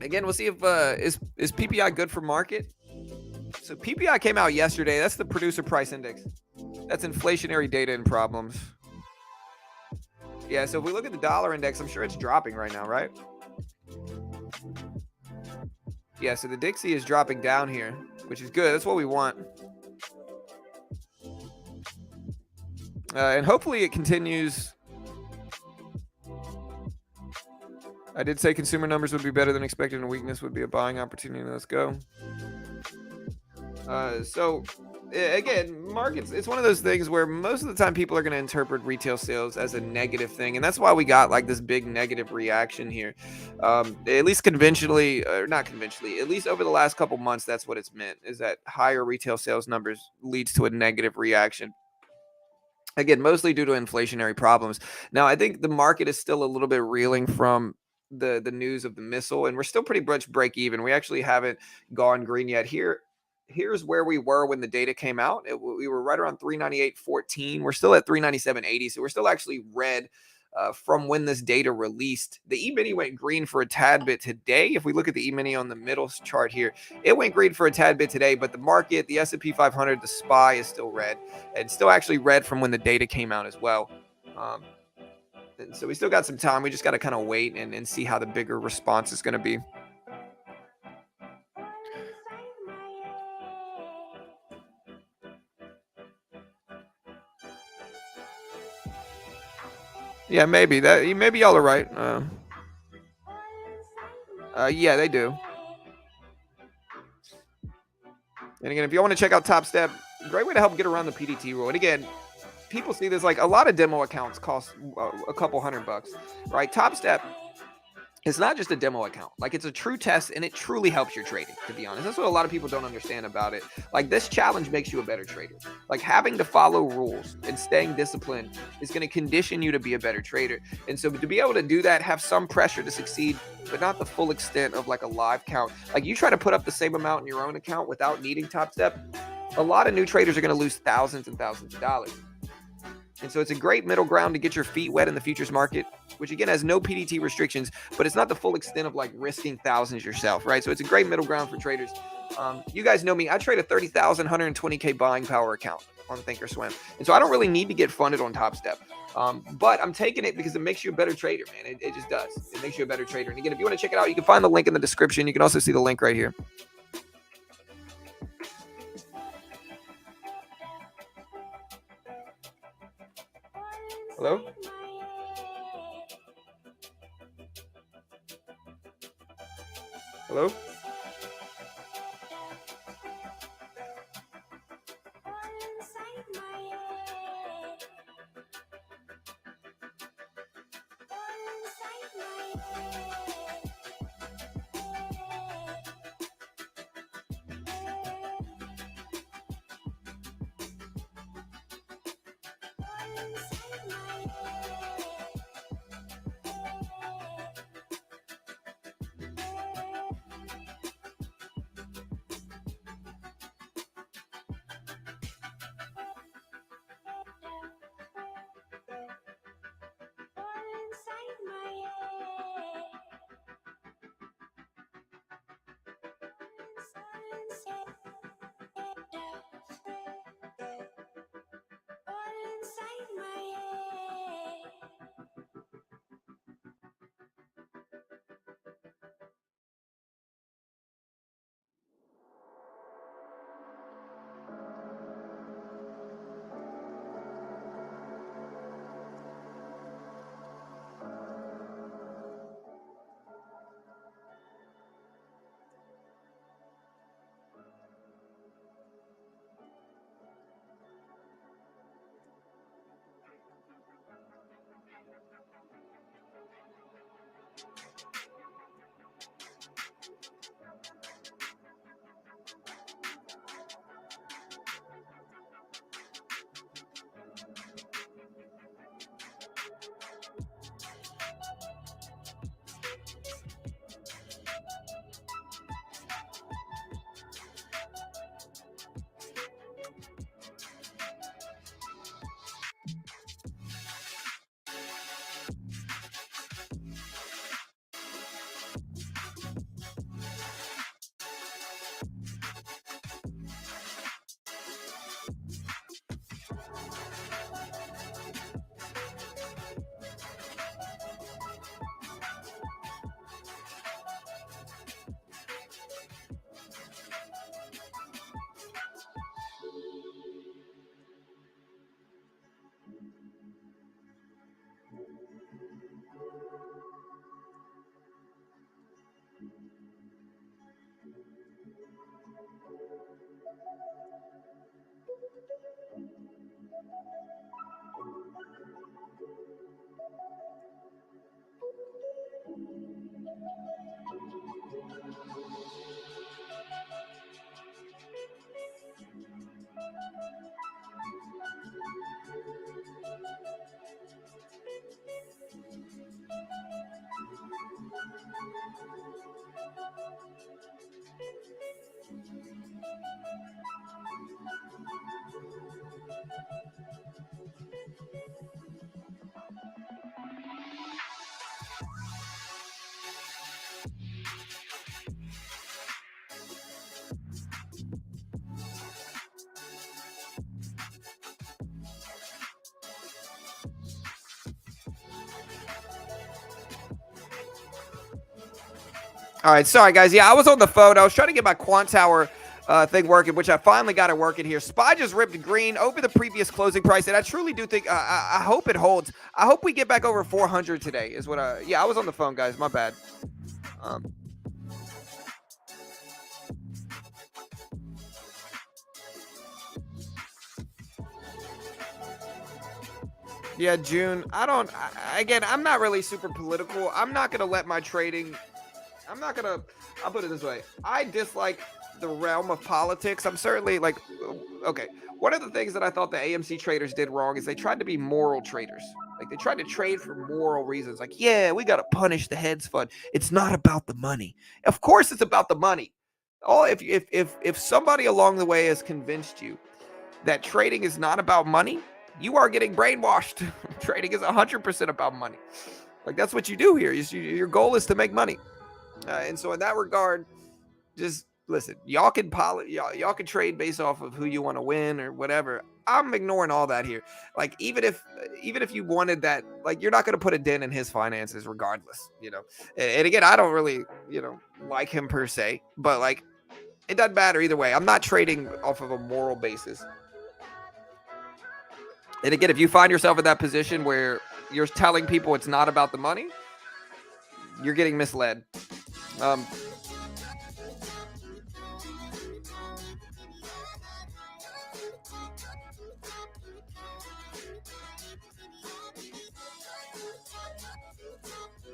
Again, we'll see if is PPI good for market. So PPI came out yesterday. That's the producer price index. That's inflationary data and problems. Yeah, so if we look at the dollar index, I'm sure it's dropping right now, right? Yeah, so the Dixie is dropping down here, which is good. That's what we want. And hopefully it continues. I did say consumer numbers would be better than expected and weakness would be a buying opportunity. Let's go. Again, markets, it's one of those things where most of the time people are going to interpret retail sales as a negative thing. And that's why we got like this big negative reaction here. At least conventionally, or not conventionally, at least over the last couple months, that's what it's meant, is that higher retail sales numbers leads to a negative reaction. Again, mostly due to inflationary problems. Now, I think the market is still a little bit reeling from the news of the missile, and we're still pretty much break even. We actually haven't gone green yet. Here's where we were when the data came out. We were right around 398.14. We're still at 397.80, so we're still actually red from when this data released. The E-mini went green for a tad bit today. If we look at the E-mini on the middle chart here, it went green for a tad bit today, but the market, the S&P 500, the SPY is still red, and still actually red from when the data came out as well. And so we still got some time. We just got to kind of wait and see how the bigger response is going to be. Yeah, maybe y'all are right. Yeah, they do. And again, if you want to check out Top Step, great way to help get around the PDT rule. And again, people see this like a lot of demo accounts cost a couple $100, right? Top Step, it's not just a demo account. Like, it's a true test, and it truly helps your trading, to be honest. That's what a lot of people don't understand about it. Like, this challenge makes you a better trader. Like, having to follow rules and staying disciplined is going to condition you to be a better trader. And so to be able to do that, have some pressure to succeed, but not the full extent of like a live count. Like, you try to put up the same amount in your own account without needing Top Step, a lot of new traders are going to lose thousands and thousands of dollars. And so it's a great middle ground to get your feet wet in the futures market, which again has no PDT restrictions, but it's not the full extent of like risking thousands yourself, right? So it's a great middle ground for traders. You guys know me. I trade a 30,000, 120K buying power account on Thinkorswim. And so I don't really need to get funded on Top Step. But I'm taking it because it makes you a better trader, man. It just does. It makes you a better trader. And again, if you want to check it out, you can find the link in the description. You can also see the link right here. Hello? Hello? All right, sorry guys. Yeah, I was on the phone. I was trying to get my Quant Tower thing working, which I finally got it working here. SPY just ripped green over the previous closing price, and I truly do think I hope it holds. I hope we get back over 400 today. Is what I. Yeah, I was on the phone, guys. My bad. Um, yeah, June. I don't. Again, I'm not really super political. I'm not gonna let my trading. I'm not gonna. I'll put it this way. I dislike the realm of politics. I'm certainly like, okay. One of the things that I thought the AMC traders did wrong is they tried to be moral traders. Like they tried to trade for moral reasons. Like, yeah, we gotta punish the hedge fund. It's not about the money. Of course, it's about the money. Oh, if somebody along the way has convinced you that trading is not about money, you are getting brainwashed. Trading is 100% about money. Like that's what you do here. Your goal is to make money. And so in that regard, just listen. Y'all can y'all can trade based off of who you want to win or whatever. I'm ignoring all that here. Like even if you wanted that, like you're not going to put a dent in his finances regardless, you know. And again, I don't really, like him per se, but like it doesn't matter either way. I'm not trading off of a moral basis. And again, if you find yourself in that position where you're telling people it's not about the money, you're getting misled.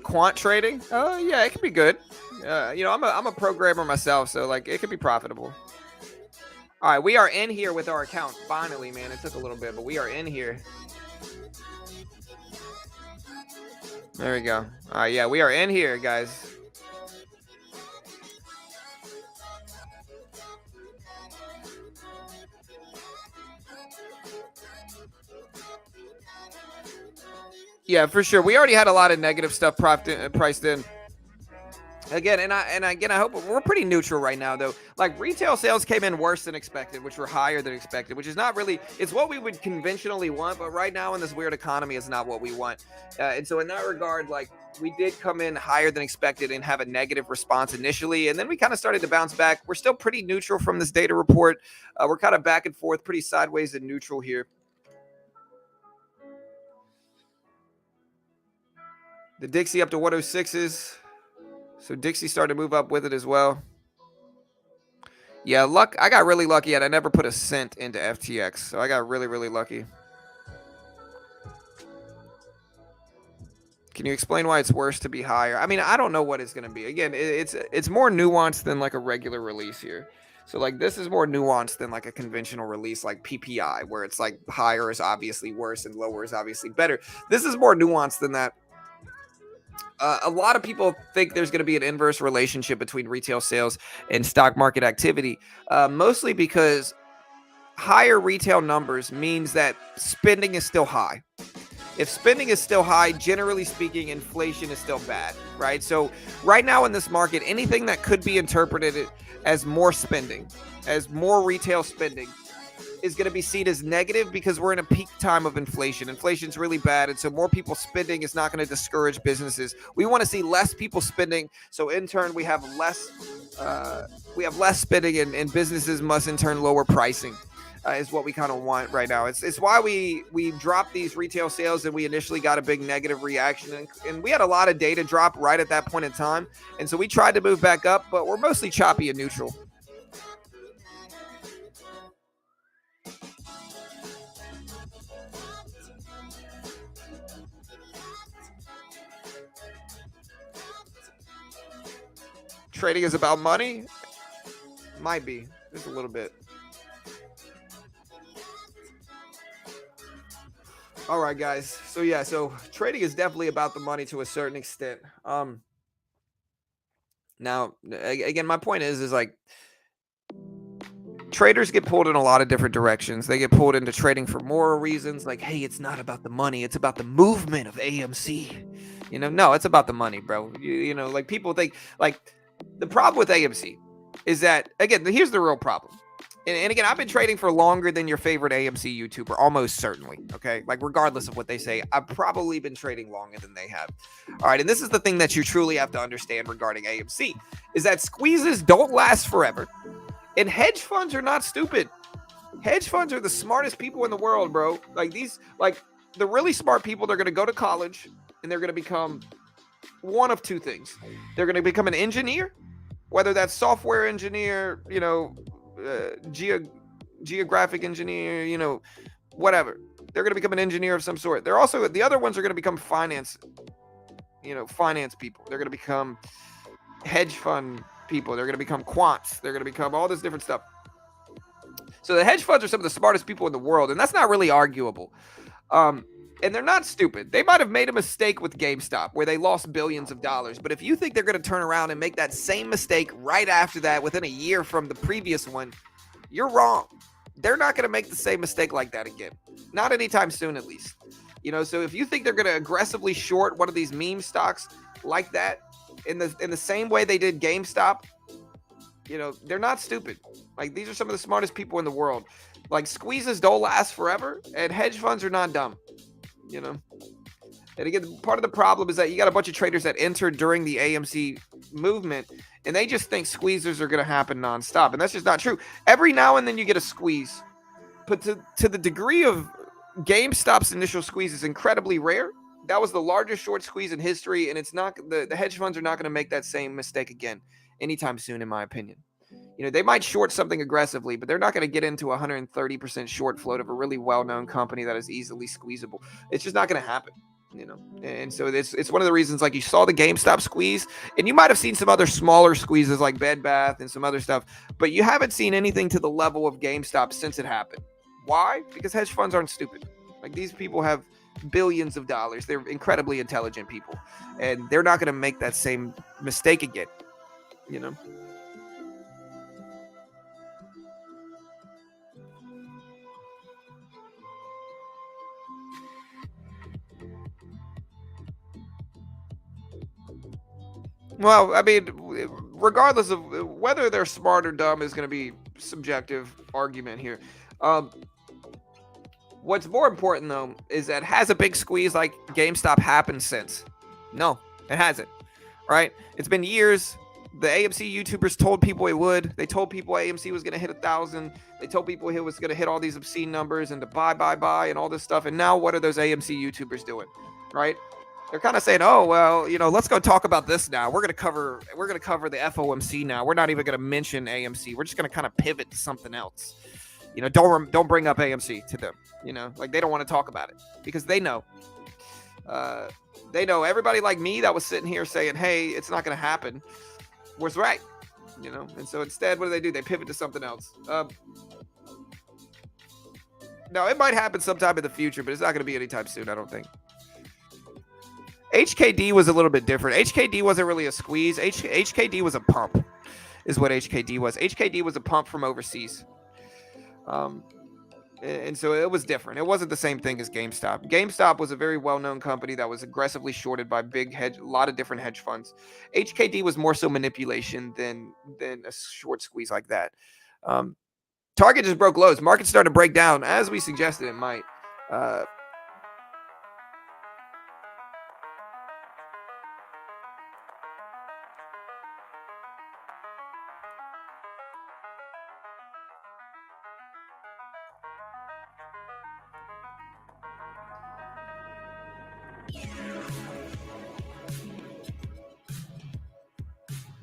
Quant trading? Oh, yeah, it can be good. I'm a programmer myself, so like it could be profitable. All right, we are in here with our account. Finally, man, it took a little bit, but we are in here. There we go. All right, yeah, we are in here, guys. Yeah, for sure. We already had a lot of negative stuff priced in. Again, I hope we're pretty neutral right now, though. Like retail sales came in worse than expected, which were higher than expected, which is not really, it's what we would conventionally want, but right now in this weird economy, it's not what we want. And so in that regard, like we did come in higher than expected and have a negative response initially, and then we kind of started to bounce back. We're still pretty neutral from this data report. We're kind of back and forth, pretty sideways and neutral here. The Dixie up to 106s. So Dixie started to move up with it as well. Yeah, luck. I got really lucky, and I never put a cent into FTX, so I got really, really lucky. Can you explain why it's worse to be higher? I mean, I don't know what it's going to be. Again, it's more nuanced than like a regular release here. So like this is more nuanced than like a conventional release like PPI, where it's like higher is obviously worse and lower is obviously better. This is more nuanced than that. A lot of people think there's going to be an inverse relationship between retail sales and stock market activity, mostly because higher retail numbers means that spending is still high. If spending is still high, generally speaking, inflation is still bad, right? So right now in this market, anything that could be interpreted as more spending, as more retail spending, is going to be seen as negative because we're in a peak time of inflation. Inflation's really bad, and so more people spending is not going to discourage businesses. We want to see less people spending, so in turn we have less spending, and businesses must in turn lower pricing. Is what we kind of want right now. It's why we dropped these retail sales, and we initially got a big negative reaction, and we had a lot of data drop right at that point in time, and so we tried to move back up, but we're mostly choppy and neutral. trading is about money? Might be. Just a little bit. All right, guys. So trading is definitely about the money to a certain extent. Now, again, my point is like traders get pulled in a lot of different directions. They get pulled into trading for moral reasons, like, hey, it's not about the money, it's about the movement of AMC. No, it's about the money, bro. Like people think, like, the problem with AMC is that, again, here's the real problem. And again, I've been trading for longer than your favorite AMC YouTuber, almost certainly. Okay, like regardless of what they say, I've probably been trading longer than they have. All right, and this is the thing that you truly have to understand regarding AMC is that squeezes don't last forever, and hedge funds are not stupid. Hedge funds are the smartest people in the world, bro. Like the really smart people, they're going to go to college and they're going to become one of two things. They're going to become an engineer, whether that's software engineer, geographic engineer, whatever. They're going to become an engineer of some sort. They're also, the other ones are going to become finance people. They're going to become hedge fund people. They're going to become quants. They're going to become all this different stuff. So the hedge funds are some of the smartest people in the world, and that's not really arguable. And they're not stupid. They might have made a mistake with GameStop where they lost billions of dollars. But if you think they're going to turn around and make that same mistake right after that, within a year from the previous one, you're wrong. They're not going to make the same mistake like that again. Not anytime soon, at least. So if you think they're going to aggressively short one of these meme stocks like that, in the same way they did GameStop, they're not stupid. Like, these are some of the smartest people in the world. Like, squeezes don't last forever, and hedge funds are not dumb. And again, part of the problem is that you got a bunch of traders that entered during the AMC movement, and they just think squeezes are going to happen nonstop, and that's just not true. Every now and then you get a squeeze, but to the degree of GameStop's initial squeeze is incredibly rare. That was the largest short squeeze in history, and it's not the hedge funds are not going to make that same mistake again anytime soon, in my opinion. They might short something aggressively, but they're not going to get into 130% short float of a really well-known company that is easily squeezable. It's just not going to happen, And so it's one of the reasons, like, you saw the GameStop squeeze, and you might have seen some other smaller squeezes like Bed Bath and some other stuff, but you haven't seen anything to the level of GameStop since it happened. Why? Because hedge funds aren't stupid. Like, these people have billions of dollars. They're incredibly intelligent people, and they're not going to make that same mistake again, Well, I mean, regardless of whether they're smart or dumb is going to be subjective argument here. What's more important, though, is that has a big squeeze like GameStop happened since? No, it hasn't. Right? It's been years. The AMC YouTubers told people it would. They told people AMC was going to hit 1,000. They told people it was going to hit all these obscene numbers and to buy and all this stuff. And now what are those AMC YouTubers doing? Right? They're kind of saying, oh, well, let's go talk about this now. We're going to cover the FOMC now. We're not even going to mention AMC. We're just going to kind of pivot to something else. Don't bring up AMC to them. Like, they don't want to talk about it because they know. Everybody like me that was sitting here saying, hey, it's not going to happen, was right. And so instead, what do? They pivot to something else. Now, it might happen sometime in the future, but it's not going to be anytime soon, I don't think. HKD was a little bit different. HKD wasn't really a squeeze. HKD was a pump, is what HKD was. HKD was a pump from overseas. And so it was different. It wasn't the same thing as GameStop. GameStop was a very well-known company that was aggressively shorted by a lot of different hedge funds. HKD was more so manipulation than a short squeeze like that. Target just broke lows. Market started to break down, as we suggested it might.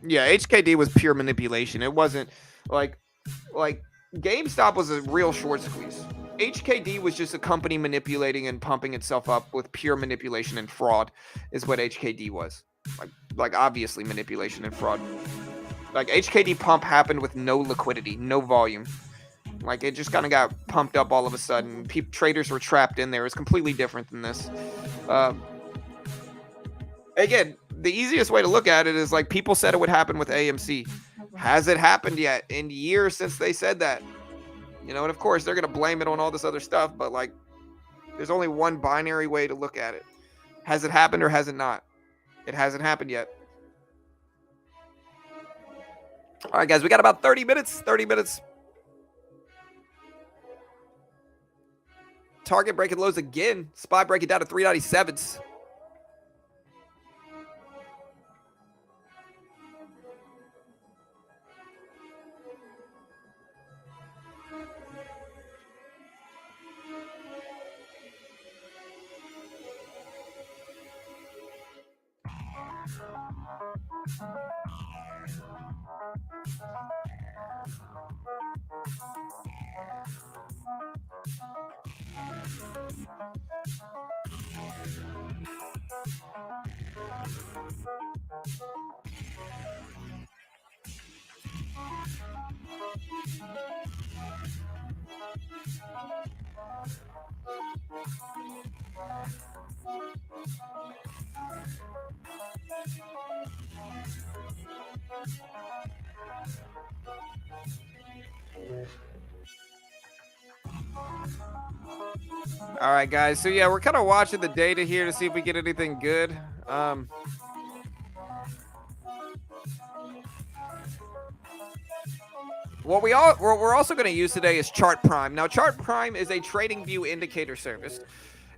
Yeah, HKD was pure manipulation. It wasn't like GameStop was a real short squeeze. HKD was just a company manipulating and pumping itself up with pure manipulation and fraud is what HKD was. Like obviously manipulation and fraud. Like HKD pump happened with no liquidity, no volume. Like it just kind of got pumped up all of a sudden. Traders were trapped in there. It's completely different than this. Again, the easiest way to look at it is like people said it would happen with AMC. Has it happened yet? In years since they said that. You know, and of course they're going to blame it on all this other stuff, but like there's only one binary way to look at it. Has it happened or has it not? It hasn't happened yet. All right, guys, we got about 30 minutes. 30 minutes. Target breaking lows again. SPY breaking down to 397s. All right, guys. So yeah, we're kind of watching the data here to see if we get anything good. What we're also going to use today is Chart Prime. Now, Chart Prime is a trading view indicator service,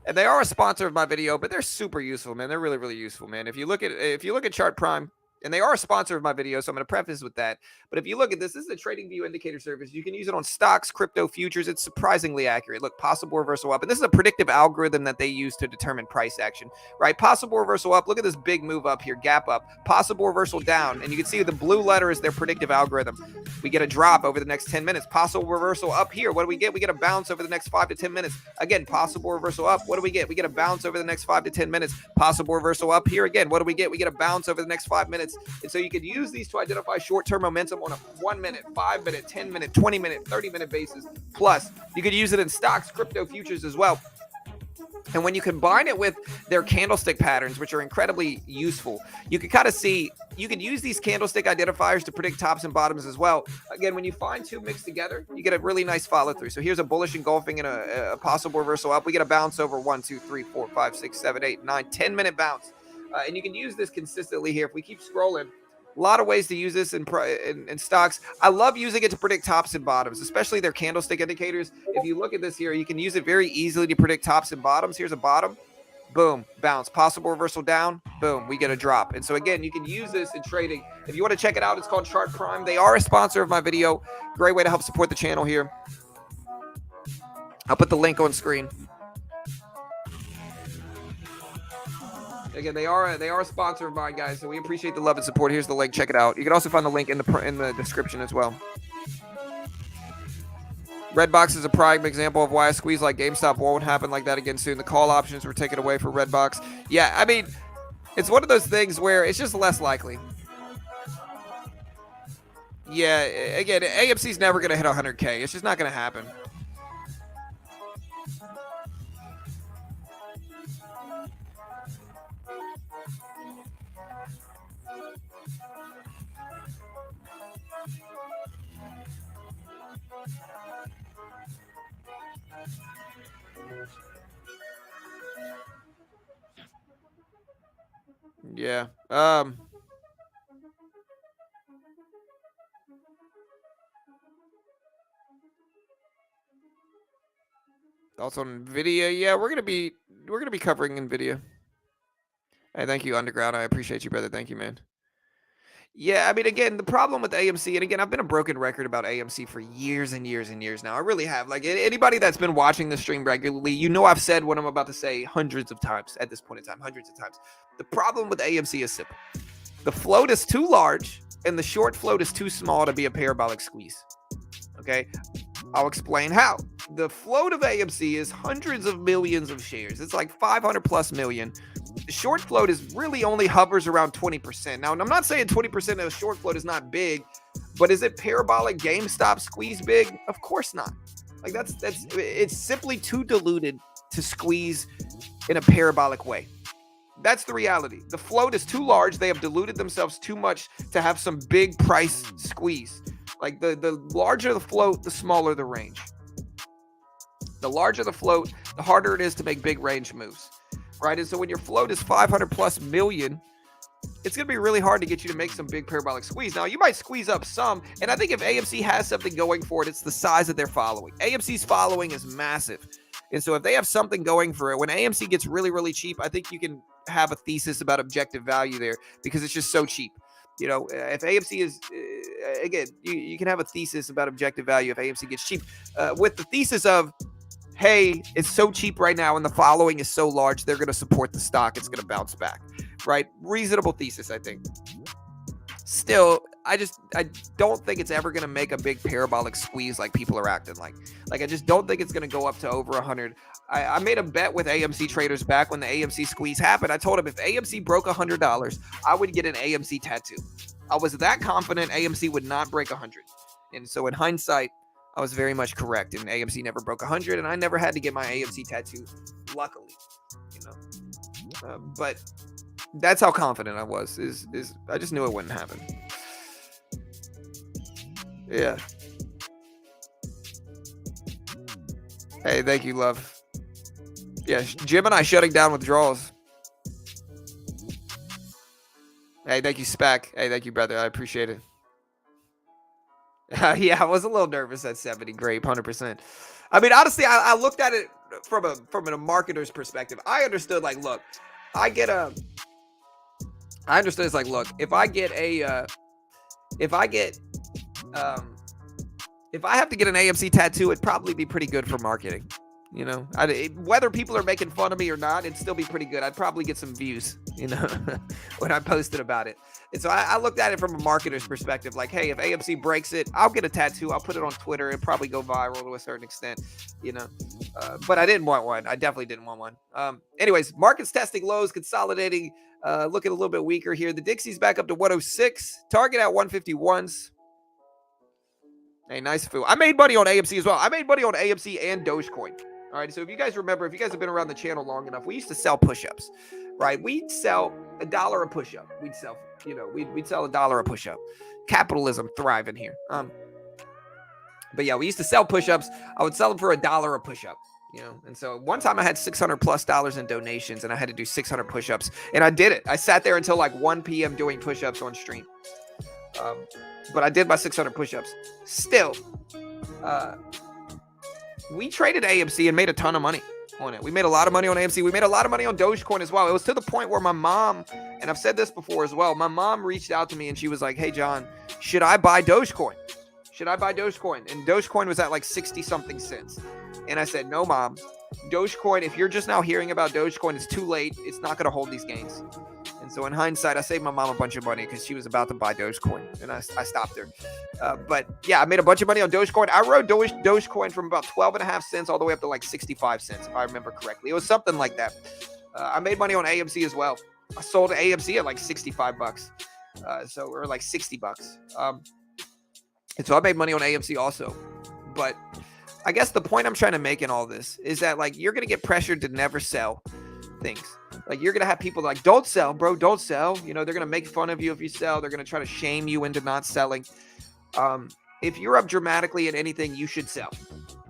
and they are a sponsor of my video, but they're super useful, man. They're really, really useful, man. If you look at Chart Prime, and they are a sponsor of my video, so I'm going to preface with that. But if you look at this is a trading view indicator service. You can use it on stocks, crypto, futures. It's surprisingly accurate. Look, possible reversal up. And this is a predictive algorithm that they use to determine price action, right? Possible reversal up. Look at this big move up here, gap up. Possible reversal down. And you can see the blue letter is their predictive algorithm. We get a drop over the next 10 minutes. Possible reversal up here. What do we get? We get a bounce over the next 5 to 10 minutes. Again, possible reversal up. What do we get? We get a bounce over the next 5 to 10 minutes. Possible reversal up here again. What do we get? We get a bounce over the next 5 minutes. And so you could use these to identify short-term momentum on a 1 minute, 5 minute, 10 minute, 20 minute, 30 minute basis. Plus, you could use it in stocks, crypto, futures as well. And when you combine it with their candlestick patterns, which are incredibly useful, you can kind of see, you can use these candlestick identifiers to predict tops and bottoms as well. Again, when you find two mixed together, you get a really nice follow through. So here's a bullish engulfing and a possible reversal up. We get a bounce over 1, 2, 3, 4, 5, 6, 7, 8, 9, 10 minute bounce. And you can use this consistently here. If we keep scrolling, a lot of ways to use this in stocks. I love using it to predict tops and bottoms, especially their candlestick indicators. If you look at this here, you can use it very easily to predict tops and bottoms. Here's a bottom. Boom, bounce. Possible reversal down. Boom, we get a drop. And so again, you can use this in trading. If you want to check it out, it's called Chart Prime. They are a sponsor of my video. Great way to help support the channel here. I'll put the link on screen. Again, they are a sponsor of mine, guys, so we appreciate the love and support. Here's the link. Check it out. You can also find the link in the description as well. Redbox is a prime example of why a squeeze like GameStop won't happen like that again soon. The call options were taken away for Redbox. Yeah, I mean, it's one of those things where it's just less likely. Yeah, again, AMC's never going to hit 100K. It's just not going to happen. Yeah. Also on Nvidia. Yeah, we're gonna be covering Nvidia. Hey, thank you, Underground. I appreciate you, brother. Thank you, man. Yeah, I mean, again, the problem with AMC, and again, I've been a broken record about AMC for years and years and years now. I really have. Like, anybody that's been watching the stream regularly, you know I've said what I'm about to say hundreds of times at this point in time, hundreds of times. The problem with AMC is simple. The float is too large, and the short float is too small to be a parabolic squeeze. Okay? I'll explain how. The float of AMC is hundreds of millions of shares. It's like 500 plus million. The short float is really only hovers around 20%. Now, I'm not saying 20% of the short float is not big, but is it parabolic GameStop squeeze big? Of course not. Like it's simply too diluted to squeeze in a parabolic way. That's the reality. The float is too large. They have diluted themselves too much to have some big price squeeze. Like the larger the float, the smaller the range. The larger the float, the harder it is to make big range moves, right? And so when your float is 500 plus million, it's going to be really hard to get you to make some big parabolic squeeze. Now, you might squeeze up some, and I think if AMC has something going for it, it's the size of their following. AMC's following is massive. And so if they have something going for it, when AMC gets really, really cheap, I think you can have a thesis about objective value there because it's just so cheap. You know, if AMC is, again, you can have a thesis about objective value if AMC gets cheap with the thesis of, hey, it's so cheap right now and the following is so large, they're going to support the stock. It's going to bounce back, right? Reasonable thesis, I think. Still, I don't think it's ever going to make a big parabolic squeeze like people are acting like. Like, I just don't think it's going to go up to over 100. I made a bet with AMC traders back when the AMC squeeze happened. I told them if AMC broke $100, I would get an AMC tattoo. I was that confident AMC would not break 100. And so in hindsight, I was very much correct, and AMC never broke 100, and I never had to get my AMC tattoo, luckily, you know. But that's how confident I was. Is I just knew it wouldn't happen. Yeah. Hey, thank you, love. Yeah, Gemini shutting down withdrawals. Hey, thank you, Spac. Hey, thank you, brother. I appreciate it. Yeah, I was a little nervous at 70 grape, 100%. I mean, honestly, I looked at it from a marketer's perspective. I understood, like, look, I understood it's like, look, if I have to get an AMC tattoo, it'd probably be pretty good for marketing. You know, whether people are making fun of me or not, it'd still be pretty good. I'd probably get some views, you know, when I posted about it. And so I looked at it from a marketer's perspective, like, hey, if AMC breaks it, I'll get a tattoo. I'll put it on Twitter. It'll probably go viral to a certain extent, you know. But I didn't want one. I definitely didn't want one. Anyways, markets testing lows, consolidating, looking a little bit weaker here. The Dixie's back up to 106. Target at 151s. Hey, nice food. I made money on AMC as well. I made money on AMC and Dogecoin. All right, so if you guys remember, if you guys have been around the channel long enough, we used to sell push-ups, right? We'd sell $1 a push-up. We'd sell, you know, we'd sell $1 a push-up. Capitalism thriving here. But yeah, we used to sell push-ups. I would sell them for $1 a push-up, you know. And so one time I had $600+ in donations, and I had to do 600 push-ups, and I did it. I sat there until like 1 p.m. doing push-ups on stream. But I did my 600 push-ups. Still, we traded AMC and made a ton of money on it. We made a lot of money on AMC. We made a lot of money on Dogecoin as well. It was to the point where my mom, and I've said this before as well, my mom reached out to me and she was like, hey, John, should I buy Dogecoin? Should I buy Dogecoin? And Dogecoin was at like 60 something cents. And I said, no, Mom. Dogecoin, if you're just now hearing about Dogecoin, it's too late. It's not going to hold these gains. And so in hindsight, I saved my mom a bunch of money because she was about to buy Dogecoin, and I stopped her. But yeah, I made a bunch of money on Dogecoin. I rode Dogecoin from about 12.5 cents all the way up to like 65 cents, if I remember correctly. It was something like that. I made money on AMC as well. I sold AMC at like $65, or like $60. And so I made money on AMC also. But I guess the point I'm trying to make in all this is that, like, you're going to get pressured to never sell things. Like, you're going to have people like, don't sell, bro, don't sell. You know, they're going to make fun of you if you sell. They're going to try to shame you into not selling. If you're up dramatically in anything, you should sell.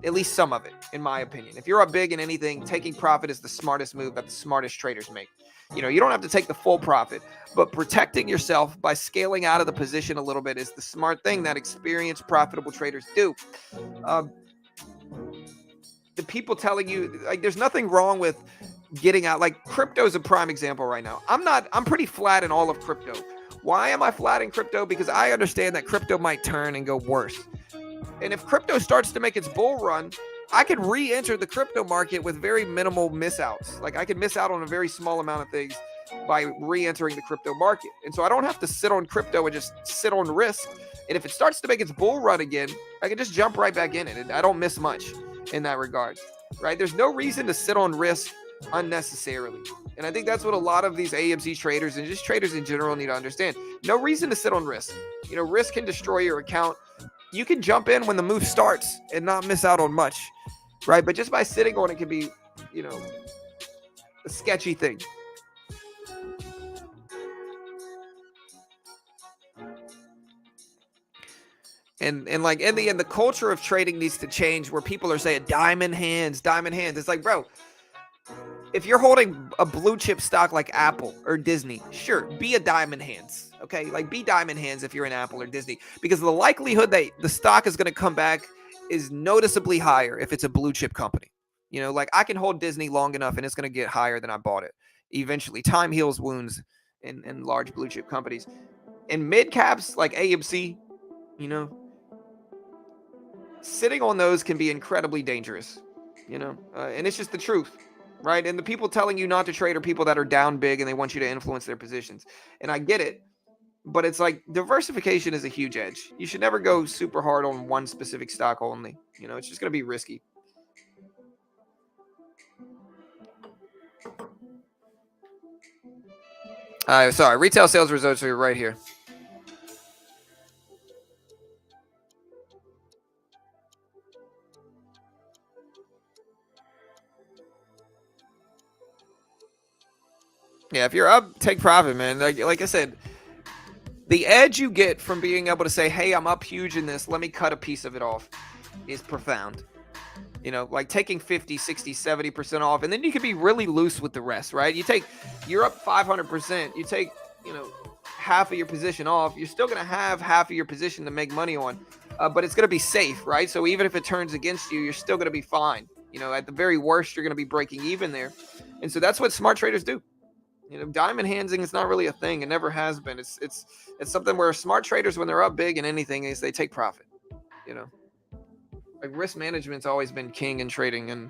At least some of it, in my opinion. If you're up big in anything, taking profit is the smartest move that the smartest traders make. You know, you don't have to take the full profit, but protecting yourself by scaling out of the position a little bit is the smart thing that experienced, profitable traders do. The people telling you, like, there's nothing wrong with getting out. Like, crypto is a prime example right now. I'm pretty flat in all of crypto. Why am I flat in crypto? Because I understand that crypto might turn and go worse. And if crypto starts to make its bull run, I could re-enter the crypto market with very minimal miss-outs. Like, I could miss out on a very small amount of things by re-entering the crypto market. And so I don't have to sit on crypto and just sit on risk. And if it starts to make its bull run again, I can just jump right back in it. And I don't miss much in that regard, right? There's no reason to sit on risk unnecessarily. And I think that's what a lot of these AMC traders and just traders in general need to understand. No reason to sit on risk. Risk can destroy your account. You can jump in when the move starts and not miss out on much, right? But just by sitting on it can be, a sketchy thing. And like in the end, the culture of trading needs to change where people are saying diamond hands, diamond hands. It's like, bro, if you're holding a blue chip stock like Apple or Disney, sure, be a diamond hands. Okay, like be diamond hands if you're in Apple or Disney, because the likelihood that the stock is going to come back is noticeably higher if it's a blue chip company. Like I can hold Disney long enough and it's going to get higher than I bought it. Eventually, time heals wounds in large blue chip companies. In mid caps like AMC, sitting on those can be incredibly dangerous, and it's just the truth, right? And the people telling you not to trade are people that are down big and they want you to influence their positions. And I get it, but it's like diversification is a huge edge. You should never go super hard on one specific stock only. It's just going to be risky. Sorry, retail sales results are right here. Yeah, if you're up, take profit, man. Like I said, the edge you get from being able to say, hey, I'm up huge in this, let me cut a piece of it off, is profound. Like taking 50, 60, 70% off, and then you can be really loose with the rest, right? You're up 500%, you take, half of your position off, you're still going to have half of your position to make money on, but it's going to be safe, right? So even if it turns against you, you're still going to be fine. At the very worst, you're going to be breaking even there. And so that's what smart traders do. Diamond handsing is not really a thing. It never has been. It's something where smart traders, when they're up big in anything, is they take profit. Like risk management's always been king in trading, and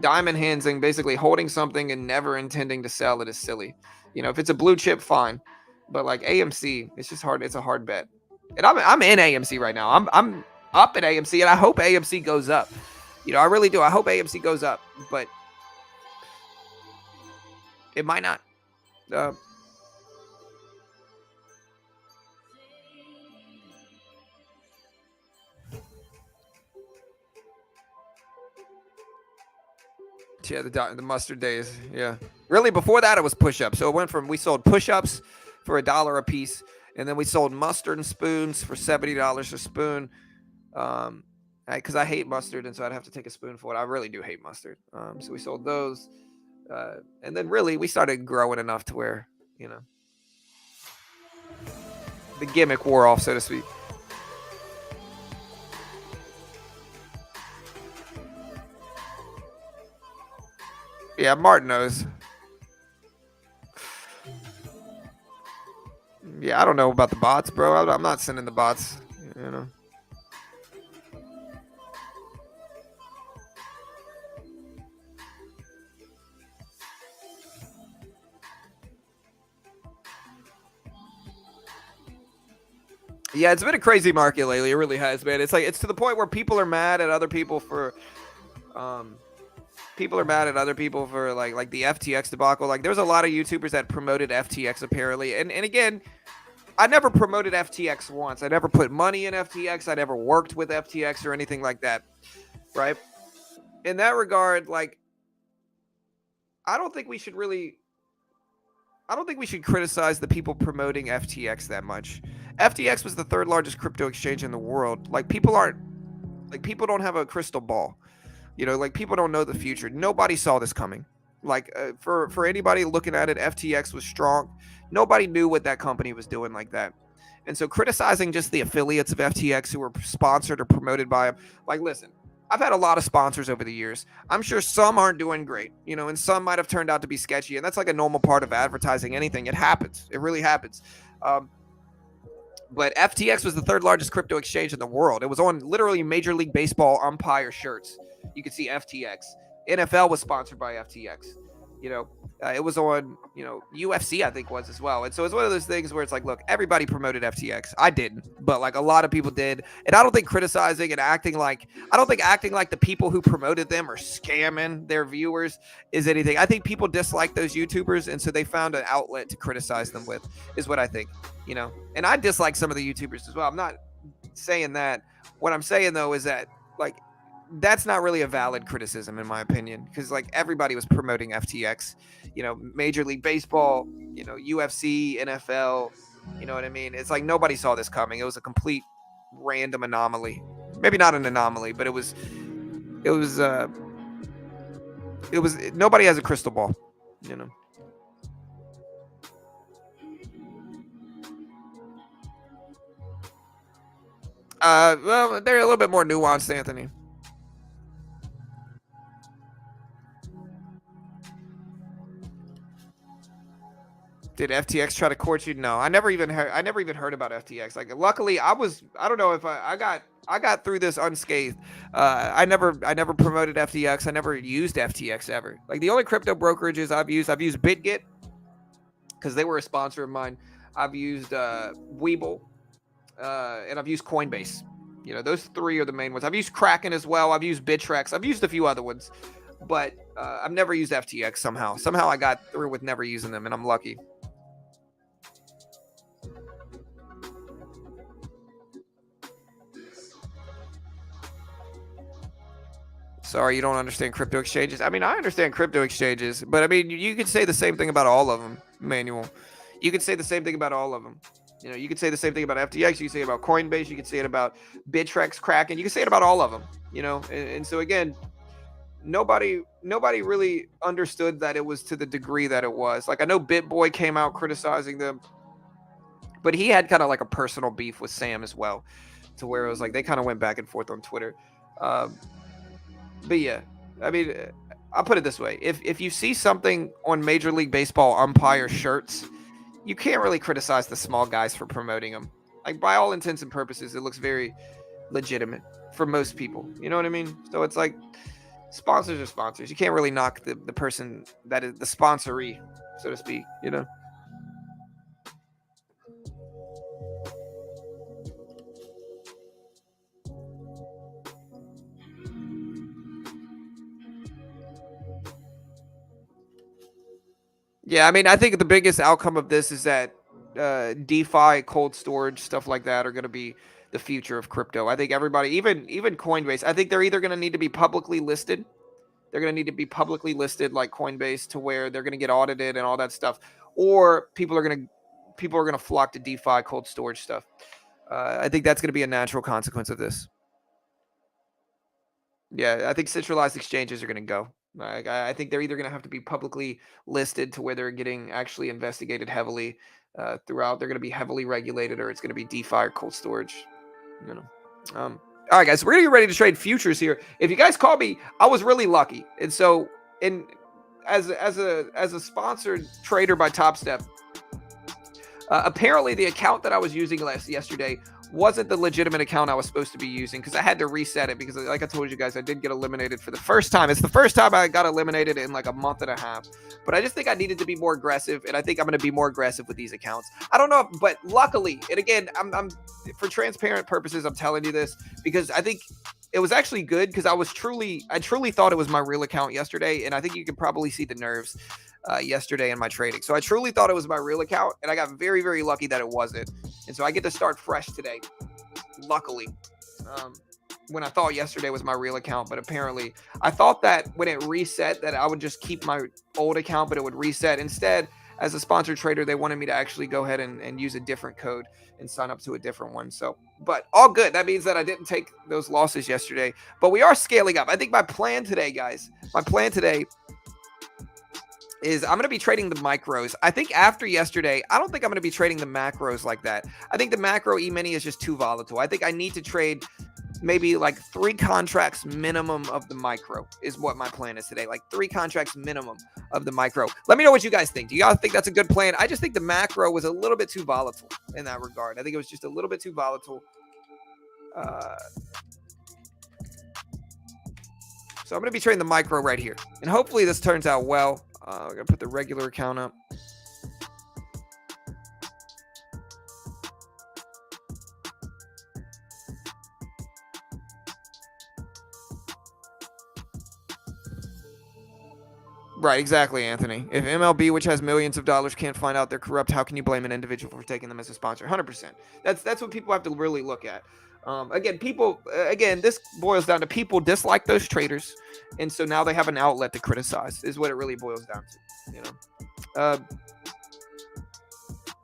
diamond handsing, basically holding something and never intending to sell it, is silly. If it's a blue chip, fine, but like AMC, it's just hard. It's a hard bet. And I'm in AMC right now. I'm up at AMC, and I hope AMC goes up. I really do. I hope AMC goes up, but it might not. Yeah, the mustard days. Yeah, really. Before that, it was push-ups. So it went from we sold push-ups for $1 a piece, and then we sold mustard and spoons for $70 a spoon. Because I hate mustard, and so I'd have to take a spoonful. I really do hate mustard. So we sold those, and then really we started growing enough to where the gimmick wore off, so to speak. Yeah, Martin knows. Yeah, I don't know about the bots, bro. I'm not sending the bots, Yeah, it's been a crazy market lately. It really has, man. It's to the point where people are mad at other people for like the FTX debacle. Like there's a lot of YouTubers that promoted FTX apparently. And again, I never promoted FTX once. I never put money in FTX. I never worked with FTX or anything like that. Right? In that regard, like I don't think we should criticize the people promoting FTX that much. FTX was the third largest crypto exchange in the world. People don't have a crystal ball. People don't know the future. Nobody saw this coming. For anybody looking at it, FTX was strong. Nobody knew what that company was doing like that. And so criticizing just the affiliates of FTX who were sponsored or promoted by them, listen, I've had a lot of sponsors over the years. I'm sure some aren't doing great, and some might have turned out to be sketchy. And that's like a normal part of advertising anything. It happens. It really happens. But FTX was the third largest crypto exchange in the world. It was on literally Major League Baseball umpire shirts. You could see FTX. NFL was sponsored by FTX. You know, it was on, UFC, I think was as well. And so it's one of those things where it's like, look, everybody promoted FTX. I didn't, but like a lot of people did. And I don't think criticizing and I don't think acting like the people who promoted them are scamming their viewers is anything. I think people dislike those YouTubers. And so they found an outlet to criticize them with, is what I think, and I dislike some of the YouTubers as well. I'm not saying that. What I'm saying though is that, like, that's not really a valid criticism in my opinion, because like everybody was promoting FTX, Major League Baseball, UFC, NFL, you know what I mean? It's like nobody saw this coming. It was a complete random anomaly. Maybe not an anomaly, but it was nobody has a crystal ball, Well, they're a little bit more nuanced, Anthony. Did FTX try to court you? No, I never even heard about FTX. Like, luckily, I don't know if I got through this unscathed. I never promoted FTX. I never used FTX ever. Like, the only crypto brokerages I've used BitGet because they were a sponsor of mine. I've used Webull, and I've used Coinbase. Those three are the main ones. I've used Kraken as well. I've used Bittrex. I've used a few other ones, but I've never used FTX somehow. Somehow I got through with never using them, and I'm lucky. Sorry, you don't understand crypto exchanges. I mean, I understand crypto exchanges, but I mean, you could say the same thing about all of them, Manuel. You could say the same thing about all of them. You could say the same thing about FTX. You could say it about Coinbase. You could say it about Bittrex, Kraken. You could say it about all of them. And so again, nobody really understood that it was to the degree that it was. Like, I know BitBoy came out criticizing them, but he had kind of like a personal beef with Sam as well, to where it was like they kind of went back and forth on Twitter. But yeah, I mean, I'll put it this way. If you see something on Major League Baseball umpire shirts, you can't really criticize the small guys for promoting them. Like, by all intents and purposes, it looks very legitimate for most people. You know what I mean? So it's like, sponsors are sponsors. You can't really knock the person that is the sponsoree, so to speak, Yeah, I mean, I think the biggest outcome of this is that DeFi, cold storage, stuff like that are going to be the future of crypto. I think everybody, even Coinbase, I think they're either going to need to be publicly listed. They're going to need to be publicly listed like Coinbase, to where they're going to get audited and all that stuff, or people are going to flock to DeFi, cold storage stuff. I think that's going to be a natural consequence of this. Yeah, I think centralized exchanges are going to go. I think they're either going to have to be publicly listed, to where they're getting actually investigated heavily throughout. They're going to be heavily regulated, or it's going to be DeFi or cold storage. All right, guys, we're going to get ready to trade futures here. If you guys call me, I was really lucky, and so as a sponsored trader by Top Step, apparently the account that I was using yesterday wasn't the legitimate account I was supposed to be using, because I had to reset it, because like I told you guys, I did get eliminated for the first time. It's the first time I got eliminated in like a month and a half, but I just think I needed to be more aggressive, and I think I'm going to be more aggressive with these accounts. I don't know, but luckily, and again, I'm for transparent purposes, I'm telling you this because I think it was actually good, because I truly thought it was my real account yesterday, and I think you can probably see the nerves yesterday in my trading. So I truly thought it was my real account, and I got very, very lucky that it wasn't. And so I get to start fresh today, luckily, when I thought yesterday was my real account. But apparently I thought that when it reset that I would just keep my old account, but it would reset. Instead, as a sponsored trader, they wanted me to actually go ahead and use a different code and sign up to a different one. So, but all good. That means that I didn't take those losses yesterday, but we are scaling up. I think my plan today, guys, is I'm going to be trading the micros. I think after yesterday, I don't think I'm going to be trading the macros like that. I think the macro E-mini is just too volatile. I think I need to trade maybe like 3 contracts minimum of the micro is what my plan is today. Like 3 contracts minimum of the micro. Let me know what you guys think. Do you guys think that's a good plan? I just think the macro was a little bit too volatile in that regard. I think it was just a little bit too volatile. So I'm going to be trading the micro right here. And hopefully this turns out well. We're gonna put the regular account up. Right, exactly, Anthony. If MLB, which has millions of dollars, can't find out they're corrupt, how can you blame an individual for taking them as a sponsor? 100%. That's what people have to really look at. Again, this boils down to people dislike those traders, and so now they have an outlet to criticize. Is what it really boils down to. Uh,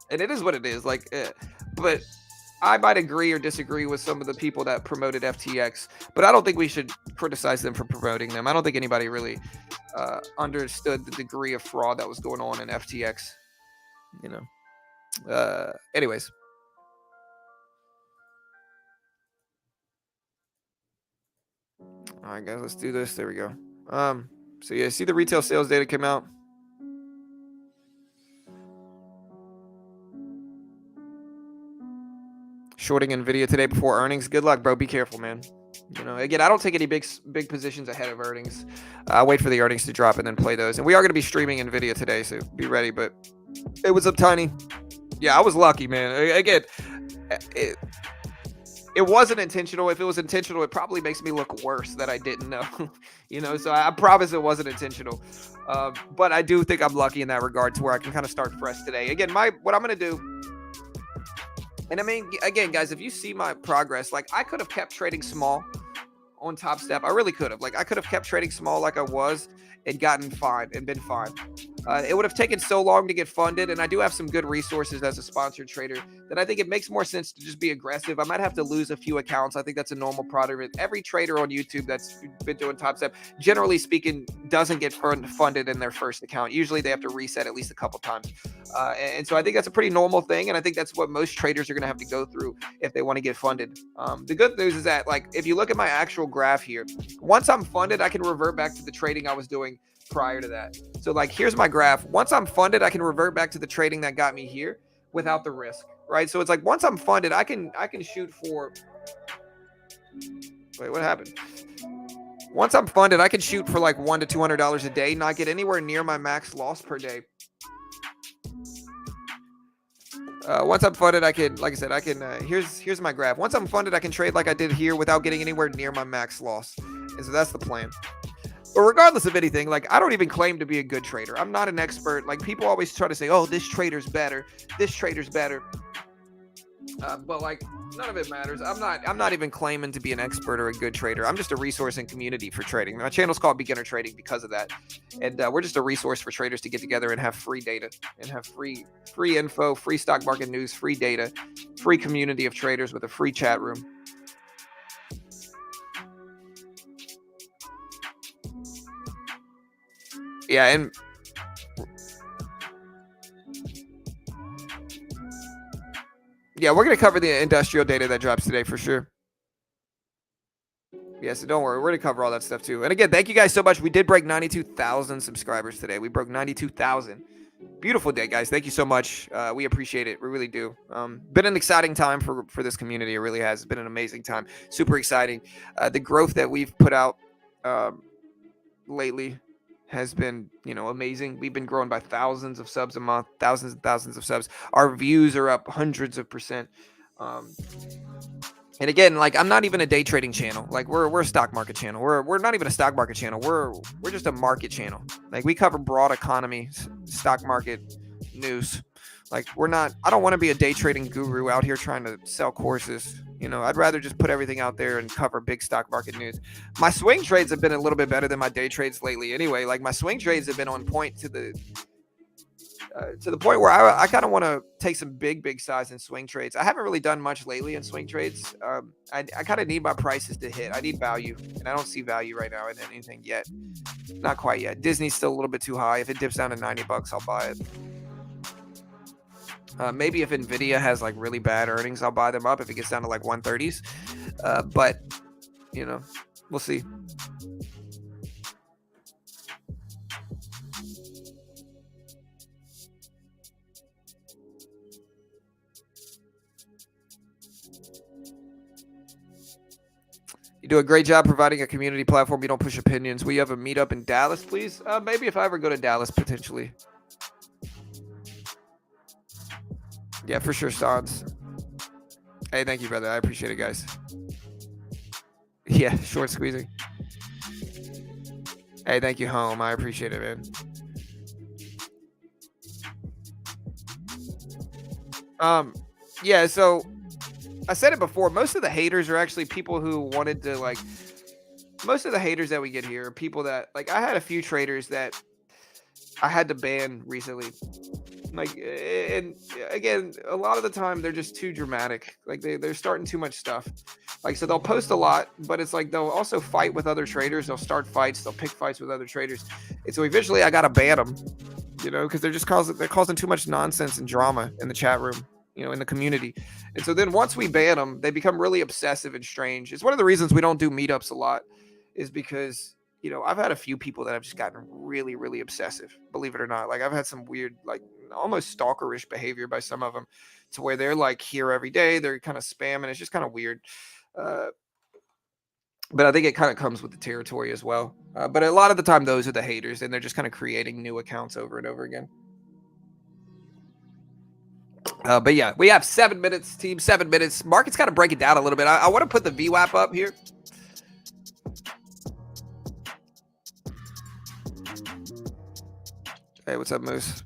and it is what it is. But I might agree or disagree with some of the people that promoted FTX, but I don't think we should criticize them for promoting them. I don't think anybody really understood the degree of fraud that was going on in FTX. Anyways. All right, guys, let's do this. There we go. So yeah, see the retail sales data came out. Shorting Nvidia today before earnings. Good luck, bro. Be careful, man. Again, I don't take any big positions ahead of earnings. I wait for the earnings to drop and then play those. And we are going to be streaming Nvidia today, so be ready. But it was up tiny. Yeah, I was lucky, man. Again, it wasn't intentional. If it was intentional, it probably makes me look worse that I didn't know. So I promise it wasn't intentional. But I do think I'm lucky in that regard to where I can kind of start fresh today. Again, what I'm going to do. And I mean, again, guys, if you see my progress, like I could have kept trading small on Top Step. I really could have. Like I could have kept trading small like I was and gotten fine and been fine. It would have taken so long to get funded, and I do have some good resources as a sponsored trader that I think it makes more sense to just be aggressive. I might have to lose a few accounts. I think that's a normal part of it. Every trader on YouTube that's been doing Top Step, generally speaking, doesn't get funded in their first account. Usually they have to reset at least a couple times. And so I think that's a pretty normal thing, and I think that's what most traders are going to have to go through if they want to get funded. The good news is that, like, if you look at my actual graph here, once I'm funded, I can revert back to the trading I was doing prior to that. So like, here's my graph. Once I'm funded, I can revert back to the trading that got me here without the risk, right? So it's like, once I'm funded, I can shoot for, wait, what happened? Once I'm funded, I can shoot for like $100 to $200 a day, not get anywhere near my max loss per day. Once I'm funded, I can, like I said, here's my graph. Once I'm funded, I can trade like I did here without getting anywhere near my max loss. And so that's the plan. But regardless of anything, like, I don't even claim to be a good trader. I'm not an expert. Like, people always try to say, oh, this trader's better. This trader's better. But like, none of it matters. I'm not even claiming to be an expert or a good trader. I'm just a resource and community for trading. My channel's called Beginner Trading because of that. And we're just a resource for traders to get together and have free data and have free info, free stock market news, free data, free community of traders with a free chat room. Yeah, and yeah, we're going to cover the industrial data that drops today for sure. Yeah, so don't worry. We're going to cover all that stuff too. And again, thank you guys so much. We did break 92,000 subscribers today. We broke 92,000. Beautiful day, guys. Thank you so much. We appreciate it. We really do. Been an exciting time for this community. It really has. It's been an amazing time. Super exciting. The growth that we've put out lately has been, amazing. We've been growing by thousands of subs a month, thousands and thousands of subs. Our views are up hundreds of percent. And again, like, I'm not even a day trading channel. Like, we're a stock market channel. We're not even a stock market channel. We're just a market channel. Like, we cover broad economy, stock market news. Like, I don't want to be a day trading guru out here trying to sell courses. I'd rather just put everything out there and cover big stock market news. My swing trades have been a little bit better than my day trades lately anyway. Like, my swing trades have been on point to the point where I kind of want to take some big size in swing trades. I haven't really done much lately in swing trades. I kind of need my prices to hit. I need value, and I don't see value right now in anything yet. Not quite yet. Disney's still a little bit too high. If it dips down to $90, I'll buy it. Maybe if Nvidia has like really bad earnings, I'll buy them up if it gets down to like 130s. But we'll see. You do a great job providing a community platform. You don't push opinions. Will you have a meetup in Dallas, please? Maybe if I ever go to Dallas, potentially. Yeah, for sure, Stans. Hey, thank you, brother. I appreciate it, guys. Yeah, short squeezing. Hey, thank you, home. I appreciate it, man. Yeah, so I said it before. Most of the haters are actually people who wanted to, like, most of the haters that we get here are people that, like, I had a few traders that I had to ban recently. Like, and again, a lot of the time they're just too dramatic. Like, they're starting too much stuff. Like, so they'll post a lot, but it's like they'll also fight with other traders. They'll start fights. They'll pick fights with other traders. And so eventually I got to ban them, you know, because they're causing too much nonsense and drama in the chat room, you know, in the community. And so then once we ban them, they become really obsessive and strange. It's one of the reasons we don't do meetups a lot, is because, you know, I've had a few people that have just gotten really, really obsessive, believe it or not. Like, I've had some weird, like, almost stalkerish behavior by some of them, to where they're like here every day. They're kind of spamming. It's just kind of weird. But I think it kind of comes with the territory as well. But a lot of the time, those are the haters, and they're just kind of creating new accounts over and over again. But yeah, we have 7 minutes, team. 7 minutes. Market's got to break it down a little bit. I want to put the VWAP up here. Hey, what's up, Moose?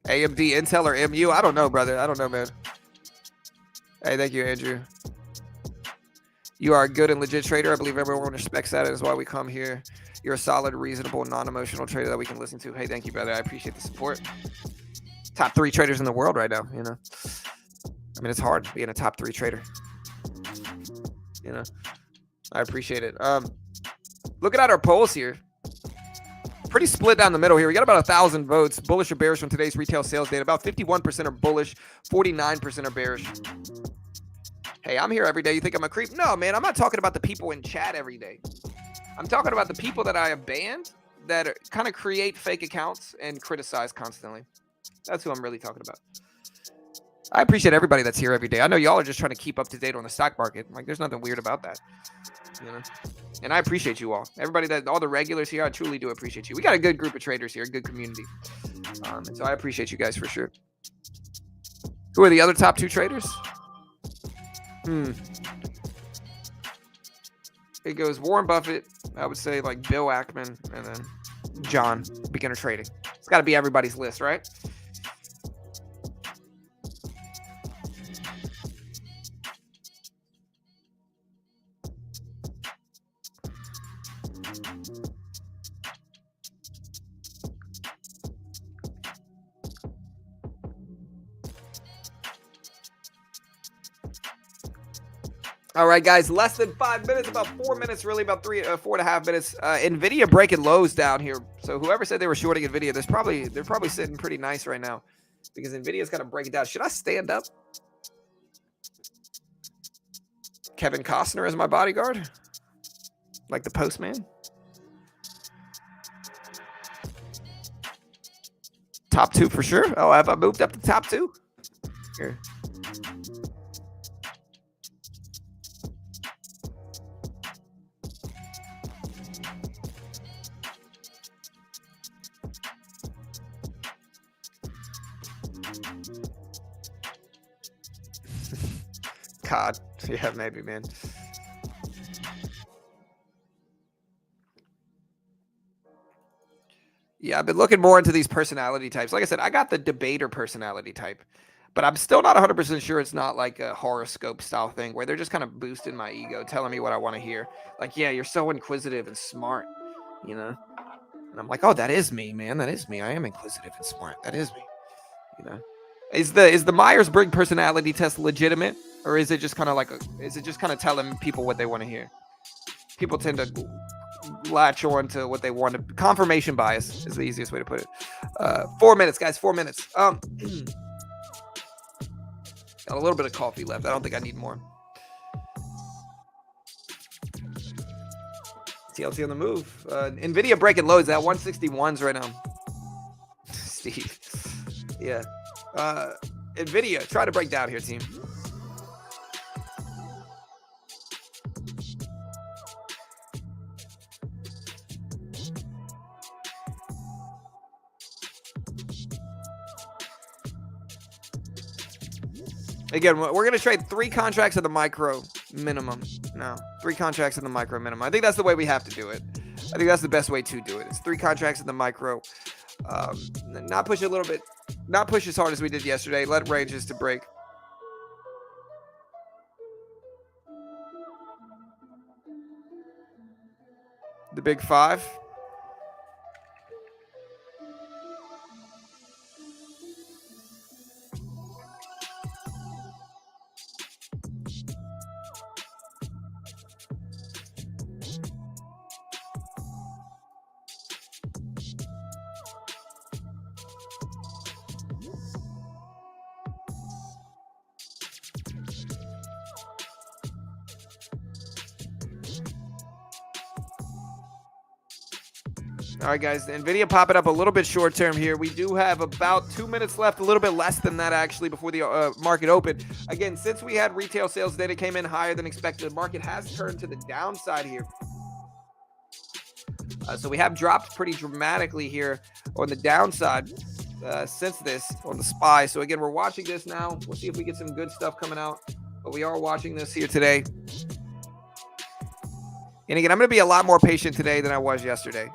AMD, Intel, or MU? I don't know, brother. I don't know, man. Hey, thank you, Andrew. You are a good and legit trader. I believe everyone respects that. That is why we come here. You're a solid, reasonable, non-emotional trader that we can listen to. Hey, thank you, brother. I appreciate the support. Top 3 traders in the world right now, you know. I mean, it's hard being a top 3 trader. You know, I appreciate it. Looking at our polls here, pretty split down the middle here. We got about 1,000 votes, bullish or bearish from today's retail sales data. About 51% are bullish, 49% are bearish. Hey, I'm here every day. You think I'm a creep? No, man, I'm not talking about the people in chat every day. I'm talking about the people that I have banned that kind of create fake accounts and criticize constantly. That's who I'm really talking about. I appreciate everybody that's here every day. I know y'all are just trying to keep up to date on the stock market. Like, there's nothing weird about that, you know? And I appreciate you all. Everybody all the regulars here, I truly do appreciate you. We got a good group of traders here, a good community. And so I appreciate you guys for sure. Who are the other top 2 traders? It goes Warren Buffett, I would say, like Bill Ackman, and then John, beginner trading. It's got to be everybody's list, right? All right, guys, less than 5 minutes, about 4 minutes, really, about 4.5 minutes. NVIDIA breaking lows down here. So whoever said they were shorting NVIDIA, they're probably sitting pretty nice right now, because NVIDIA's got to break it down. Should I stand up? Kevin Costner as my bodyguard? Like the postman? Top 2 for sure. Oh, have I moved up to top 2? Here. God, yeah, maybe, man. Yeah, I've been looking more into these personality types. Like I said, I got the debater personality type, but I'm still not 100% sure it's not like a horoscope style thing where they're just kind of boosting my ego, telling me what I want to hear. Like, yeah, you're so inquisitive and smart, you know? And I'm like, oh, that is me, man. That is me. I am inquisitive and smart. That is me, you know? Is the Myers-Briggs personality test legitimate, or is it just kind of like telling people what they want to hear? People tend to latch on to what they want to. Confirmation bias is the easiest way to put it. 4 minutes, guys. 4 minutes. Got a little bit of coffee left. I don't think I need more. TLC on the move. NVIDIA breaking lows at 161s right now. Steve. Yeah. NVIDIA, try to break down here, team. Again, we're going to trade 3 contracts at the micro minimum. No, 3 contracts at the micro minimum. I think that's the way we have to do it. I think that's the best way to do it. It's 3 contracts at the micro. Not push a little bit, not push as hard as we did yesterday. Let ranges to break. The big 5. All right, guys, the NVIDIA popping up a little bit short term here. We do have about 2 minutes left, a little bit less than that, actually, before the market opened. Again, since we had retail sales data came in higher than expected, the market has turned to the downside here. So we have dropped pretty dramatically here on the downside since this on the SPY. So, again, we're watching this now. We'll see if we get some good stuff coming out. But we are watching this here today. And, again, I'm going to be a lot more patient today than I was yesterday.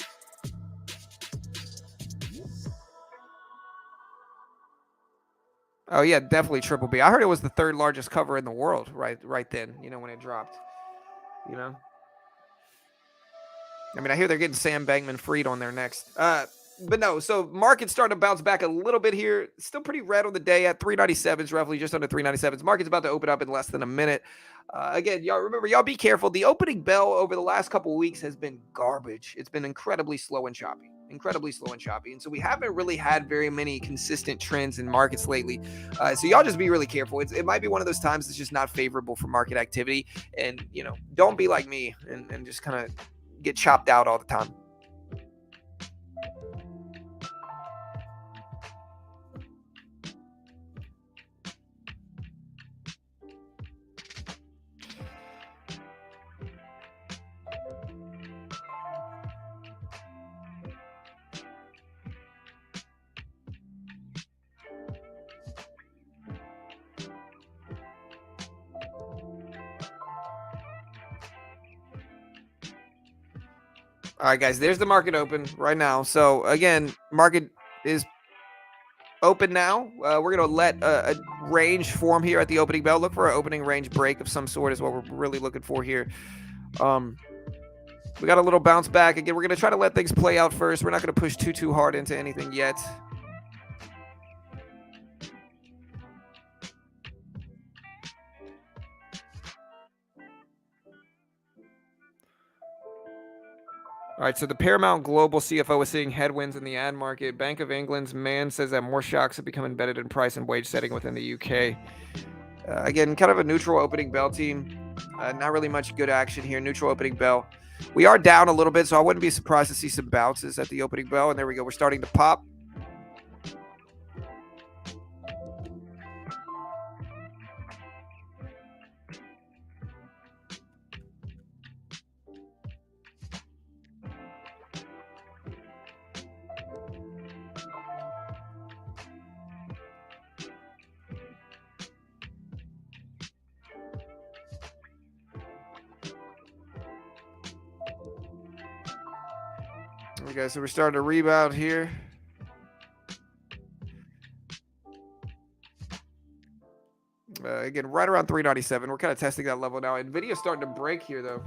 Oh, yeah, definitely triple B. I heard it was the 3rd largest cover in the world right then, when it dropped, I mean, I hear they're getting Sam Bankman-Fried on there next. But no, so market's starting to bounce back a little bit here. Still pretty red on the day at 397s, roughly just under 397s. Market's about to open up in less than a minute. Again, y'all remember, y'all be careful. The opening bell over the last couple of weeks has been garbage. It's been incredibly slow and choppy. And so we haven't really had very many consistent trends in markets lately. So y'all just be really careful. It might be one of those times that's just not favorable for market activity. And, don't be like me and just kind of get chopped out all the time. All right, guys, there's the market open right now. So, again, market is open now. We're going to let a range form here at the opening bell. Look for an opening range break of some sort is what we're really looking for here. We got a little bounce back. Again, we're going to try to let things play out first. We're not going to push too hard into anything yet. All right, so the Paramount Global CFO is seeing headwinds in the ad market. Bank of England's man says that more shocks have become embedded in price and wage setting within the UK. Again, kind of a neutral opening bell team. Not really much good action here. Neutral opening bell. We are down a little bit, so I wouldn't be surprised to see some bounces at the opening bell. And there we go. We're starting to pop. Okay, so we're starting to rebound here. Again, right around 397. We're kind of testing that level now. NVIDIA's starting to break here, though.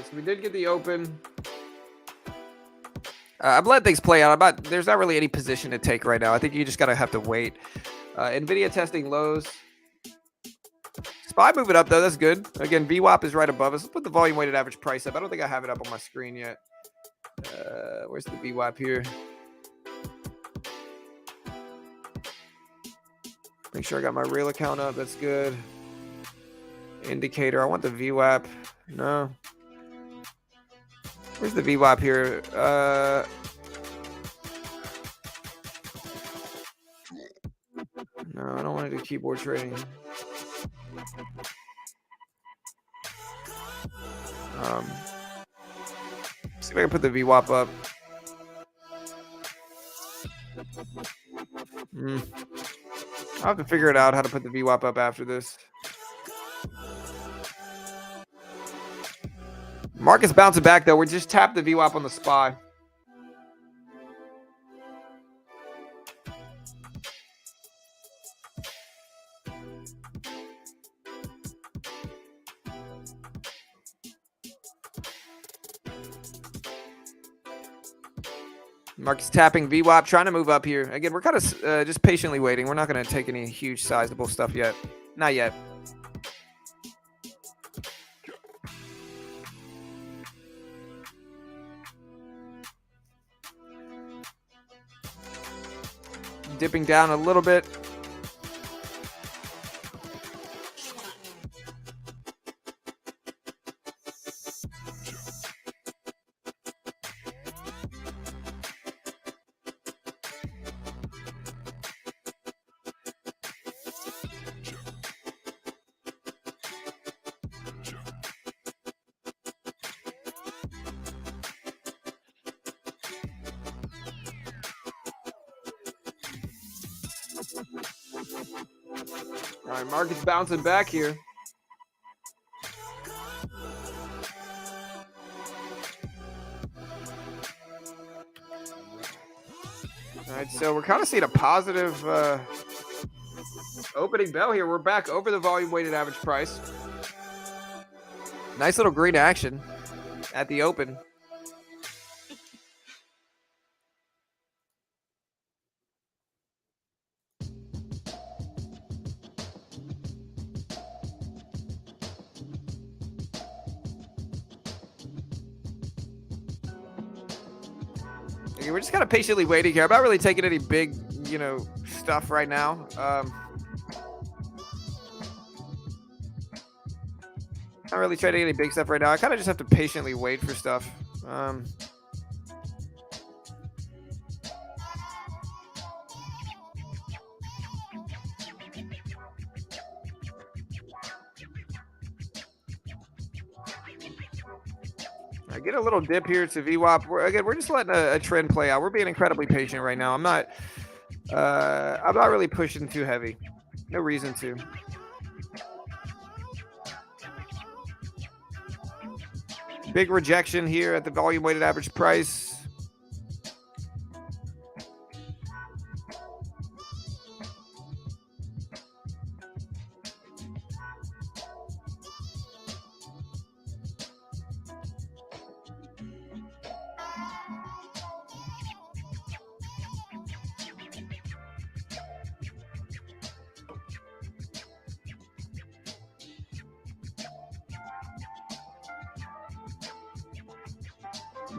So we did get the open. I'm letting things play out. There's not really any position to take right now. I think you just have to wait. NVIDIA testing lows. SPY moving up, though. That's good. Again, VWAP is right above us. Let's put the volume weighted average price up. I don't think I have it up on my screen yet. Where's the VWAP here? Make sure I got my real account up. That's good. Indicator. I want the VWAP. No. Where's the VWAP here? I don't want to do keyboard trading. See if I can put the VWAP up. I'll have to figure it out how to put the VWAP up after this. Market's bouncing back though. We just tapped the VWAP on the SPY. Market's tapping VWAP, trying to move up here. Again, we're kind of just patiently waiting. We're not going to take any huge sizable stuff yet. Not yet. Dipping down a little bit. All right, market's bouncing back here. All right, so we're kind of seeing a positive opening bell here. We're back over the volume weighted average price. Nice little green action at the open. We're just kind of patiently waiting here. I'm not really taking any big, stuff right now. Not really trading any big stuff right now. I kind of just have to patiently wait for stuff. I get a little dip here to VWAP. We're just letting a trend play out. We're being incredibly patient right now. I'm not really pushing too heavy. No reason to. Big rejection here at the volume weighted average price.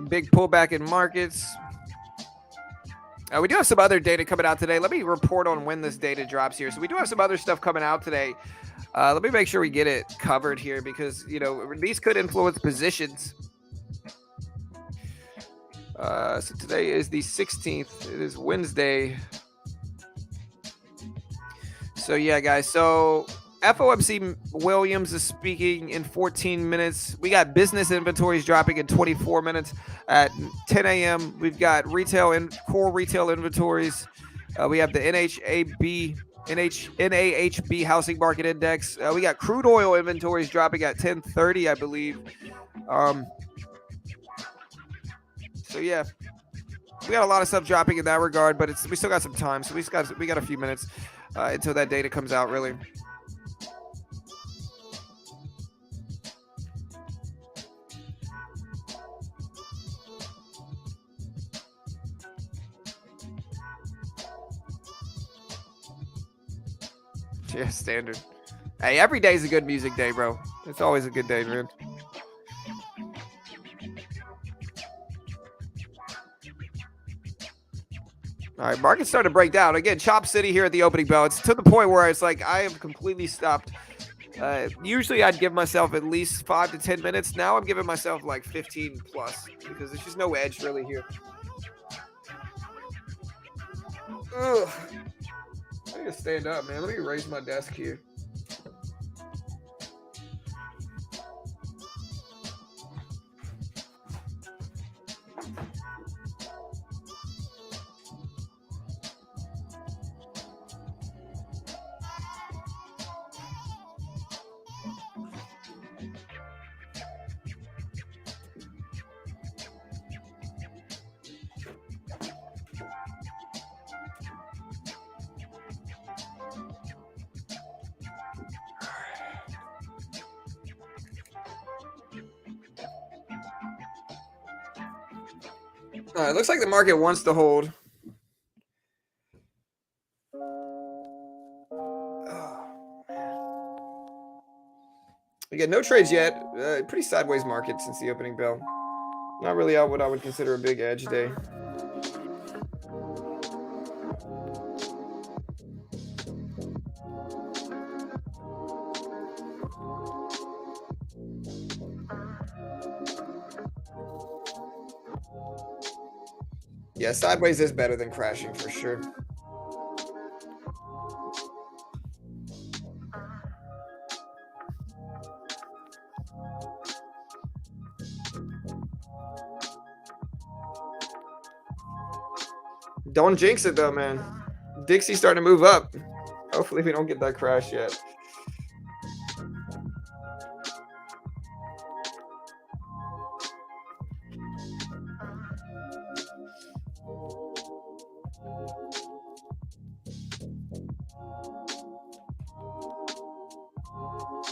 Big pullback in markets. We do have some other data coming out today. Let me report on when this data drops here. So we do have some other stuff coming out today. Let me make sure we get it covered here because, these could influence positions. So today is the 16th. It is Wednesday. So, yeah, guys. So FOMC Williams is speaking in 14 minutes. We got business inventories dropping in 24 minutes at 10 a.m. We've got retail and core retail inventories. We have the NAHB housing market index. We got crude oil inventories dropping at 10:30, I believe. So yeah, we got a lot of stuff dropping in that regard, but we still got some time. So we got a few minutes until that data comes out, really. Yeah, standard. Hey, every day is a good music day, bro. It's always a good day, man. All right, market's starting to break down. Again, Chop City here at the opening bell. It's to the point where it's like I am completely stopped. Usually I'd give myself at least 5 to 10 minutes. Now I'm giving myself like 15 plus because there's just no edge really here. Ugh. I need to stand up, man. Let me raise my desk here. All right, looks like the market wants to hold. Again, no trades yet. Pretty sideways market since the opening bell. Not really out what I would consider a big edge day. Yeah, sideways is better than crashing for sure. Don't jinx it though, man. Dixie's starting to move up. Hopefully we don't get that crash yet.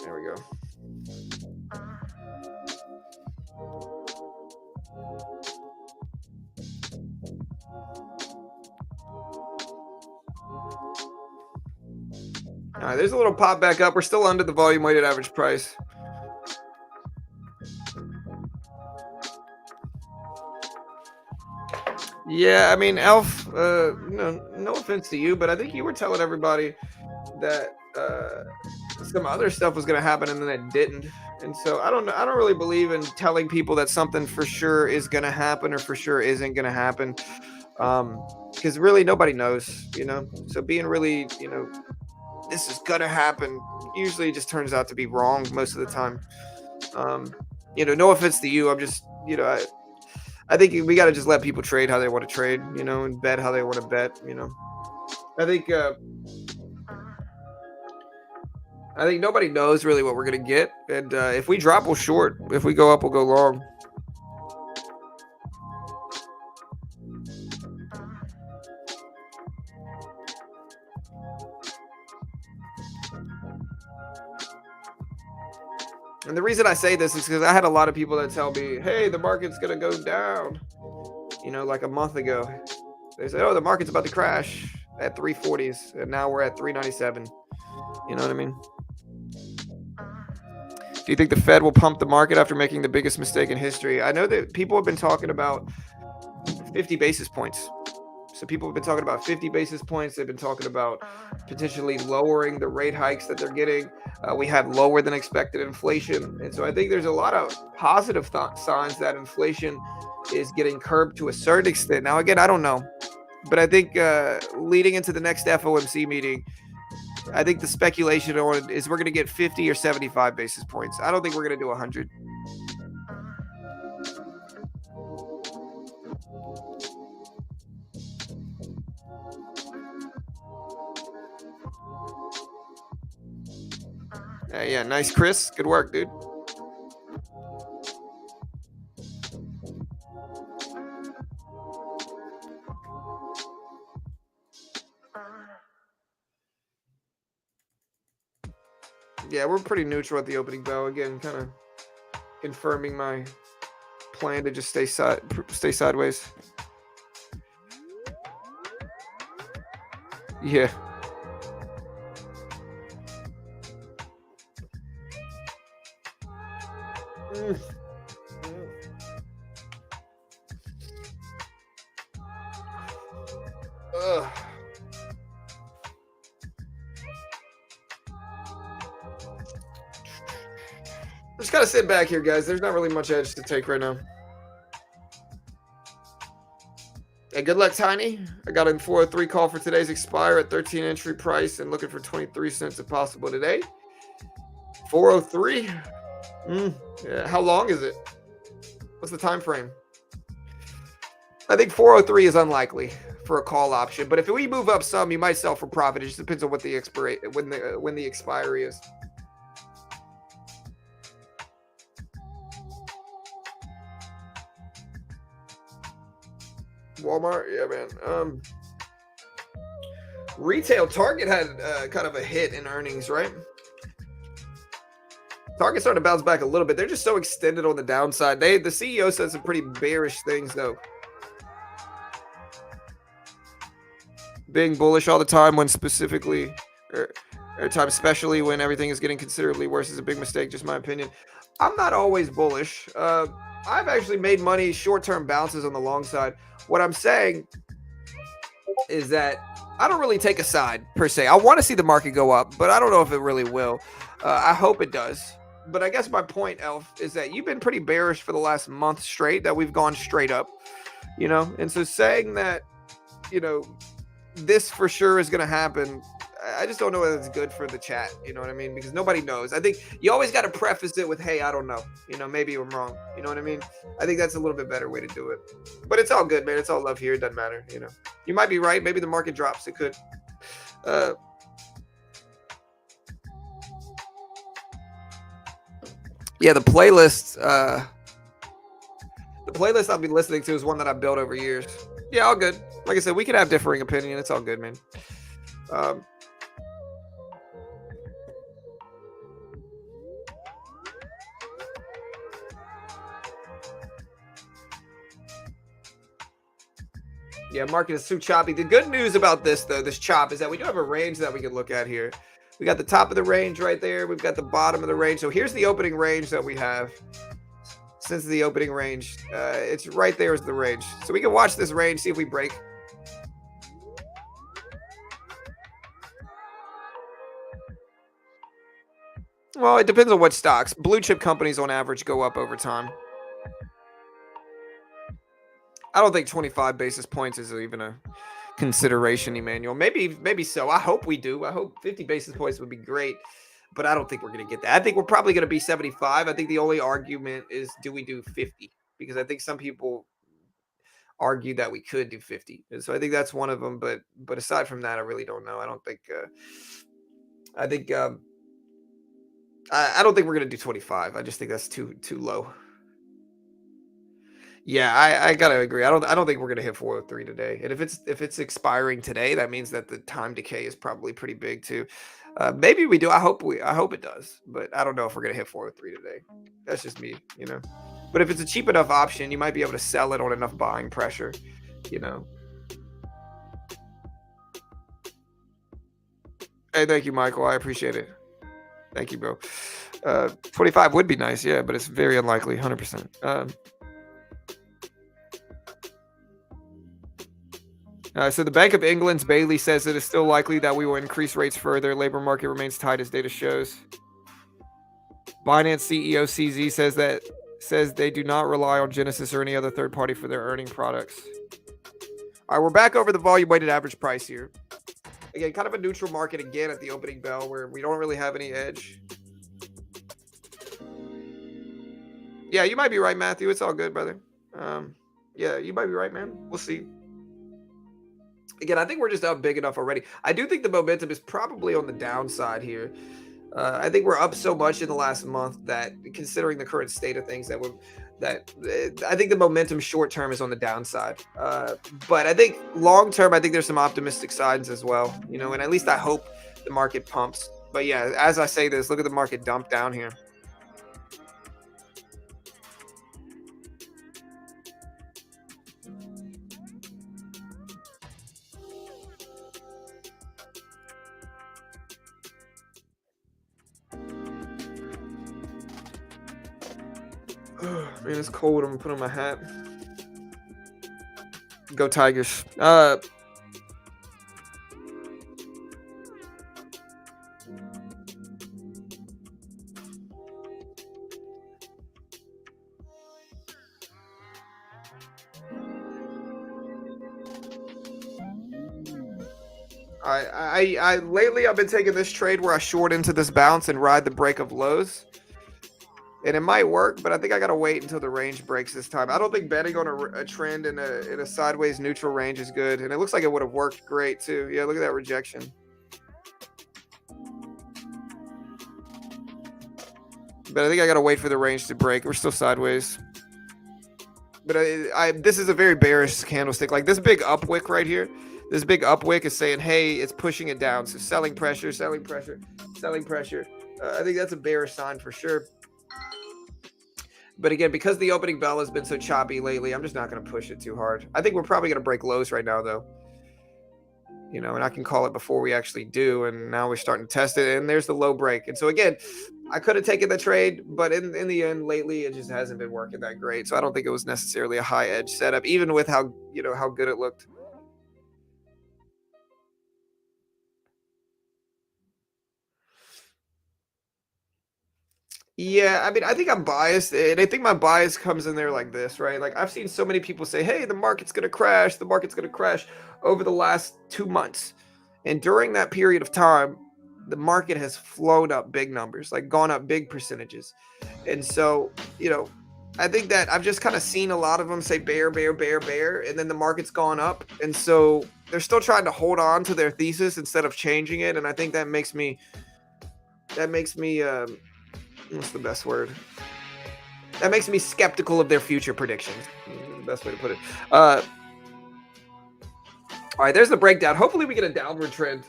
There we go. All right, there's a little pop back up. We're still under the volume weighted average price. Yeah, I mean, Elf, no offense to you, but I think you were telling everybody that some other stuff was going to happen and then it didn't. And so I don't really believe in telling people that something for sure is going to happen or for sure isn't going to happen. Because really nobody knows, so being really, this is going to happen usually just turns out to be wrong most of the time. No offense to you. I'm just, I think we got to just let people trade how they want to trade, and bet how they want to bet, I think nobody knows really what we're going to get. And if we drop, we'll short. If we go up, we'll go long. And the reason I say this is because I had a lot of people that tell me, hey, the market's going to go down, like a month ago. They say, oh, the market's about to crash at 340s. And now we're at 397. You know what I mean? Do you think the Fed will pump the market after making the biggest mistake in history? I know that people have been talking about 50 basis points. So people have been talking about 50 basis points. They've been talking about potentially lowering the rate hikes that they're getting. We had lower than expected inflation. And so I think there's a lot of positive signs that inflation is getting curbed to a certain extent. Now, again, I don't know. But I think leading into the next FOMC meeting, I think the speculation on is we're going to get 50 or 75 basis points. I don't think we're going to do 100. Yeah, nice, Chris. Good work, dude. Yeah, we're pretty neutral at the opening bell. Again, kind of confirming my plan to just stay sideways. Yeah. Just gotta sit back here, guys. There's not really much edge to take right now. Hey, good luck, Tiny. I got in 403 call for today's expire at 13 entry price and looking for 23 cents if possible today. 403. Yeah. How long is it? What's the time frame? I think 403 is unlikely for a call option, but if we move up some, you might sell for profit. It just depends on what the when the expiry is. Walmart, yeah, man. Retail Target had kind of a hit in earnings, right? Target started to bounce back a little bit. They're just so extended on the downside. The CEO said some pretty bearish things though. Being bullish all the time when specifically, or time especially when everything is getting considerably worse is a big mistake. Just my opinion. I'm not always bullish. I've actually made money short-term bounces on the long side. What I'm saying is that I don't really take a side per se. I want to see the market go up, but I don't know if it really will. I hope it does. But I guess my point, Elf, is that you've been pretty bearish for the last month straight, that we've gone straight up, and so saying that, this for sure is going to happen, I just don't know whether it's good for the chat. You know what I mean? Because nobody knows. I think you always got to preface it with, hey, I don't know. Maybe I'm wrong. You know what I mean? I think that's a little bit better way to do it. But it's all good, man. It's all love here. It doesn't matter. You might be right. Maybe the market drops. It could. Yeah, the playlist I'll be listening to is one that I've built over years. Yeah, all good. Like I said, we can have differing opinion. It's all good, man. Yeah, market is too choppy. The good news about this, though, this chop, is that we do have a range that we can look at here. We got the top of the range right there. We've got the bottom of the range. So here's the opening range that we have. Since the opening range, it's right there is the range. So we can watch this range, see if we break. Well, it depends on what stocks. Blue chip companies on average go up over time. I don't think 25 basis points is even a consideration, Emmanuel. Maybe so. I hope we do. I hope 50 basis points would be great, but I don't think we're going to get that. I think we're probably going to be 75. I think the only argument is, do we do 50? Because I think some people argue that we could do 50. And so I think that's one of them. But aside from that, I really don't know. I don't think I don't think we're going to do 25. I just think that's too low. Yeah, I gotta agree. I don't think we're gonna hit 403 today. And if it's expiring today, that means that the time decay is probably pretty big too. Maybe we do. I hope it does, but I don't know if we're gonna hit 403 today. That's just me. But if it's a cheap enough option, you might be able to sell it on enough buying pressure. Hey, thank you, Michael. I appreciate it. Thank you, bro. 25 would be nice, yeah, but it's very unlikely, 100%. So the Bank of England's Bailey says it is still likely that we will increase rates further. Labor market remains tight as data shows. Binance CEO CZ says they do not rely on Genesis or any other third party for their earning products. All right, we're back over the volume weighted average price here. Again, kind of a neutral market again at the opening bell where we don't really have any edge. Yeah, you might be right, Matthew. It's all good, brother. Yeah, you might be right, man. We'll see. Again, I think we're just up big enough already. I do think the momentum is probably on the downside here. I think we're up so much in the last month that, considering the current state of things, I think the momentum short term is on the downside. But I think long term, I think there's some optimistic signs as well. And at least I hope the market pumps. But yeah, as I say this, look at the market dump down here. Man, it's cold. I'm gonna put on my hat. Go Tigers. I lately I've been taking this trade where I short into this bounce and ride the break of lows. And it might work, but I think I gotta wait until the range breaks this time. I don't think betting on a trend in a sideways neutral range is good. And it looks like it would have worked great too. Yeah, look at that rejection. But I think I gotta wait for the range to break. We're still sideways. But this is a very bearish candlestick. Like this big upwick right here. This big upwick is saying, hey, it's pushing it down. So selling pressure, selling pressure, selling pressure. I think that's a bearish sign for sure. But again, because the opening bell has been so choppy lately, I'm just not going to push it too hard. I think we're probably going to break lows right now, though. You know, and I can call it before we actually do. And now we're starting to test it. And there's the low break. And so, again, I could have taken the trade. But in the end, lately, it just hasn't been working that great. So I don't think it was necessarily a high edge setup, even with how good it looked. Yeah, I mean, I think I'm biased, and I think my bias comes in there like this, right? Like I've seen so many people say, "Hey, the market's going to crash. The market's going to crash," over the last 2 months. And during that period of time, the market has flown up big numbers, like gone up big percentages. And so, I think that I've just kind of seen a lot of them say bear, bear, bear, bear, and then the market's gone up. And so they're still trying to hold on to their thesis instead of changing it. And I think that makes me what's the best word? That makes me skeptical of their future predictions. Best way to put it. All right, there's the breakdown. Hopefully we get a downward trend.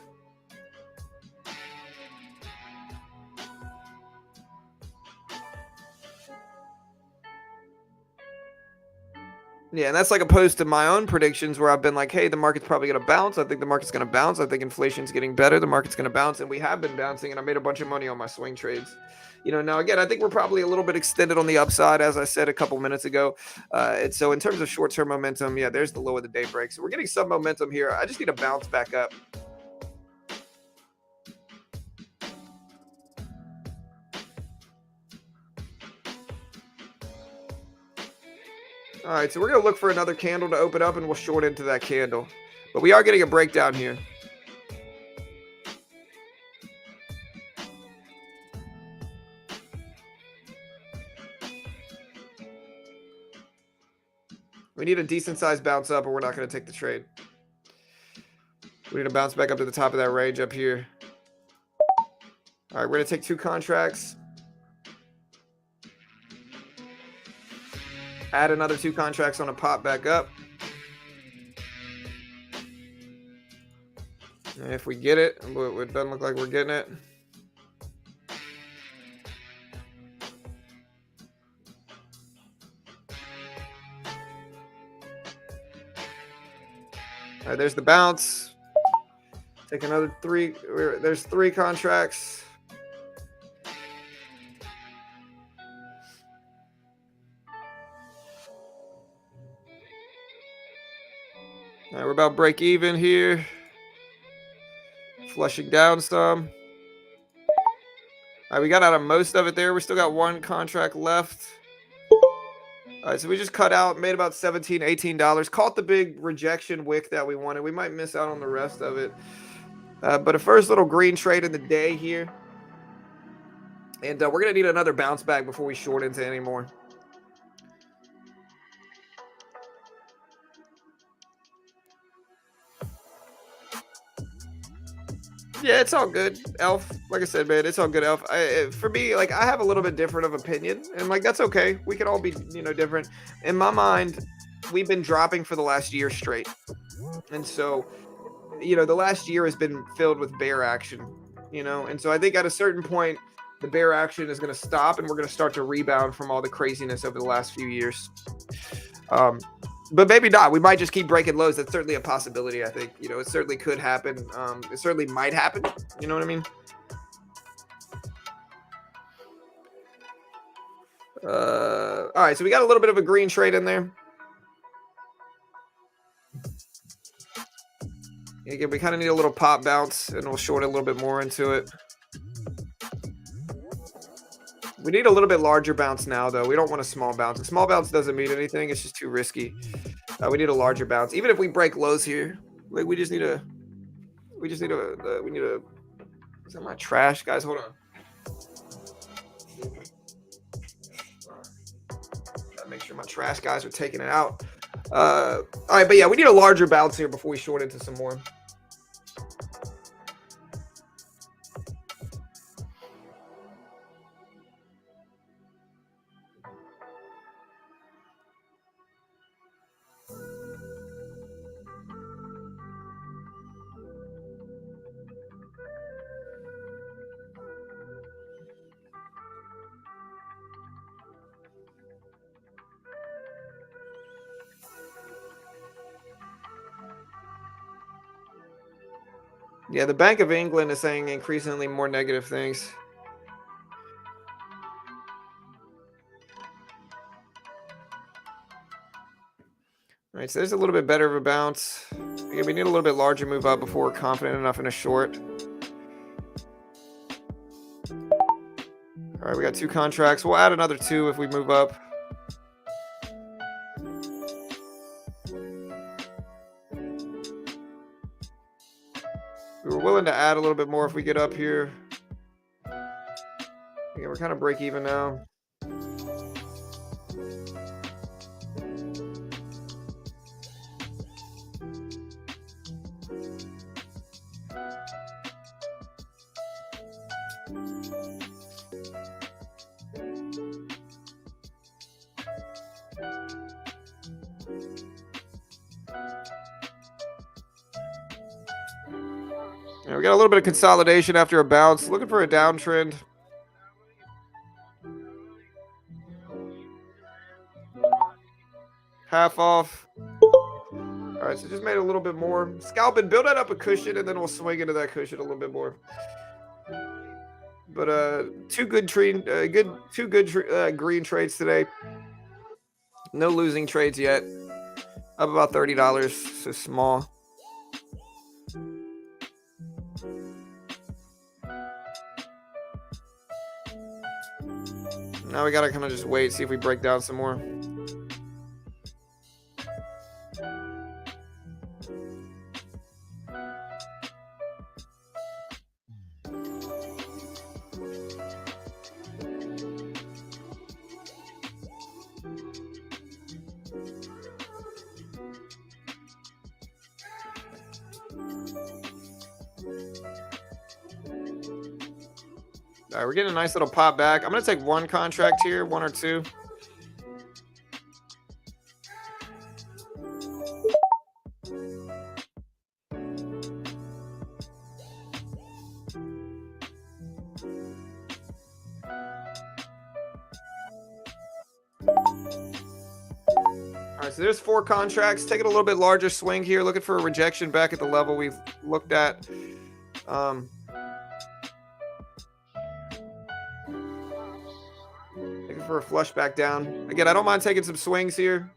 Yeah, and that's like opposed to my own predictions where I've been like, hey, the market's probably going to bounce. I think the market's going to bounce. I think inflation's getting better. The market's going to bounce. And we have been bouncing, and I made a bunch of money on my swing trades. Now, again, I think we're probably a little bit extended on the upside, as I said a couple minutes ago. And so in terms of short-term momentum, yeah, there's the low of the day break. So we're getting some momentum here. I just need to bounce back up. All right, so we're going to look for another candle to open up, and we'll short into that candle. But we are getting a breakdown here. We need a decent-sized bounce up, or we're not going to take the trade. We need to bounce back up to the top of that range up here. All right, we're going to take 2 contracts. Add another 2 contracts on a pop back up. And if we get it, it doesn't look like we're getting it. All right, there's the bounce. Take another 3. There's 3 contracts. All right, we're about break even here. Flushing down some. All right, we got out of most of it there. We still got 1 contract left. All right, so we just cut out, made about $17, $18. Caught the big rejection wick that we wanted. We might miss out on the rest of it. But a first little green trade in the day here. And we're going to need another bounce back before we short into any more. Yeah, it's all good, Elf. Like I said, man, it's all good, Elf. For me, like, I have a little bit different of opinion, and like that's okay. We can all be, different. In my mind, we've been dropping for the last year straight, and so, the last year has been filled with bear action, and so I think at a certain point, the bear action is going to stop, and we're going to start to rebound from all the craziness over the last few years. But maybe not. We might just keep breaking lows. That's certainly a possibility, I think. It certainly could happen. It certainly might happen. You know what I mean? All right, so we got a little bit of a green trade in there. Again, we kind of need a little pop bounce, and we'll short a little bit more into it. We need a little bit larger bounce now, though. We don't want a small bounce. A small bounce doesn't mean anything. It's just too risky. We need a larger bounce. Even if we break lows here, like we just need a We just need a, we need a, is that my trash, guys? Hold on. Gotta make sure my trash guys are taking it out. All right, but yeah, we need a larger bounce here before we short into some more. Yeah, the Bank of England is saying increasingly more negative things. All right, so there's a little bit better of a bounce. Yeah, we need a little bit larger move up before we're confident enough in a short. All right, we got 2 contracts. We'll add another 2 if we move up. We were willing to add a little bit more if we get up here. Yeah, we're kind of break even now. Yeah, we got a little bit of consolidation after a bounce. Looking for a downtrend. Half off. All right, so just made a little bit more. Scalp and build that up a cushion, and then we'll swing into that cushion a little bit more. But two good green trades today. No losing trades yet. Up about $30, so small. Now we gotta kind of just wait, see if we break down some more. All right, we're getting a nice little pop back. I'm going to take 1 contract here, 1 or 2. All right, so there's 4 contracts. Taking a little bit larger swing here. Looking for a rejection back at the level we've looked at. For a flush back down. Again, I don't mind taking some swings here.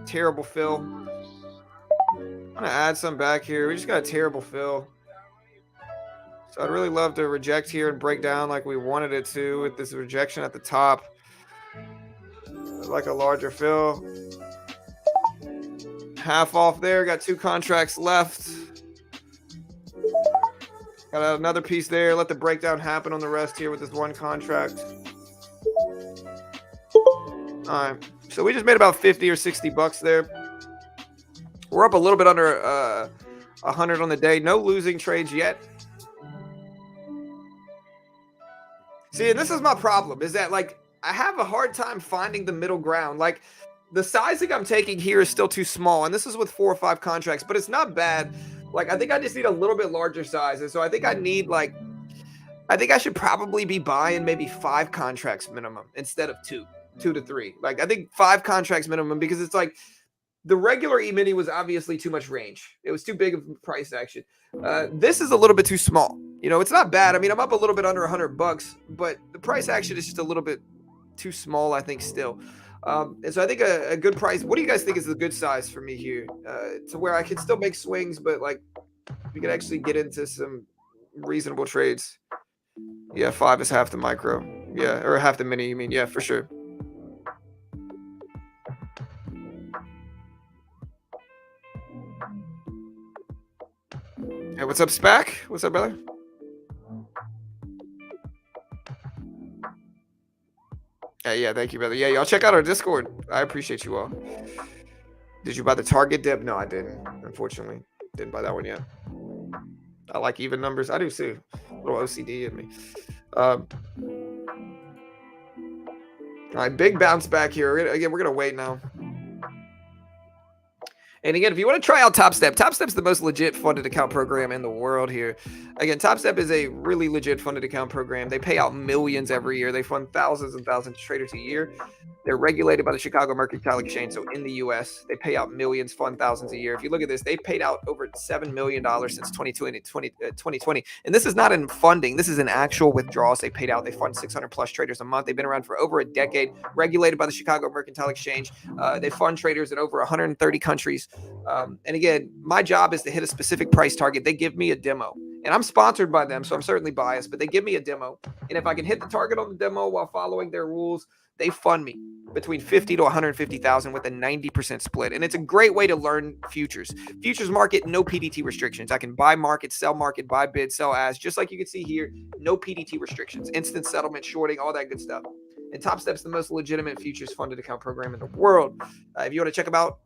Terrible fill. I'm gonna add some back here. We just got a terrible fill. So I'd really love to reject here and break down like we wanted it to with this rejection at the top. I'd like a larger fill. Half off there. Got 2 contracts left. Got another piece there. Let the breakdown happen on the rest here with this 1 contract. All right. So we just made about 50 or 60 bucks there. We're up a little bit under 100 on the day. No losing trades yet. See, and this is my problem, is that, like, I have a hard time finding the middle ground. Like, the sizing I'm taking here is still too small, and this is with 4 or 5 contracts, but it's not bad. Like, I think I just need a little bit larger size. And so I think I need, like, I think I should probably be buying maybe 5 contracts minimum instead of 2 to 3. Like, I think 5 contracts minimum, because it's like the regular E-mini was obviously too much range. It was too big of a price action. This is a little bit too small. You know, it's not bad. I mean, I'm up a little bit under $100, but the price action is just a little bit too small, I think, still. And so I think a good price. What do you guys think is a good size for me here, to where I can still make swings, but like we can actually get into some reasonable trades? Yeah, 5 is half the micro. Yeah, or half the mini. You mean? Yeah, for sure. Hey, what's up, SPAC? What's up, brother? Yeah, thank you, brother. Yeah, y'all check out our Discord. I appreciate you all. Did you buy the Target dip? No, I didn't. Unfortunately, didn't buy that one yet. I like even numbers. I do too. A little OCD in me. All right, big bounce back here. We're gonna wait now. And again, if you want to try out TopStep's the most legit funded account program in the world here. Again, TopStep is a really legit funded account program. They pay out millions every year. They fund thousands and thousands of traders a year. They're regulated by the Chicago Mercantile Exchange. So in the U.S., they pay out millions, fund thousands a year. If you look at this, they've paid out over $7 million since 2020. And this is not in funding. This is in actual withdrawals they paid out. They fund 600 plus traders a month. They've been around for over a decade, regulated by the Chicago Mercantile Exchange. They fund traders in over 130 countries. And again, my job is to hit a specific price target. They give me a demo. And I'm sponsored by them, so I'm certainly biased, but they give me a demo. And if I can hit the target on the demo while following their rules, they fund me between 50 to 150,000 with a 90% split. And it's a great way to learn futures. Futures market, no PDT restrictions. I can buy market, buy bid, sell as, just like you can see here, no PDT restrictions, instant settlement, shorting, all that good stuff. And TopStep's the most legitimate futures funded account program in the world. If you want to check them out,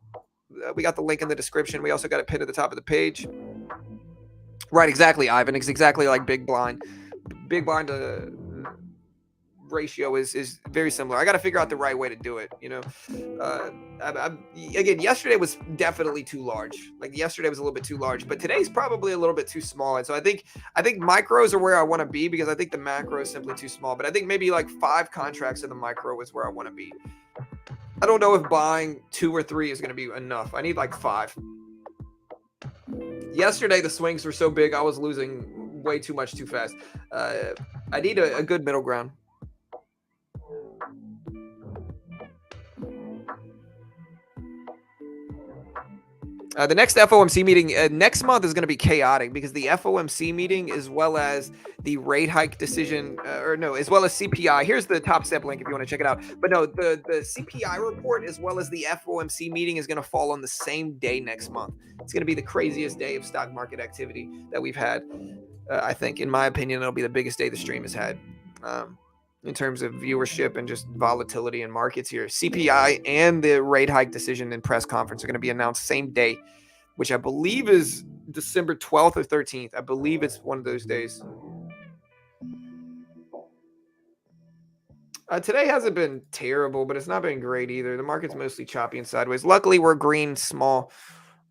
we got the link in the description. We also got it pinned at the top of the page. Right, exactly, Ivan. It's exactly like Big Blind. Big Blind ratio is very similar. I got to figure out the right way to do it. Again, yesterday was definitely too large. Like yesterday was a little bit too large, but today's probably a little bit too small. And so I think micros are where I want to be because I think the macro is simply too small. But I think maybe like 5 contracts in the micro is where I want to be. I don't know if buying 2 or 3 is going to be enough. I need like 5. Yesterday, the swings were so big, I was losing way too much too fast. I need a good middle ground. The next FOMC meeting next month is going to be chaotic because the FOMC meeting, as well as the rate hike decision, as well as CPI. Here's the TopStep link if you want to check it out. But no, the CPI report, as well as the FOMC meeting, is going to fall on the same day next month. It's going to be the craziest day of stock market activity that we've had. I think, in my opinion, it'll be the biggest day the stream has had. In terms of viewership and just volatility in markets here. CPI and the rate hike decision and press conference are going to be announced same day, which I believe is December 12th or 13th. I believe it's one of those days. Today hasn't been terrible, but it's not been great either. The market's mostly choppy and sideways. Luckily, we're green small.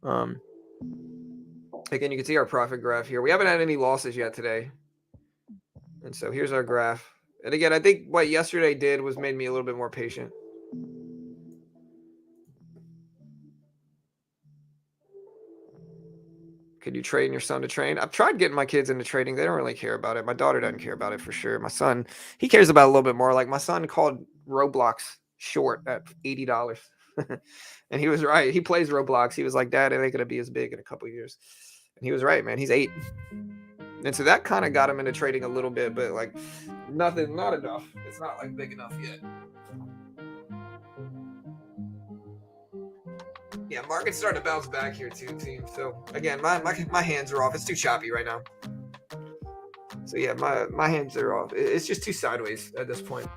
Again, you can see our profit graph here. We haven't had any losses yet today. And so here's our graph. And again, I think what yesterday did was made me a little bit more patient. Could you train your son to train? I've tried getting my kids into trading. They don't really care about it. My daughter doesn't care about it for sure. My son, he cares about it a little bit more. Like my son called Roblox short at $80. And he was right. He plays Roblox. He was like, Dad, it ain't going to be as big in a couple years. And he was right, man. He's 8. And so that kind of got him into trading a little bit, but like not enough. It's not like big enough yet. Yeah, market's starting to bounce back here too, team. So again, my hands are off. It's too choppy right now. So yeah, my hands are off. It's just too sideways at this point.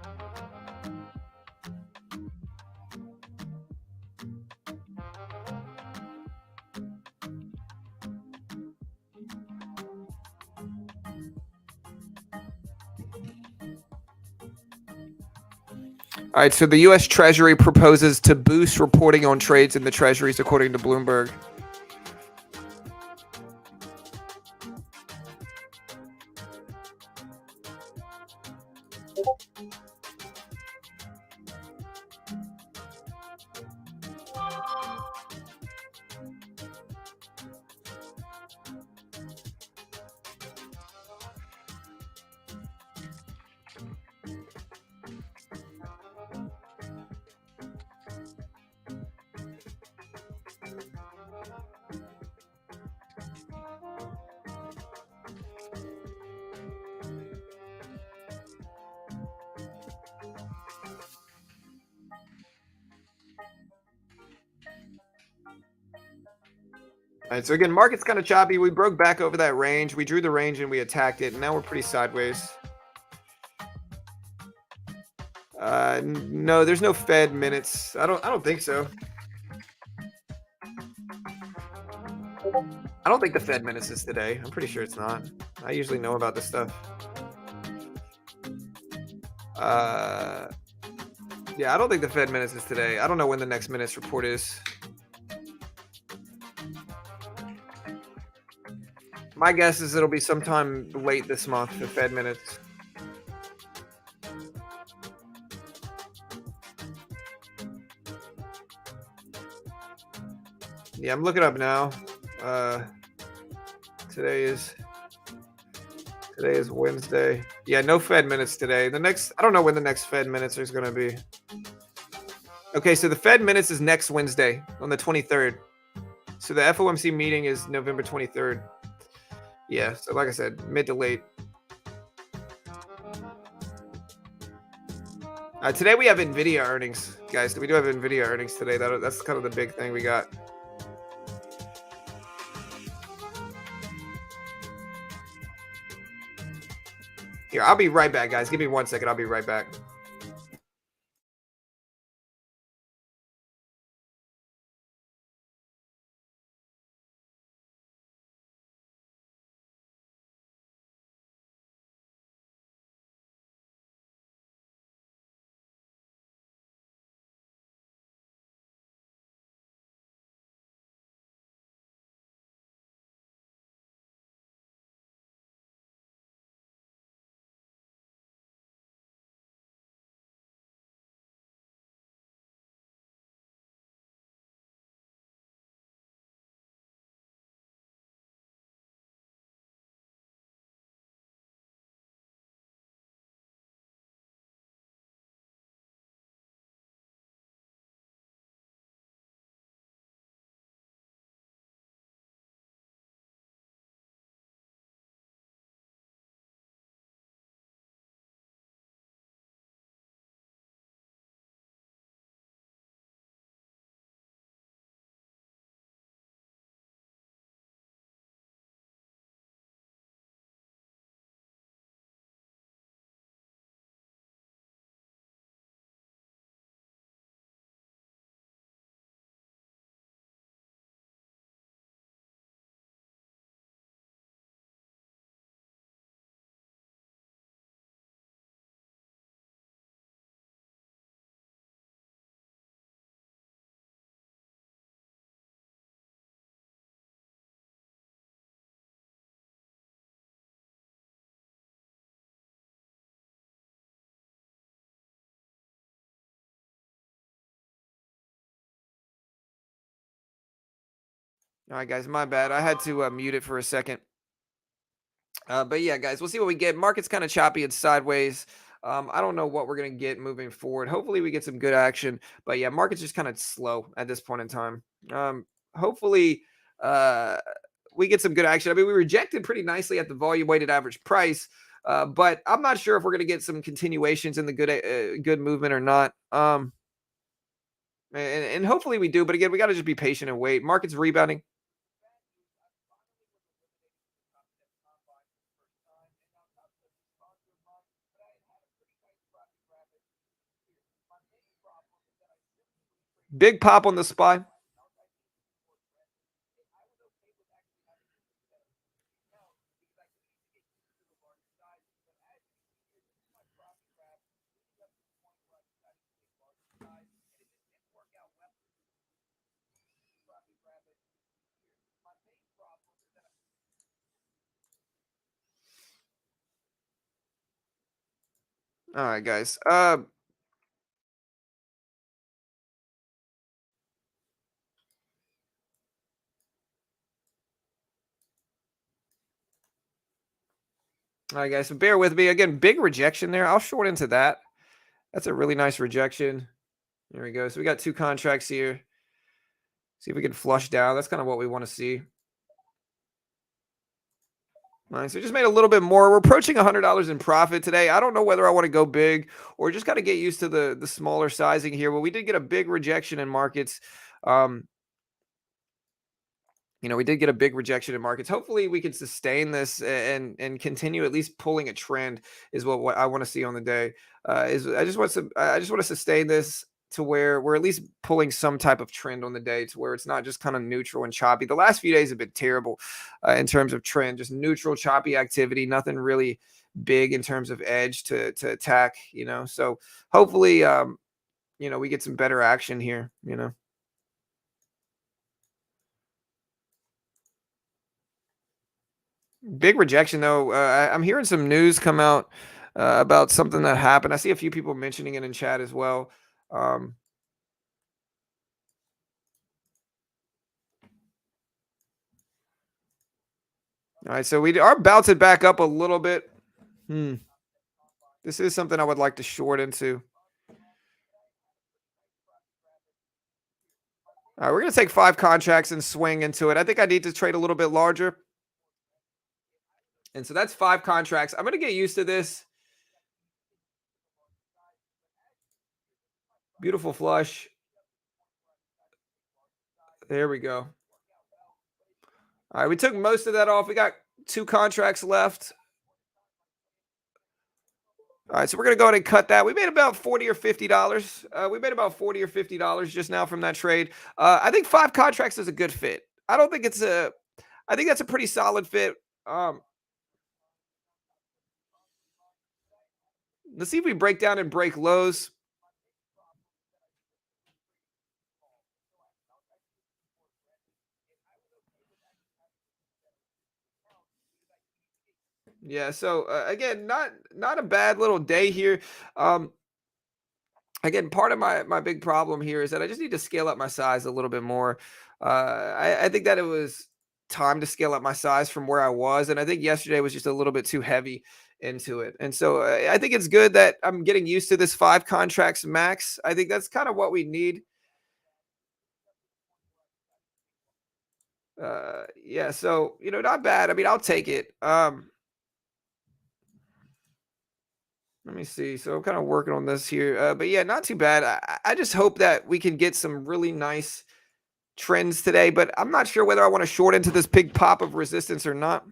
All right, so the U.S. Treasury proposes to boost reporting on trades in the treasuries, according to Bloomberg. All right, so again, market's kind of choppy. We broke back over that range. We drew the range and we attacked it, and now we're pretty sideways. No, there's no Fed minutes. I don't think so. I don't think the Fed minutes is today. I'm pretty sure it's not. I usually know about this stuff. Yeah, I don't think the Fed minutes is today. I don't know when the next minutes report is. My guess is it'll be sometime late this month, the Fed minutes. Yeah, I'm looking up now. Today is Wednesday. Yeah, no Fed minutes today. I don't know when the next Fed minutes is going to be. Okay, so the Fed minutes is next Wednesday on the 23rd. So the FOMC meeting is November 23rd. Yeah, so like I said, mid to late. Today we have NVIDIA earnings, guys. We do have NVIDIA earnings today. That's kind of the big thing we got. Here, I'll be right back, guys. Give me 1 second. I'll be right back. All right, guys, my bad. I had to mute it for a second. But yeah, guys, we'll see what we get. Market's kind of choppy and sideways. I don't know what we're going to get moving forward. Hopefully, we get some good action. But yeah, market's just kind of slow at this point in time. Hopefully, uh, we get some good action. I mean, we rejected pretty nicely at the volume weighted average price. But I'm not sure if we're going to get some continuations in the good movement or not. And hopefully we do. But again, we got to just be patient and wait. Market's rebounding. Big pop on the SPY. All right, guys. All right, guys. So bear with me. Again, big rejection there. I'll short into that. That's a really nice rejection. There we go. So we got two contracts here. See if we can flush down. That's kind of what we want to see. All right, so we just made a little bit more. We're approaching $100 in profit today. I don't know whether I want to go big or just got to get used to the smaller sizing here. But we did get a big rejection in markets. We did get a big rejection in markets. Hopefully, we can sustain this and continue at least pulling a trend is what I want to see on the day. Is I just want to sustain this to where we're at least pulling some type of trend on the day to where it's not just kind of neutral and choppy. The last few days have been terrible in terms of trend, just neutral, choppy activity, nothing really big in terms of edge to attack. So hopefully, we get some better action here. Big rejection though. I'm hearing some news come out about something that happened. I see a few people mentioning it in chat as well. Um, all right, so we are bouncing back up a little bit. Hmm. This is something I would like to short into. All right, we're gonna take 5 contracts and swing into it. I think I need to trade a little bit larger, and so that's 5 contracts. I'm gonna get used to this. Beautiful flush. There we go. All right, we took most of that off. We got 2 contracts left. All right, so we're gonna go ahead and cut that. We made about $40 or $50. We made about $40 or $50 just now from that trade. I think 5 contracts is a good fit. I don't think it's a. I think that's a pretty solid fit. Um, let's see if we break down and break lows. Yeah. So again, not a bad little day here. Um, Again, part of my big problem here is that I just need to scale up my size a little bit more. I think that it was time to scale up my size from where I was, and I think yesterday was just a little bit too heavy into it. And so I think it's good that I'm getting used to this 5 contracts max. I think that's kind of what we need. Yeah, so not bad. I mean, I'll take it. Let me see. So I'm kind of working on this here, but yeah, not too bad. I just hope that we can get some really nice trends today, but I'm not sure whether I want to short into this big pop of resistance or not.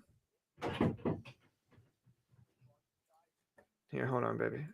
Here, hold on, baby.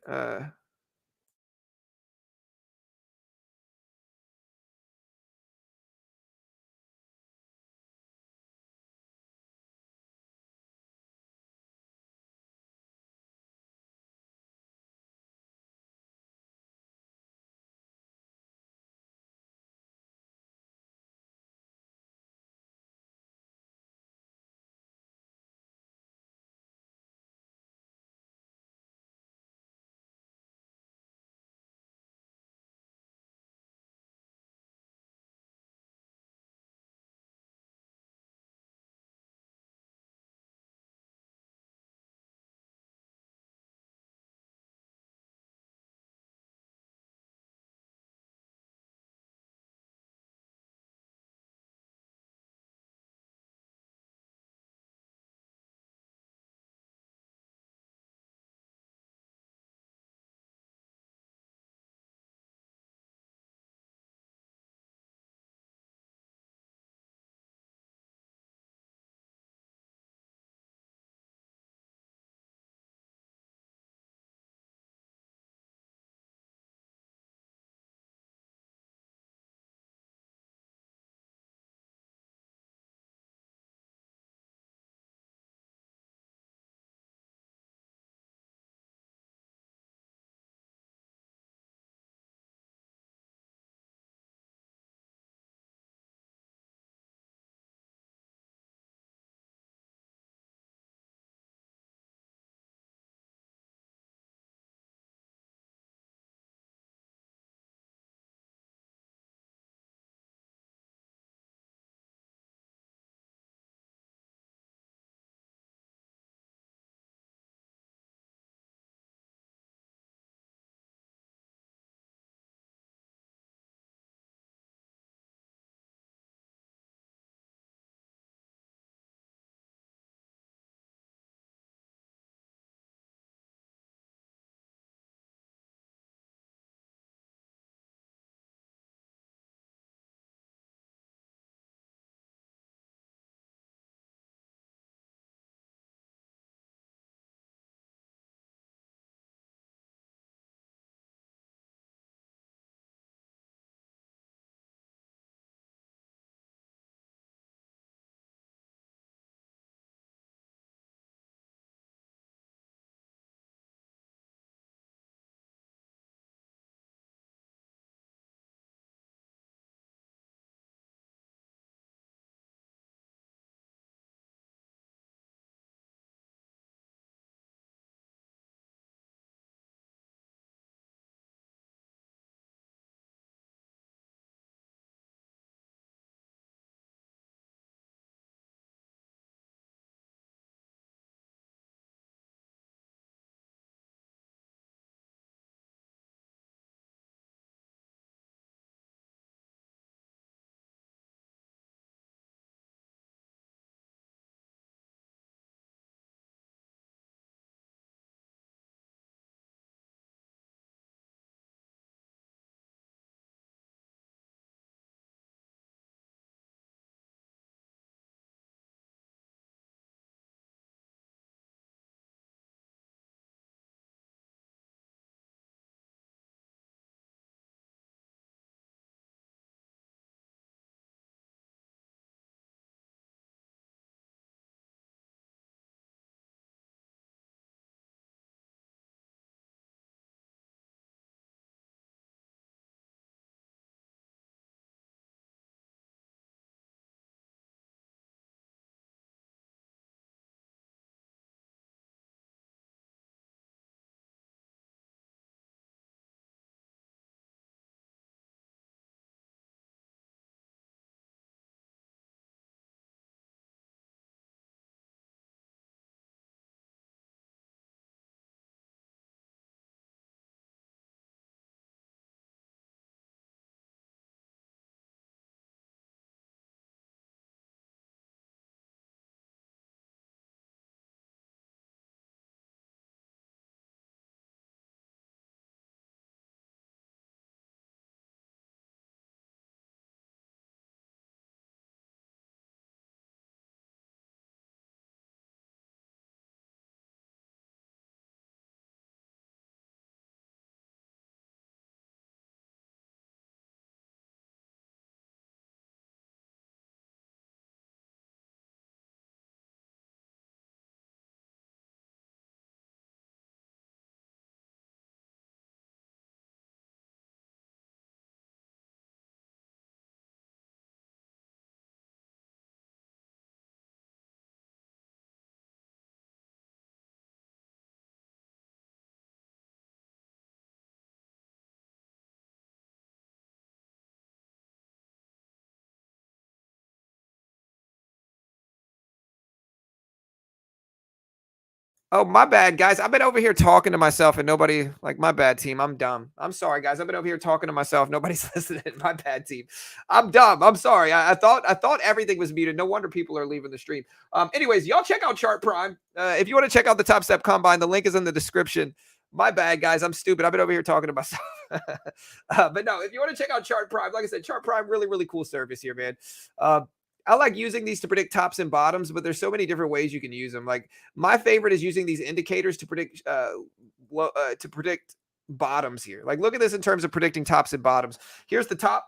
Oh, my bad, guys. I've been over here talking to myself and nobody, like, my bad, team. I'm dumb. I'm sorry, guys. I've been over here talking to myself. Nobody's listening. My bad, team. I'm dumb. I'm sorry. I thought everything was muted. No wonder people are leaving the stream. Anyways, y'all check out Chart Prime. If you want to check out the Top Step Combine, the link is in the description. My bad, guys. I'm stupid. I've been over here talking to myself. But no, if you want to check out Chart Prime, like I said, Chart Prime, really, really cool service here, man. Uh, I like using these to predict tops and bottoms, but there's so many different ways you can use them. Like my favorite is using these indicators to predict to predict bottoms here. Like look at this in terms of predicting tops and bottoms. Here's the top.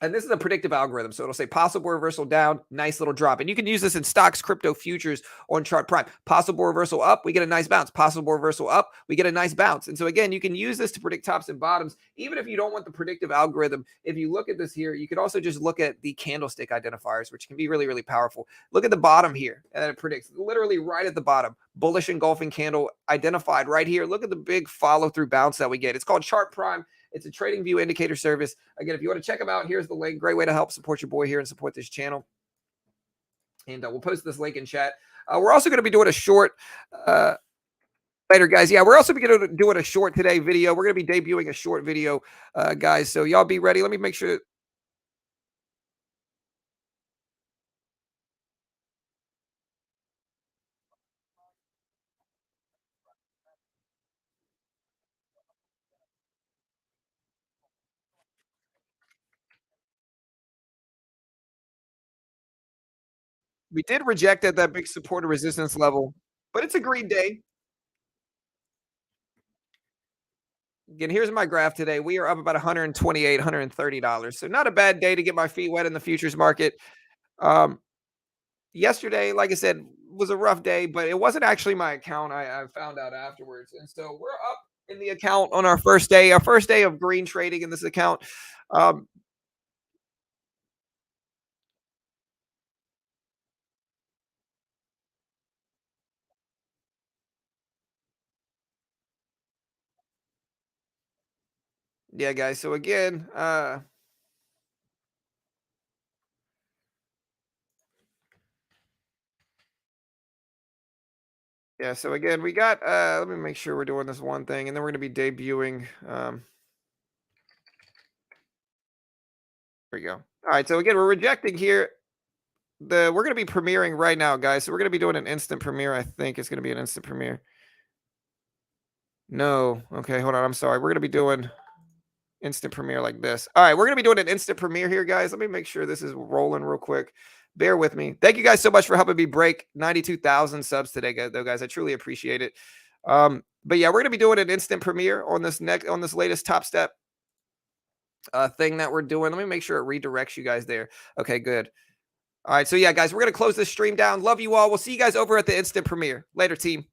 And this is a predictive algorithm. So it'll say possible reversal down, nice little drop. And you can use this in stocks, crypto, futures, on Chart Prime. Possible reversal up, we get a nice bounce. Possible reversal up, we get a nice bounce. And so again, you can use this to predict tops and bottoms. Even if you don't want the predictive algorithm, if you look at this here, you can also just look at the candlestick identifiers, which can be really, really powerful. Look at the bottom here, and it predicts literally right at the bottom. Bullish engulfing candle identified right here. Look at the big follow through bounce that we get. It's called Chart Prime. It's a trading view indicator service. Again, if you want to check them out, here's the link. Great way to help support your boy here and support this channel. And we'll post this link in chat. We're also going to be doing a short later, guys. Yeah, we're also going to be doing a short today video. We're going to be debuting a short video, guys. So y'all be ready. Let me make sure. We did reject at that big support and resistance level, but it's a green day. Again, here's my graph today. We are up about 128, $130. So not a bad day to get my feet wet in the futures market. Um, Yesterday, like I said, was a rough day, but it wasn't actually my account. I found out afterwards. And so we're up in the account on our first day of green trading in this account. Um, yeah, guys. So again, yeah, so again, we got let me make sure we're doing this one thing, and then we're gonna be debuting. There we go. All right, so again, we're rejecting here. We're gonna be premiering right now, guys. So we're gonna be doing an instant premiere. I think it's gonna be an instant premiere. No, okay, hold on. I'm sorry. We're gonna be doing instant premiere like this. All right, we're gonna be doing an instant premiere here, guys. Let me make sure this is rolling real quick. Bear with me. Thank you guys so much for helping me break 92,000 subs today, though, guys. I truly appreciate it. But yeah, we're gonna be doing an instant premiere on this latest Top Step thing that we're doing. Let me make sure it redirects you guys there. Okay, good. All right, so yeah, guys, we're gonna close this stream down. Love you all. We'll see you guys over at the instant premiere. Later, team.